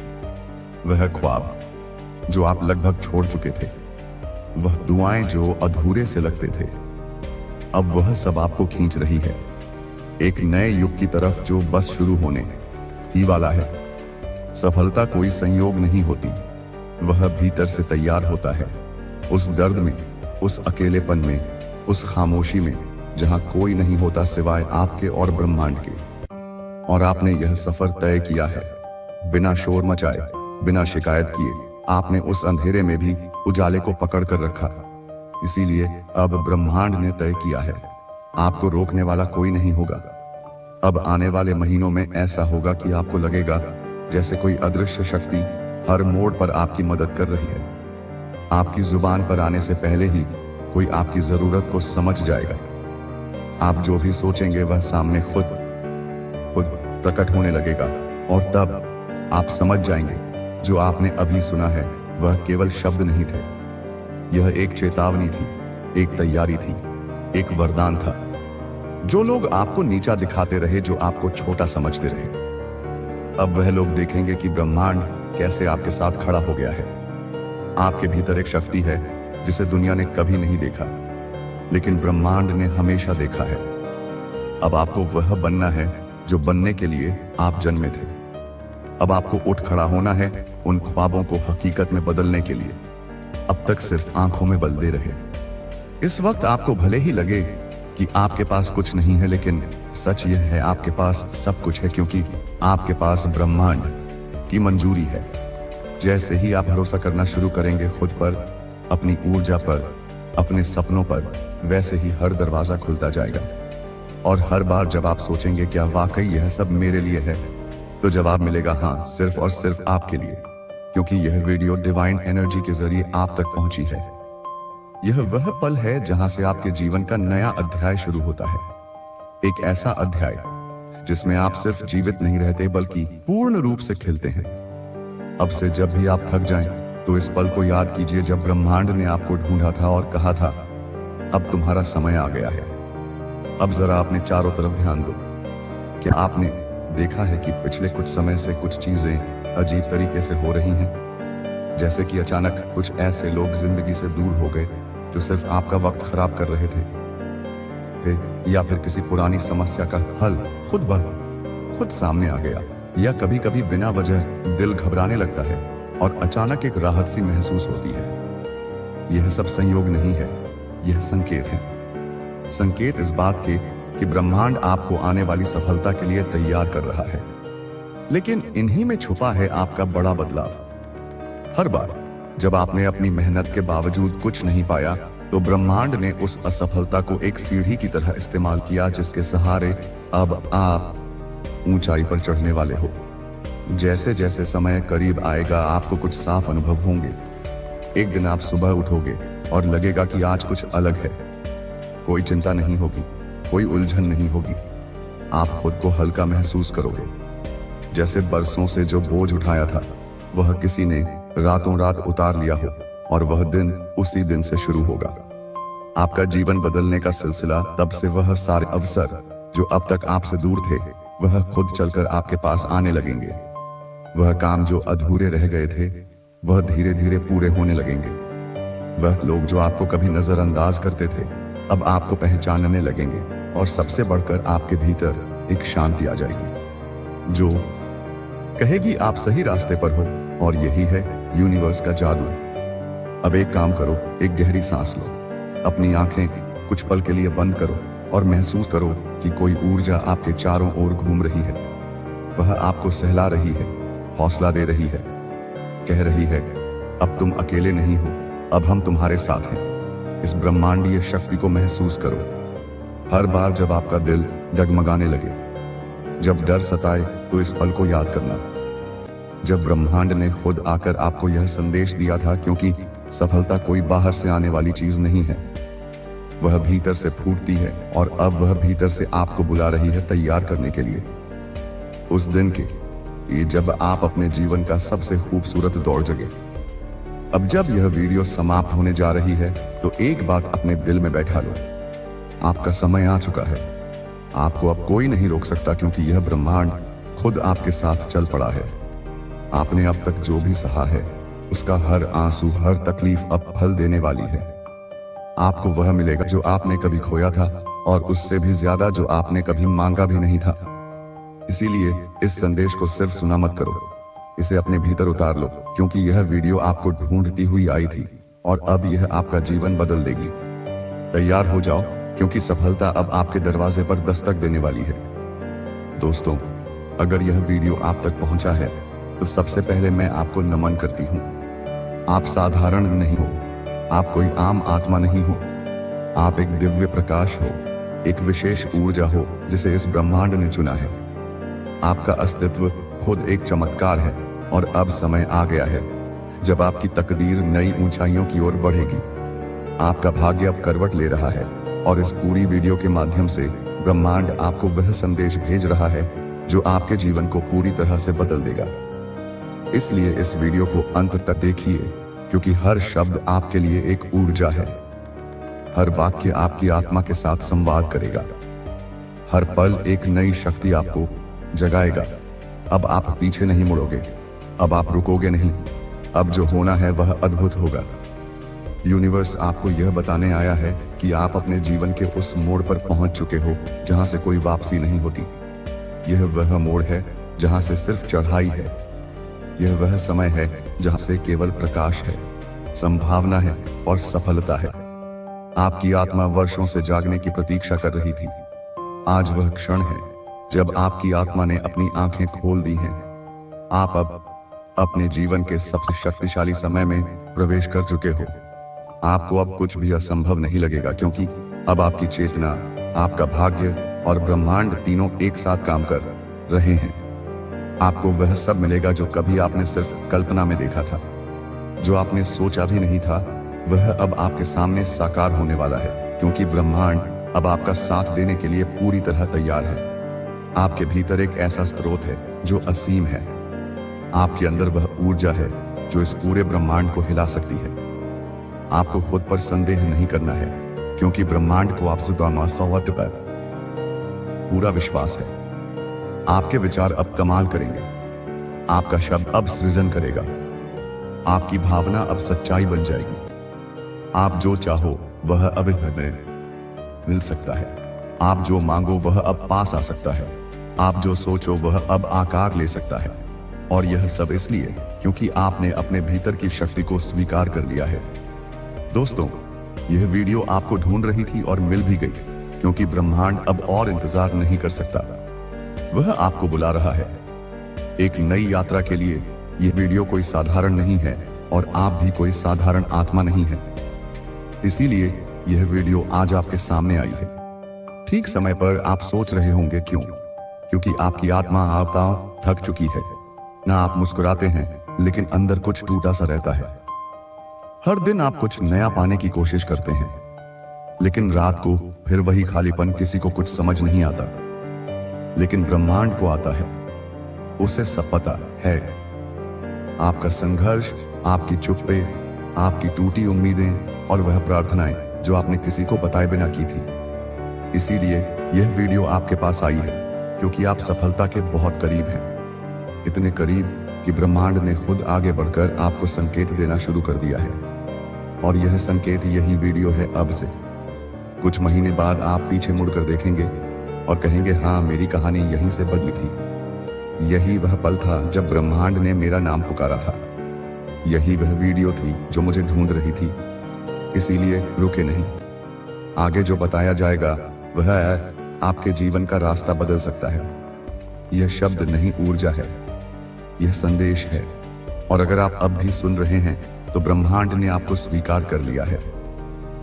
[SPEAKER 1] वह ख्वाब जो आप लगभग छोड़ चुके थे, वह दुआएं जो अधूरे से लगते थे, अब वह सब आपको खींच रही है एक नए युग की तरफ जो बस शुरू होने ही वाला है। सफलता कोई संयोग नहीं होती, वह भीतर से तैयार होता है। उस दर्द में, उस अकेलेपन में, उस खामोशी में, जहां कोई नहीं होता सिवाय आपके और ब्रह्मांड के। और आपने यह सफर तय किया है, बिना शोर मचाए, बिना शिकायत किए। आपने उस अंधेरे में भी उजाले को पकड़ कर रखा। इसीलिए अब ब्रह्मांड ने तय किया है, आपको रोकने वाला कोई नहीं होगा। अब आने वाले महीनों में ऐसा होगा कि आपको लगेगा जैसे कोई अदृश्य शक्ति हर मोड़ पर आपकी मदद कर रही है। आपकी जुबान पर आने से पहले ही कोई आपकी जरूरत को समझ जाएगा। आप जो भी सोचेंगे वह सामने खुद प्रकट होने लगेगा, और तब आप समझ जाएंगे जो आपने अभी सुना है वह केवल शब्द नहीं थे। यह एक चेतावनी थी, एक तैयारी थी, एक वरदान था। जो लोग आपको नीचा दिखाते रहे, जो आपको छोटा समझते रहे, अब वह लोग देखेंगे कि ब्रह्मांड कैसे आपके साथ खड़ा हो गया है। आपके भीतर एक शक्ति है जिसे दुनिया ने कभी नहीं देखा, लेकिन ब्रह्मांड ने हमेशा देखा है। अब आपको वह बनना है जो बनने के लिए आप जन्मे थे। अब आपको उठ खड़ा होना है उन ख्वाबों को हकीकत में बदलने के लिए। अब तक सिर्फ आंखों में बलते रहे। इस वक्त आपको भले ही लगे कि आपके पास कुछ नहीं है, लेकिन सच यह है आपके पास सब कुछ है, क्योंकि आपके पास ब्रह्मांड की मंजूरी है। जैसे ही आप भरोसा करना शुरू करेंगे खुद पर, अपनी ऊर्जा पर, अपने सपनों पर, वैसे ही हर दरवाजा खुलता जाएगा। और हर बार जब आप सोचेंगे क्या वाकई यह सब मेरे लिए है, तो जवाब मिलेगा हाँ, सिर्फ और सिर्फ आपके लिए, क्योंकि यह वीडियो डिवाइन एनर्जी के जरिए आप तक पहुंची है। यह वह पल है जहां से आपके जीवन का नया अध्याय शुरू होता है। एक ऐसा अध्याय
[SPEAKER 2] जिसमें आप सिर्फ जीवित नहीं रहते बल्कि पूर्ण रूप से खिलते हैं। अब से जब भी आप थक जाएं, तो इस पल को याद कीजिए जब ब्रह्मांड ने आपको ढूंढा था और कहा था, अब तुम्हारा समय आ गया है। अब जरा अपने चारों तरफ ध्यान दो। क्या आपने देखा है कि पिछले कुछ समय से कुछ चीजें अजीब तरीके से हो रही हैं? जैसे कि अचानक कुछ ऐसे लोग जिंदगी से दूर हो गए जो सिर्फ आपका वक्त खराब कर रहे थे, या फिर किसी पुरानी समस्या का हल खुद सामने आ गया, या कभी कभी बिना वजह दिल घबराने लगता है और अचानक एक राहत सी महसूस होती है। यह सब संयोग नहीं है, यह संकेत है। संकेत इस बात के कि ब्रह्मांड आपको आने वाली सफलता के लिए तैयार कर रहा है। लेकिन इन्हीं में छुपा है आपका बड़ा बदलाव। हर बार जब आपने अपनी मेहनत के बावजूद कुछ नहीं पाया, तो ब्रह्मांड ने उस असफलता को एक सीढ़ी की तरह इस्तेमाल किया, जिसके सहारे अब आप ऊंचाई पर चढ़ने वाले हो। जैसे जैसे समय करीब आएगा, आपको कुछ साफ अनुभव होंगे। एक दिन आप सुबह उठोगे और लगेगा कि आज कुछ अलग है। कोई चिंता नहीं होगी, कोई उलझन नहीं होगी। आप खुद को हल्का महसूस करोगे, जैसे बरसों से जो बोझ उठाया था वह किसी ने रातों रात उतार लिया हो, और वह दिन उसी दिन से शुरू होगा। आपका जीवन बदलने का सिलसिला, तब से वह सारे अवसर जो अब तक आपसे दूर थे, वह खुद चलकर आपके पास आने लगेंगे। वह काम जो अधूरे रह गए थे, वह धीरे धीरे पूरे होने लगेंगे। वह लोग जो आपको कभी नजरअंदाज करते थे, अब आपको पहचानने लगेंगे, और सबसे बढ़कर आपके भीतर एक शांति आ जाएगी जो कहेगी आप सही रास्ते पर हो। और यही है यूनिवर्स का जादू। अब एक काम करो, एक गहरी सांस लो, अपनी आंखें कुछ पल के लिए बंद करो और महसूस करो कि कोई ऊर्जा आपके चारों ओर घूम रही है। वह आपको सहला रही है, हौसला दे रही है, कह रही है, अब तुम अकेले नहीं हो, अब हम तुम्हारे साथ हैं। इस ब्रह्मांडीय शक्ति को महसूस करो। हर बार जब आपका दिल डगमगाने लगे, जब डर सताए, तो इस पल को याद करना जब ब्रह्मांड ने खुद आकर आपको यह संदेश दिया था, क्योंकि सफलता कोई बाहर से आने वाली चीज नहीं है, वह भीतर से फूटती है, और अब वह भीतर से आपको बुला रही है तैयार करने के लिए उस दिन के ये जब आप अपने जीवन का सबसे खूबसूरत दौर जगे। अब जब यह वीडियो समाप्त होने जा रही है, तो एक बात अपने दिल में बैठा लो, आपका समय आ चुका है। आपको अब कोई नहीं रोक सकता, क्योंकि यह ब्रह्मांड खुद आपके साथ चल पड़ा है। आपने अब तक जो भी सहा है, उसका हर आंसू, हर तकलीफ अब फल देने वाली है। आपको वह मिलेगा जो आपने कभी खोया था, और उससे भी ज्यादा जो आपने कभी मांगा भी नहीं था। इसीलिए इस संदेश को सिर्फ सुना मत करो, इसे अपने भीतर उतार लो, क्योंकि यह वीडियो आपको ढूंढती हुई आई थी, और अब यह आपका जीवन बदल देगी। तैयार हो जाओ, क्योंकि सफलता अब आपके दरवाजे पर दस्तक देने वाली है। दोस्तों, अगर यह वीडियो आप तक पहुंचा है, तो सबसे पहले मैं आपको नमन करती हूँ। आप साधारण नहीं हो, आप कोई आम आत्मा नहीं हो, आप एक दिव्य प्रकाश हो, एक विशेष ऊर्जा हो जिसे इस ब्रह्मांड ने चुना है। आपका अस्तित्व खुद एक चमत्कार है, और अब समय आ गया है जब आपकी तकदीर नई ऊंचाइयों की ओर बढ़ेगी। आपका भाग्य अब करवट ले रहा है, और इस पूरी वीडियो के माध्यम से ब्रह्मांड आपको वह संदेश भेज रहा है जो आपके जीवन को पूरी तरह से बदल देगा। इसलिए इस वीडियो को अंत तक देखिए, क्योंकि हर शब्द आपके लिए एक ऊर्जा है, हर वाक्य आपकी आत्मा के साथ संवाद करेगा, हर पल एक नई शक्ति आपको जगाएगा। अब आप पीछे नहीं मुड़ोगे, अब आप रुकोगे नहीं, अब जो होना है वह अद्भुत होगा। यूनिवर्स आपको यह बताने आया है कि आप अपने जीवन के उस मोड़ पर पहुंच चुके हो जहां से कोई वापसी नहीं होती। यह वह मोड़ है जहां से सिर्फ चढ़ाई है। यह वह समय है जहां से केवल प्रकाश है, संभावना है और सफलता है। आपकी आत्मा वर्षों से जागने की प्रतीक्षा कर रही थी। आज वह क्षण है जब आपकी आत्मा ने अपनी आंखें खोल दी हैं। आप अब अपने जीवन के सबसे शक्तिशाली समय में प्रवेश कर चुके हो। आपको अब कुछ भी असंभव नहीं लगेगा, क्योंकि अब आपकी चेतना, आपका भाग्य और ब्रह्मांड तीनों एक साथ काम कर रहे हैं। आपको वह सब मिलेगा जो कभी आपने सिर्फ कल्पना में देखा था। जो आपने सोचा भी नहीं था, वह अब आपके सामने साकार होने वाला है, क्योंकि ब्रह्मांड अब आपका साथ देने के लिए पूरी तरह तैयार है। आपके भीतर एक ऐसा स्रोत है जो असीम है। आपके अंदर वह ऊर्जा है जो इस पूरे ब्रह्मांड को हिला सकती है। आपको खुद पर संदेह नहीं करना है, क्योंकि ब्रह्मांड को आपसे सौवत पर पूरा विश्वास है। आपके विचार अब कमाल करेंगे। आपका शब्द अब सृजन करेगा। आपकी भावना अब सच्चाई बन जाएगी। आप जो चाहो वह अब मिल सकता है। आप जो मांगो वह अब पास आ सकता है। आप जो सोचो वह अब आकार ले सकता है। और यह सब इसलिए क्योंकि आपने अपने भीतर की शक्ति को स्वीकार कर लिया है। दोस्तों, यह वीडियो आपको ढूंढ रही थी और मिल भी गई, क्योंकि ब्रह्मांड अब और इंतजार नहीं कर सकता। वह आपको बुला रहा है एक नई यात्रा के लिए। यह वीडियो कोई साधारण नहीं है और आप भी कोई साधारण आत्मा नहीं है। इसीलिए यह वीडियो आज आपके सामने आई है। ठीक समय पर आप सोच रहे होंगे क्यों? क्योंकि आपकी आत्मा आपदा थक चुकी है। ना आप मुस्कुराते हैं, लेकिन अंदर कुछ टूटा सा रहता है। हर दिन आप कुछ नया पाने की कोशिश करते हैं, लेकिन रात को फिर वही खालीपन। किसी को कुछ समझ नहीं आता, लेकिन ब्रह्मांड को आता है। उसे सब पता है। आपका संघर्ष, आपकी चुप्पे, आपकी टूटी उम्मीदें और वह प्रार्थनाएं जो आपने किसी को बताए बिना की थी। इसीलिए यह वीडियो आपके पास आई है, क्योंकि आप सफलता के बहुत करीब हैं। इतने करीब कि ब्रह्मांड ने खुद आगे बढ़कर आपको संकेत देना शुरू कर दिया है। और यह संकेत यही वीडियो है। अब से कुछ महीने बाद आप पीछे मुड़कर देखेंगे और कहेंगे, हाँ, मेरी कहानी यहीं से बदली थी। यही वह पल था जब ब्रह्मांड ने मेरा नाम पुकारा था। यही वह वीडियो थी जो मुझे ढूंढ रही थी। इसीलिए रुके नहीं। आगे जो बताया जाएगा वह आपके जीवन का रास्ता बदल सकता है। यह शब्द नहीं, ऊर्जा है। यह संदेश है। और अगर आप अब भी सुन रहे हैं तो ब्रह्मांड ने आपको स्वीकार कर लिया है।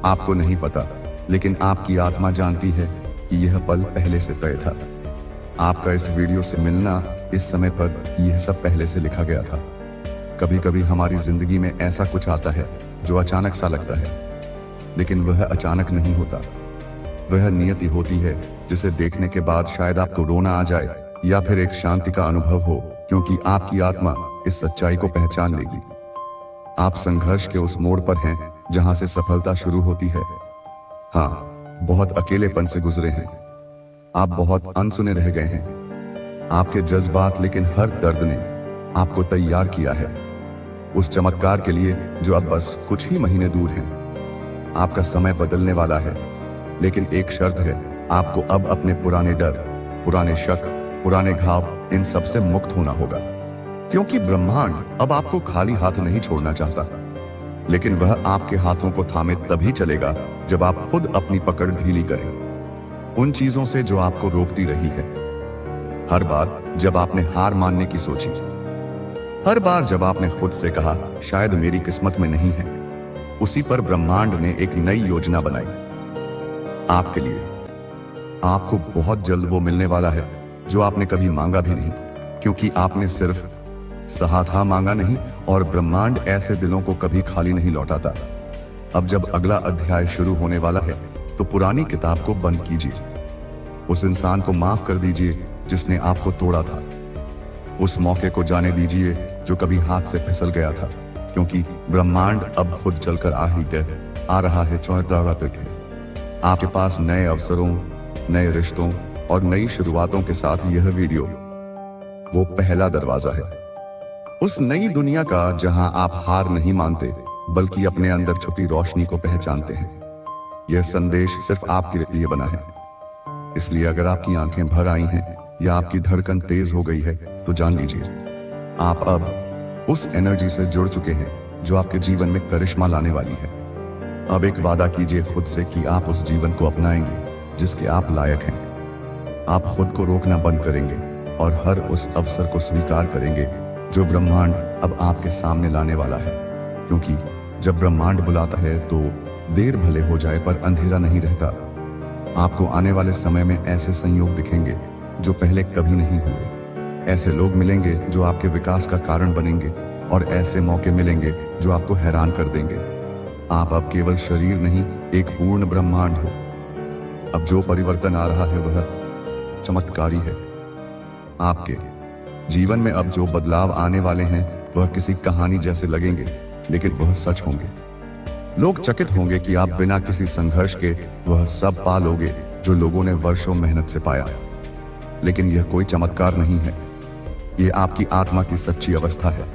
[SPEAKER 2] आपको नहीं पता, लेकिन आपकी आत्मा जानती है कि यह पल पहले से तय था। आपका इस वीडियो से मिलना, इस समय पर यह सब पहले से लिखा गया था। कभी कभी हमारी जिंदगी में ऐसा कुछ आता है जो अचानक सा लगता है, लेकिन वह अचानक नहीं होता। वह नियति होती है जिसे देखने के बाद शायद आपको रोना आ जाए या फिर एक शांति का अनुभव हो, क्योंकि आपकी आत्मा इस सच्चाई को पहचान लेगी। आप संघर्ष के उस मोड़ पर हैं जहां से सफलता शुरू होती है। हाँ, बहुत अकेलेपन से गुजरे हैं। आप बहुत अनसुने रह गए हैं। आपके जज्बात, लेकिन हर दर्द ने आपको तैयार किया है उस चमत्कार के लिए जो अब बस कुछ ही महीने दूर है। आपका समय बदलने वाला है, लेकिन एक शर्त है, आपको अब अपने पुराने डर, पुराने शक, पुराने घाव, इन सब से मुक्त होना होगा। क्योंकि ब्रह्मांड अब आपको खाली हाथ नहीं छोड़ना चाहता, लेकिन वह आपके हाथों को थामे तभी चलेगा जब आप खुद अपनी पकड़ ढीली करें उन चीजों से जो आपको रोकती रही है। हर बार जब आपने हार मानने की सोची, हर बार जब आपने खुद से कहा शायद मेरी किस्मत में नहीं है, उसी पर ब्रह्मांड ने एक नई योजना बनाई आपके लिए। आपको बहुत जल्द वो मिलने वाला है जो आपने कभी मांगा भी नहीं, क्योंकि आपने सिर्फ सहा था, मांगा नहीं। और ब्रह्मांड ऐसे दिलों को कभी खाली नहीं लौटाता। अब जब अगला अध्याय शुरू होने वाला है तो पुरानी किताब को बंद कीजिए। उस इंसान को माफ कर दीजिए जिसने आपको तोड़ा था। उस मौके को जाने दीजिए जो कभी हाथ से फिसल गया था, क्योंकि ब्रह्मांड अब खुद चलकर आ रहा है। आपके पास नए अवसरों, नए रिश्तों और नई शुरुआतों के साथ यह वीडियो वो पहला दरवाजा है उस नई दुनिया का, जहां आप हार नहीं मानते बल्कि अपने अंदर छुपी रोशनी को पहचानते हैं। यह संदेश सिर्फ आपके लिए बना है। इसलिए अगर आपकी आंखें भर आई हैं या आपकी धड़कन तेज हो गई है तो जान लीजिए आप अब उस एनर्जी से जुड़ चुके हैं जो आपके जीवन में करिश्मा लाने वाली है। अब एक वादा कीजिए खुद से कि आप उस जीवन को अपनाएंगे जिसके आप लायक हैं। आप खुद को रोकना बंद करेंगे और हर उस अवसर को स्वीकार करेंगे जो ब्रह्मांड अब आपके सामने लाने वाला है। क्योंकि जब ब्रह्मांड बुलाता है तो देर भले हो जाए पर अंधेरा नहीं रहता। आपको आने वाले समय में ऐसे संयोग दिखेंगे जो पहले कभी नहीं हुए। ऐसे लोग मिलेंगे जो आपके विकास का कारण बनेंगे और ऐसे मौके मिलेंगे जो आपको हैरान कर देंगे। आप अब केवल शरीर नहीं, एक पूर्ण ब्रह्मांड हो। अब जो परिवर्तन आ रहा है वह चमत्कारी है, आपके जीवन में अब जो बदलाव आने वाले हैं वह किसी कहानी जैसे लगेंगे, लेकिन वह सच होंगे। लोग चकित होंगे कि आप बिना किसी संघर्ष के वह सब पा लोगे जो लोगों ने वर्षों मेहनत से पाया। लेकिन यह कोई चमत्कार नहीं है, यह आपकी आत्मा की सच्ची अवस्था है।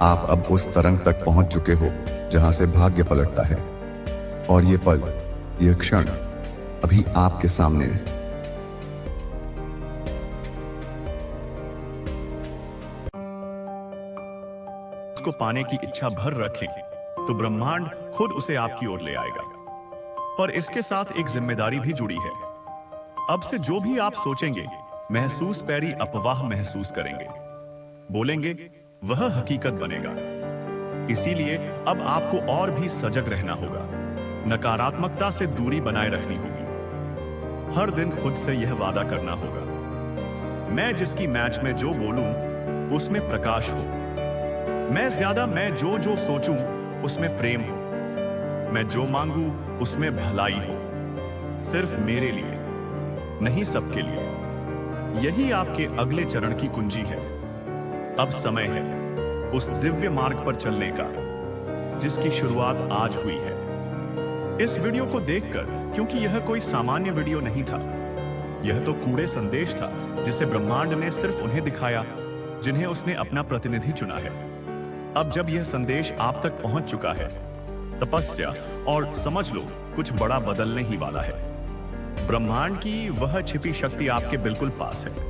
[SPEAKER 2] आप अब उस तरंग तक पहुंच चुके हो जहां से भाग्य पलटता है, और ये पल, यह क्षण अभी आपके सामने है।
[SPEAKER 1] उसको पाने की इच्छा भर रखें तो ब्रह्मांड खुद उसे आपकी ओर ले आएगा। पर इसके साथ एक जिम्मेदारी भी जुड़ी है। अब से जो भी आप सोचेंगे, महसूस पैरी अपवाह महसूस करेंगे, बोलेंगे, वह हकीकत बनेगा। इसीलिए अब आपको और भी सजग रहना होगा, नकारात्मकता से दूरी बनाए रखनी होगी। हर दिन खुद से यह वादा करना होगा, मैं जिसकी मैच में जो बोलूं उसमें प्रकाश हो, मैं जो सोचूं उसमें प्रेम हो, मैं जो मांगू उसमें भलाई हो, सिर्फ मेरे लिए नहीं, सबके लिए। यही आपके अगले चरण की कुंजी है। अब समय है उस दिव्य मार्ग पर चलने का जिसकी शुरुआत आज हुई है। इस वीडियो को देखकर, क्योंकि यह कोई सामान्य वीडियो नहीं था, यह तो कूड़े संदेश था जिसे ब्रह्मांड ने सिर्फ उन्हें दिखाया जिन्हें उसने अपना प्रतिनिधि चुना है। अब जब यह संदेश आप तक पहुंच चुका है, तपस्या और समझ लो कुछ बड़ा बदलने ही वाला है। ब्रह्मांड की वह छिपी शक्ति आपके बिल्कुल पास है।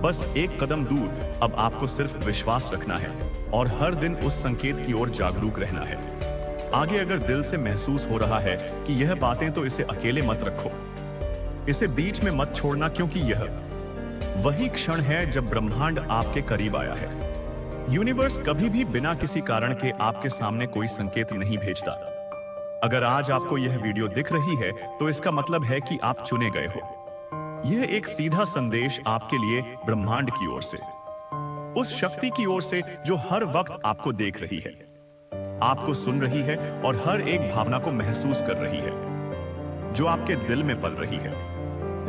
[SPEAKER 1] बस एक कदम दूर। अब आपको सिर्फ विश्वास रखना है और हर दिन उस संकेत की ओर जागरूक रहना है। आगे अगर दिल से महसूस हो रहा है कि यह बातें, तो इसे अकेले मत रखो, इसे बीच में मत छोड़ना, क्योंकि यह वही क्षण है जब ब्रह्मांड आपके करीब आया है। यूनिवर्स कभी भी बिना किसी कारण के आपके सामने कोई संकेत नहीं भेजता। अगर आज आपको यह वीडियो दिख रही है तो इसका मतलब है कि आप चुने गए हो। यह एक सीधा संदेश आपके लिए ब्रह्मांड की ओर से, उस शक्ति की ओर से जो हर वक्त आपको देख रही है, आपको सुन रही है और हर एक भावना को महसूस कर रही है जो आपके दिल में पल रही है।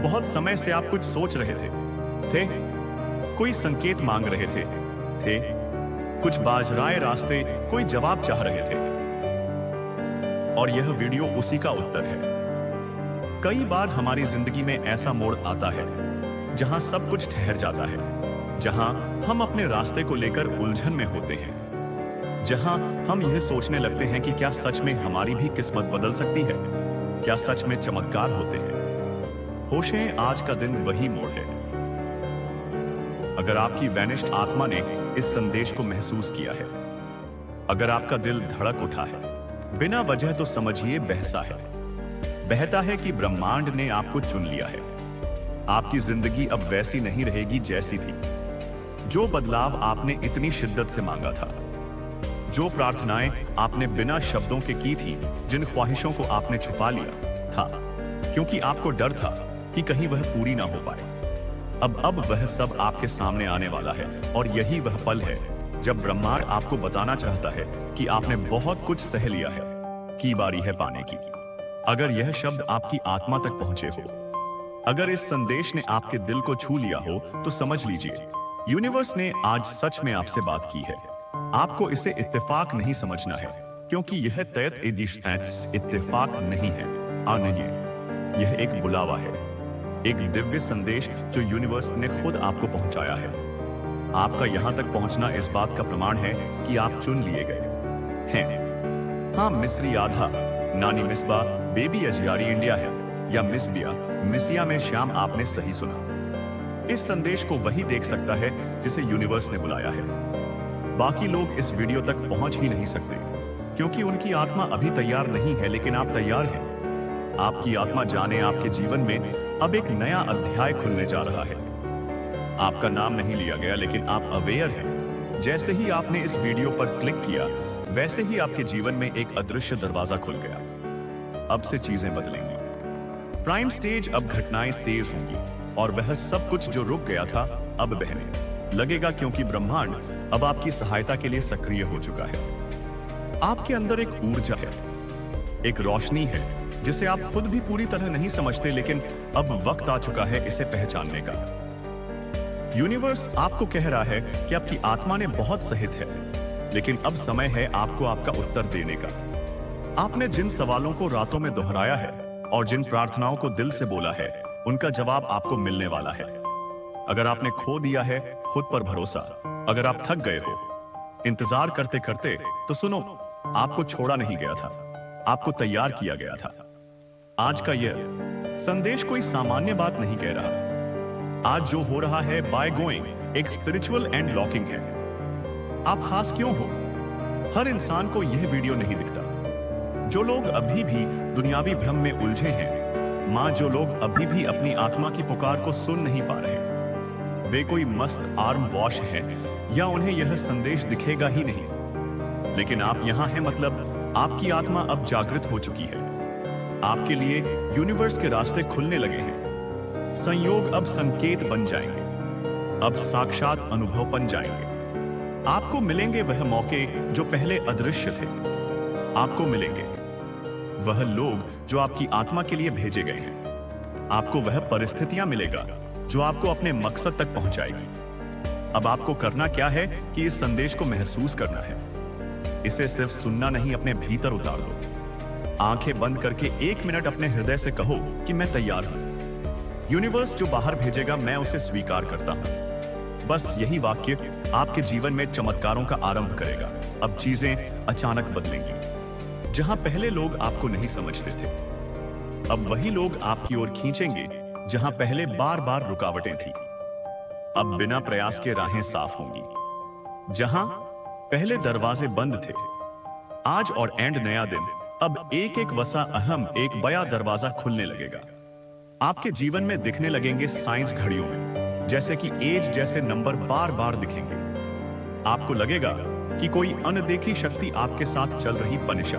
[SPEAKER 1] बहुत समय से आप कुछ सोच रहे थे, कोई संकेत मांग रहे थे, कुछ बाजराए रास्ते, कोई जवाब चाह रहे थे, और यह वीडियो उसी का उत्तर है। कई बार हमारी जिंदगी में ऐसा मोड़ आता है जहां सब कुछ ठहर जाता है, जहां हम अपने रास्ते को लेकर उलझन में होते हैं, जहां हम यह सोचने लगते हैं कि क्या सच में हमारी भी किस्मत बदल सकती है, क्या सच में चमत्कार होते हैं। होशे, आज का दिन वही मोड़ है। अगर आपकी वैनिष्ट आत्मा ने इस संदेश को महसूस किया है, अगर आपका दिल धड़क उठा है, बिना वजह, तो समझिए बहता है कि ब्रह्मांड ने आपको चुन लिया है। आपकी जिंदगी अब वैसी नहीं रहेगी जैसी थी। जो बदलाव आपने इतनी शिद्दत से मांगा था, जो प्रार्थनाएं आपने बिना शब्दों के की थी, जिन ख्वाहिशों को आपने छुपा लिया था क्योंकि आपको डर था कि कहीं वह पूरी ना हो पाए, अब वह सब आपके सामने आने वाला है। और यही वह पल है जब ब्रह्मांड आपको बताना चाहता है कि आपने बहुत कुछ सह लिया है, की बारी है पाने की। अगर यह शब्द आपकी आत्मा तक पहुंचे हो, अगर इस संदेश ने आपके दिल को छू लिया हो, तो समझ लीजिए यूनिवर्स ने आज सच में आपसे बात की है। आपको इसे इत्तेफाक नहीं समझना है, क्योंकि यह तयत इत्तेफाक नहीं है। नहीं, यह एक बुलावा है, एक दिव्य संदेश जो यूनिवर्स ने खुद आपको पहुंचाया है। आपका यहां तक पहुंचना इस बात का प्रमाण है कि आप चुन लिए गए हैं। हाँ, मिस्री आधा, नानी मिसबा, बेबी अजियारी इंडिया है, या मिसबिया, मिसिया में श्याम, आपने सही सुना। इस संदेश को वही देख सकता है जिसे यूनिवर्स ने बुलाया है। बाकी लोग इस वीडियो तक पहुंच ही नहीं सकते, क्योंकि उनकी आत्मा अभी तैयार नहीं है, लेकिन आप तैयार हैं। आपकी आत्मा जाने आपके जीवन में अब एक नया अध्याय खुलने जा रहा है। आपका नाम नहीं लिया गया, लेकिन आप अवेयर हैं। जैसे ही आपने इस वीडियो पर क्लिक किया, वैसे ही आपके जीवन में एक अदृश्य दरवाजा खुल गया। अब से चीजें बदलेंगी। प्राइम स्टेज, अब घटनाएं तेज होंगी और वह सब कुछ जो रुक गया था अब बहने लगेगा, क्योंकि ब्रह्मांड अब आपकी सहायता के लिए सक्रिय हो चुका है। आपके अंदर एक ऊर्जा है, एक रोशनी है जिसे आप खुद भी पूरी तरह नहीं समझते, लेकिन अब वक्त आ चुका है इसे पहचानने का। यूनिवर्स आपको कह रहा है कि आपकी आत्मा ने बहुत सहित है, लेकिन अब समय है आपको आपका उत्तर देने का। आपने जिन सवालों को रातों में दोहराया है और जिन प्रार्थनाओं को दिल से बोला है, उनका जवाब आपको मिलने वाला है। अगर आपने खो दिया है खुद पर भरोसा, अगर आप थक गए हो इंतजार करते करते, तो सुनो, आपको छोड़ा नहीं गया था, आपको तैयार किया गया था। आज का यह संदेश कोई सामान्य बात नहीं कह रहा। आज जो हो रहा है बाय गोइंग एक स्पिरिचुअल एंड लॉकिंग है। आप खास क्यों हो? हर इंसान को यह वीडियो नहीं दिखता। जो लोग अभी भी दुनियावी भ्रम में उलझे हैं, मां, जो लोग अभी भी अपनी आत्मा की पुकार को सुन नहीं पा रहे, वे कोई मस्त आर्म वॉश है या उन्हें यह संदेश दिखेगा ही नहीं। लेकिन आप यहां हैं, मतलब आपकी आत्मा अब जागृत हो चुकी है। आपके लिए यूनिवर्स के रास्ते खुलने लगे हैं। संयोग अब संकेत बन जाएंगे, अब साक्षात अनुभव बन जाएंगे। आपको मिलेंगे वह मौके जो पहले अदृश्य थे। आपको मिलेंगे वह लोग जो आपकी आत्मा के लिए भेजे गए हैं। आपको वह परिस्थितियां मिलेगा जो आपको अपने मकसद तक पहुंचाएगी। अब आपको करना क्या है कि इस संदेश को महसूस करना है। इसे सिर्फ सुनना नहीं, अपने भीतर उतार दो। आंखें बंद करके 1 मिनट अपने हृदय से कहो कि मैं तैयार हूं। यूनिवर्स जो बाहर भेजेगा मैं उसे स्वीकार करता हूं। बस यही वाक्य आपके जीवन में चमत्कारों का आरंभ करेगा। अब चीजें अचानक बदलेंगी। जहां पहले लोग आपको नहीं समझते थे, अब वही लोग आपकी ओर खींचेंगे जहां पहले बार बार रुकावटें थी। अब बिना प्रयास के राहें साफ होंगी। जहां पहले दरवाजे बंद थे, आज और एंड नया दिन, अब एक एक वसा अहम एक बया दरवाजा खुलने लगेगा। आपके जीवन में दिखने लगेंगे साइंस घड़ियों में, जैसे कि एज जैसे नंबर बार बार दिखेंगे। आपको लगेगा कि कोई अनदेखी शक्ति आपके साथ चल रही पनिशा।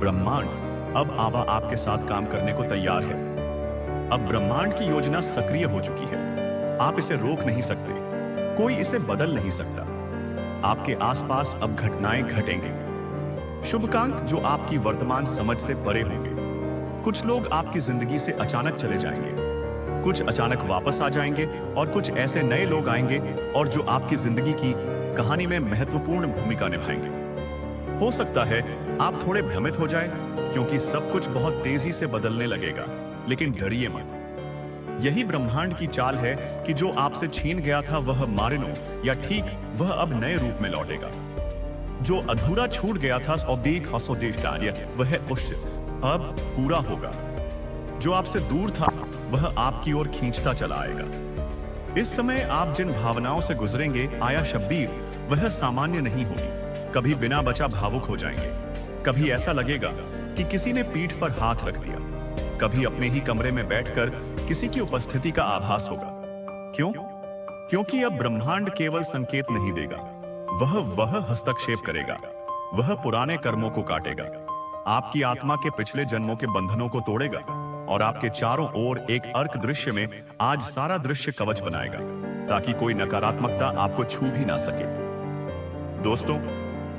[SPEAKER 1] ब्रह्मांड अब आवा आपके साथ काम करने को तैयार है। अब ब्रह्मांड की योजना सक्रिय हो चुकी है। आप इसे रोक नहीं सकते, कोई इसे बदल नहीं सकता। आपके आसपास अब घटनाएं घटेंगी, शुभकांक जो आपकी वर्तमान समझ से परे होंगे। कुछ लोग आपकी जिंदगी से अचानक चले जाएंगे, कुछ अचानक वापस आ जाएंगे और कुछ ऐसे नए लोग आएंगे और जो आपकी जिंदगी की कहानी में महत्वपूर्ण भूमिका निभाएंगे। हो सकता है आप थोड़े भ्रमित हो जाएं, क्योंकि सब कुछ बहुत तेजी से बदलने लगेगा, लेकिन डरिए मत। यही ब्रह्मांड की चाल है कि जो आपसे छीन गया था वह मारिनो, या ठीक वह अब नए रूप में लौटेगा। जो अधूरा छूट गया था औद्योगिक हसोदेश कार्य, वह अवश्य अब पूरा होगा। जो आपसे दूर था वह आपकी ओर खींचता चला आएगा। इस समय आप जिन भावनाओं से गुजरेंगे, आया शब्बीर, वह सामान्य नहीं होगी। कभी बिना बचा भावुक हो जाएंगे, कभी ऐसा लगेगा कि किसी ने पीठ पर हाथ रख दिया, कभी अपने ही कमरे में बैठकर किसी की उपस्थिति का आभास होगा। क्यों? क्योंकि अब ब्रह्मांड केवल संकेत नहीं देगा, वह हस्तक्षेप करेगा। वह पुराने कर्मों को काटेगा, आपकी आत्मा के पिछले जन्मों के बंधनों को तोड़ेगा और आपके चारों ओर एक अर्क दृश्य में आज सारा दृश्य कवच बनाएगा, ताकि कोई नकारात्मकता आपको छू भी ना सके। दोस्तों,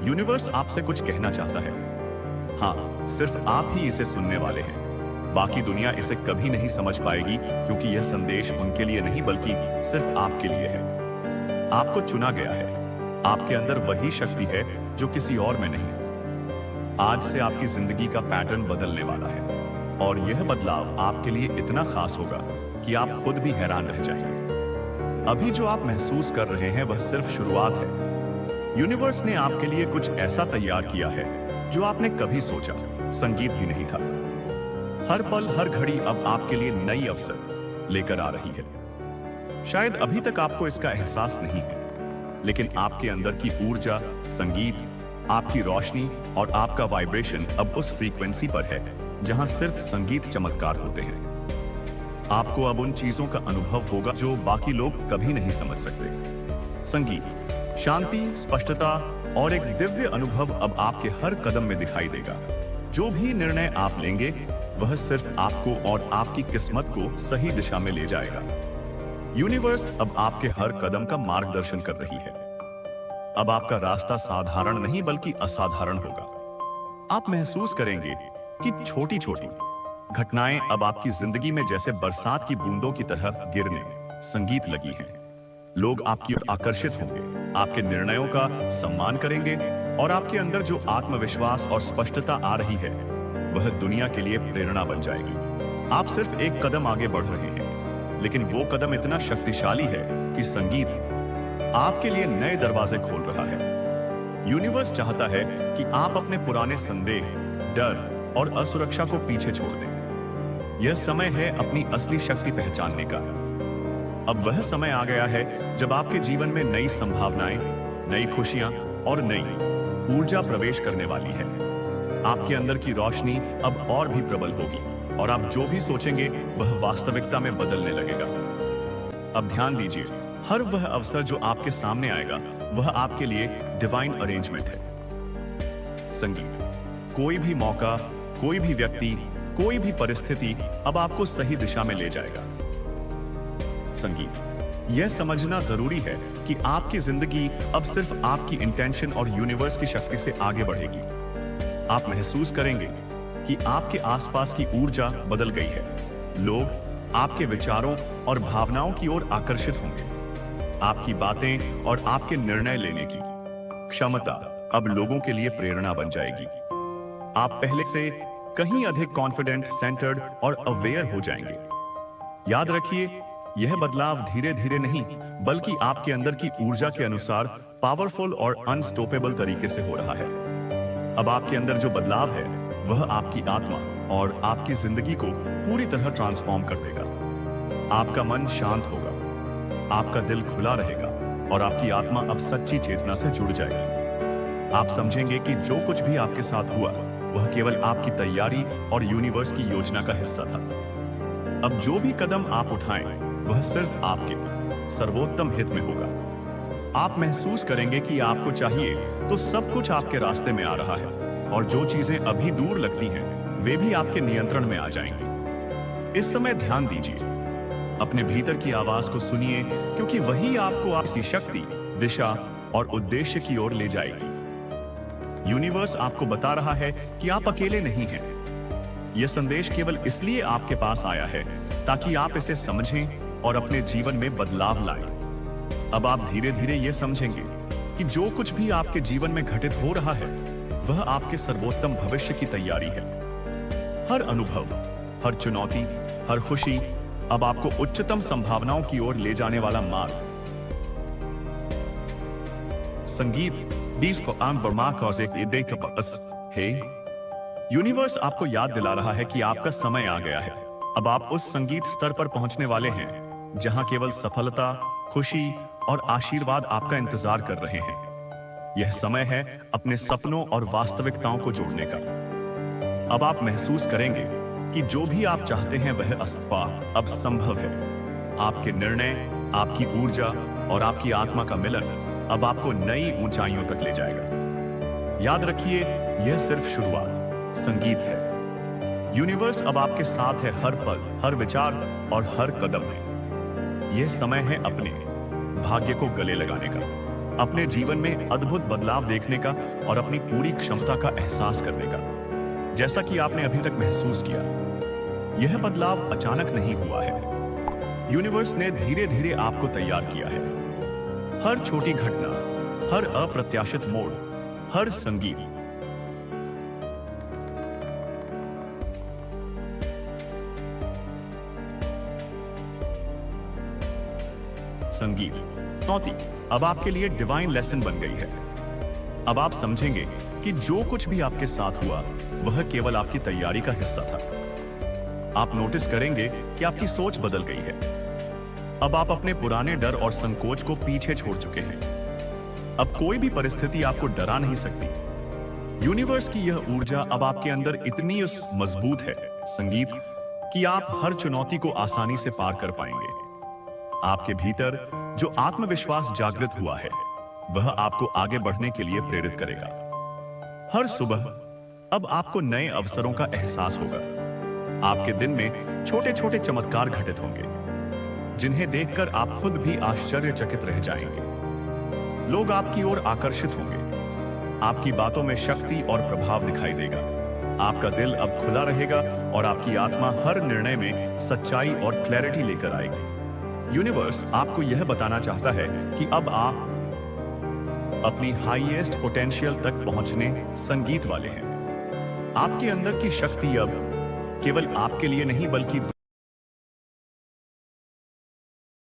[SPEAKER 1] यूनिवर्स आपसे कुछ कहना चाहता है। हाँ, सिर्फ आप ही इसे सुनने वाले हैं। बाकी दुनिया इसे कभी नहीं समझ पाएगी, क्योंकि यह संदेश उनके लिए नहीं बल्कि सिर्फ आपके लिए है। आपको चुना गया है। आपके अंदर वही शक्ति है जो किसी और में नहीं। आज से आपकी जिंदगी का पैटर्न बदलने वाला है और यह बदलाव आपके लिए इतना खास होगा कि आप खुद भी हैरान रह जाएंगे। अभी जो आप महसूस कर रहे हैं वह सिर्फ शुरुआत है। यूनिवर्स ने आपके लिए कुछ ऐसा तैयार किया है जो आपने कभी सोचा संगीत भी नहीं था। हर पल हर घड़ी अब आपके लिए नई अवसर लेकर आ रही है। शायद अभी तक आपको इसका एहसास नहीं है, लेकिन आपके अंदर की ऊर्जा, संगीत, आपकी रोशनी और आपका वाइब्रेशन अब उस फ्रीक्वेंसी पर है जहां सिर्फ संगीत चमत्कार होते हैं। आपको अब उन चीजों का अनुभव होगा जो बाकी लोग कभी नहीं समझ सकते। संगीत, शांति, स्पष्टता और एक दिव्य अनुभव अब आपके हर कदम में दिखाई देगा। जो भी निर्णय आप लेंगे वह सिर्फ आपको और आपकी किस्मत को सही दिशा में ले जाएगा। यूनिवर्स अब आपके हर कदम का मार्गदर्शन कर रही है। अब आपका रास्ता साधारण नहीं बल्कि असाधारण होगा। आप महसूस करेंगे कि छोटी छोटी घटनाएं अब आपकी जिंदगी में जैसे बरसात की बूंदों की तरह गिरने संगीत लगी हैं। लोग आपकी ओर आकर्षित होंगे, आपके निर्णयों का सम्मान करेंगे और आपके अंदर जो आत्मविश्वास और स्पष्टता आ रही है वह दुनिया के लिए प्रेरणा बन जाएगी। आप सिर्फ एक कदम आगे बढ़ रहे हैं, लेकिन वो कदम इतना शक्तिशाली है कि संगीत आपके लिए नए दरवाजे खोल रहा है। यूनिवर्स चाहता है कि आप अपने पुराने संदेह, डर और असुरक्षा को पीछे छोड़ दें। यह समय है अपनी असली शक्ति पहचानने का। अब वह समय आ गया है जब आपके जीवन में नई संभावनाएं, नई खुशियां और नई ऊर्जा प्रवेश करने वाली है। आपके अंदर की रोशनी अब और भी प्रबल होगी और आप जो भी सोचेंगे वह वास्तविकता में बदलने लगेगा। अब ध्यान दीजिए, हर वह अवसर जो आपके सामने आएगा वह आपके लिए डिवाइन अरेंजमेंट है। संगीत, कोई भी मौका, कोई भी व्यक्ति, कोई भी परिस्थिति अब आपको सही दिशा में ले जाएगा। संगीत, यह समझना जरूरी है कि आपकी जिंदगी अब सिर्फ आपकी इंटेंशन और यूनिवर्स की शक्ति से आगे बढ़ेगी। आप महसूस करेंगे कि आपके आसपास की ऊर्जा बदल गई है। लोग आपके विचारों और भावनाओं की ओर आकर्षित होंगे। आपकी बातें और आपके निर्णय लेने की क्षमता अब लोगों के लिए प्रेरणा बन जाएगी। आप पहले से कहीं अधिक कॉन्फिडेंट, सेंटर्ड और अवेयर हो जाएंगे। याद रखिए, यह बदलाव धीरे धीरे नहीं बल्कि आपके अंदर की ऊर्जा के अनुसार पावरफुल और अनस्टॉपेबल तरीके से हो रहा है। अब आपके अंदर जो बदलाव है वह आपकी आत्मा और आपकी जिंदगी को पूरी तरह ट्रांसफॉर्म कर देगा। आपका मन शांत होगा, आपका दिल खुला रहेगा और आपकी आत्मा अब सच्ची चेतना से जुड़ जाएगी। आप समझेंगे कि जो कुछ भी आपके साथ हुआ वह केवल आपकी तैयारी और यूनिवर्स की योजना का हिस्सा था। अब जो भी कदम आप उठाएं वह सिर्फ आपके सर्वोत्तम हित में होगा। आप महसूस करेंगे कि आपको चाहिए तो सब कुछ आपके रास्ते में आ रहा है और जो चीजें अभी दूर लगती हैं वे भी आपके नियंत्रण में आ जाएंगी। इस समय ध्यान दीजिए, अपने भीतर की आवाज को सुनिए, क्योंकि वही आपको आपकी शक्ति, दिशा और उद्देश्य की ओर ले जाएगी। यूनिवर्स आपको बता रहा है कि आप अकेले नहीं हैं। यह संदेश केवल इसलिए आपके पास आया है ताकि आप इसे समझें और अपने जीवन में बदलाव लाएं। अब आप धीरे धीरे यह समझेंगे कि जो कुछ भी आपके जीवन में घटित हो रहा है वह आपके सर्वोत्तम भविष्य की तैयारी है। हर अनुभव, हर चुनौती, हर खुशी अब आपको उच्चतम संभावनाओं की ओर ले जाने वाला मार्ग। संगीत है। यूनिवर्स आपको याद दिला रहा है कि आपका समय आ गया है। अब आप उस संगीत स्तर पर पहुंचने वाले हैं जहां केवल सफलता, खुशी और आशीर्वाद आपका इंतजार कर रहे हैं। यह समय है अपने सपनों और वास्तविकताओं को जोड़ने का। अब आप महसूस करेंगे कि जो भी आप चाहते हैं वह अब संभव है। आपके निर्णय, आपकी ऊर्जा और आपकी आत्मा का मिलन अब आपको नई ऊंचाइयों तक ले जाएगा। याद रखिए, यह सिर्फ शुरुआत। संगीत है। यूनिवर्स अब आपके साथ है हर पल, हर विचार और हर कदम में। यह समय है अपने भाग्य को गले लगाने का, अपने जीवन में अद्भुत बदलाव देखने का और अपनी पूरी क्षमता का एहसास करने का। जैसा कि आपने अभी तक महसूस किया, यह बदलाव अचानक नहीं हुआ है। यूनिवर्स ने धीरे धीरे आपको तैयार किया है। हर छोटी घटना, हर अप्रत्याशित मोड़, हर संगीत चुनौती अब आपके लिए डिवाइन लेसन बन गई है। अब आप समझेंगे कि जो कुछ भी आपके साथ हुआ वह केवल आपकी तैयारी का हिस्सा था। आप नोटिस करेंगे कि आपकी सोच बदल गई है। अब आप अपने पुराने डर और संकोच को पीछे छोड़ चुके हैं। अब कोई भी परिस्थिति आपको डरा नहीं सकती। यूनिवर्स की यह ऊर्जा अब आपके अंदर इतनी मजबूत है संगीत कि आप हर चुनौती को आसानी से पार कर पाएंगे। आपके भीतर जो आत्मविश्वास जागृत हुआ है वह आपको आगे बढ़ने के लिए प्रेरित करेगा। हर सुबह अब आपको नए अवसरों का एहसास होगा। आपके दिन में छोटे छोटे चमत्कार घटित होंगे जिन्हें देखकर आप खुद भी आश्चर्यचकित रह जाएंगे। लोग आपकी ओर आकर्षित होंगे। आपकी बातों में शक्ति और प्रभाव दिखाई देगा। आपका दिल अब खुला रहेगा और आपकी आत्मा हर निर्णय में सच्चाई और क्लैरिटी लेकर आएगी। यूनिवर्स आपको यह बताना चाहता है कि अब आप अपनी हाईएस्ट पोटेंशियल तक पहुंचने संगीत वाले हैं। आपके अंदर की शक्ति अब केवल आपके लिए नहीं बल्कि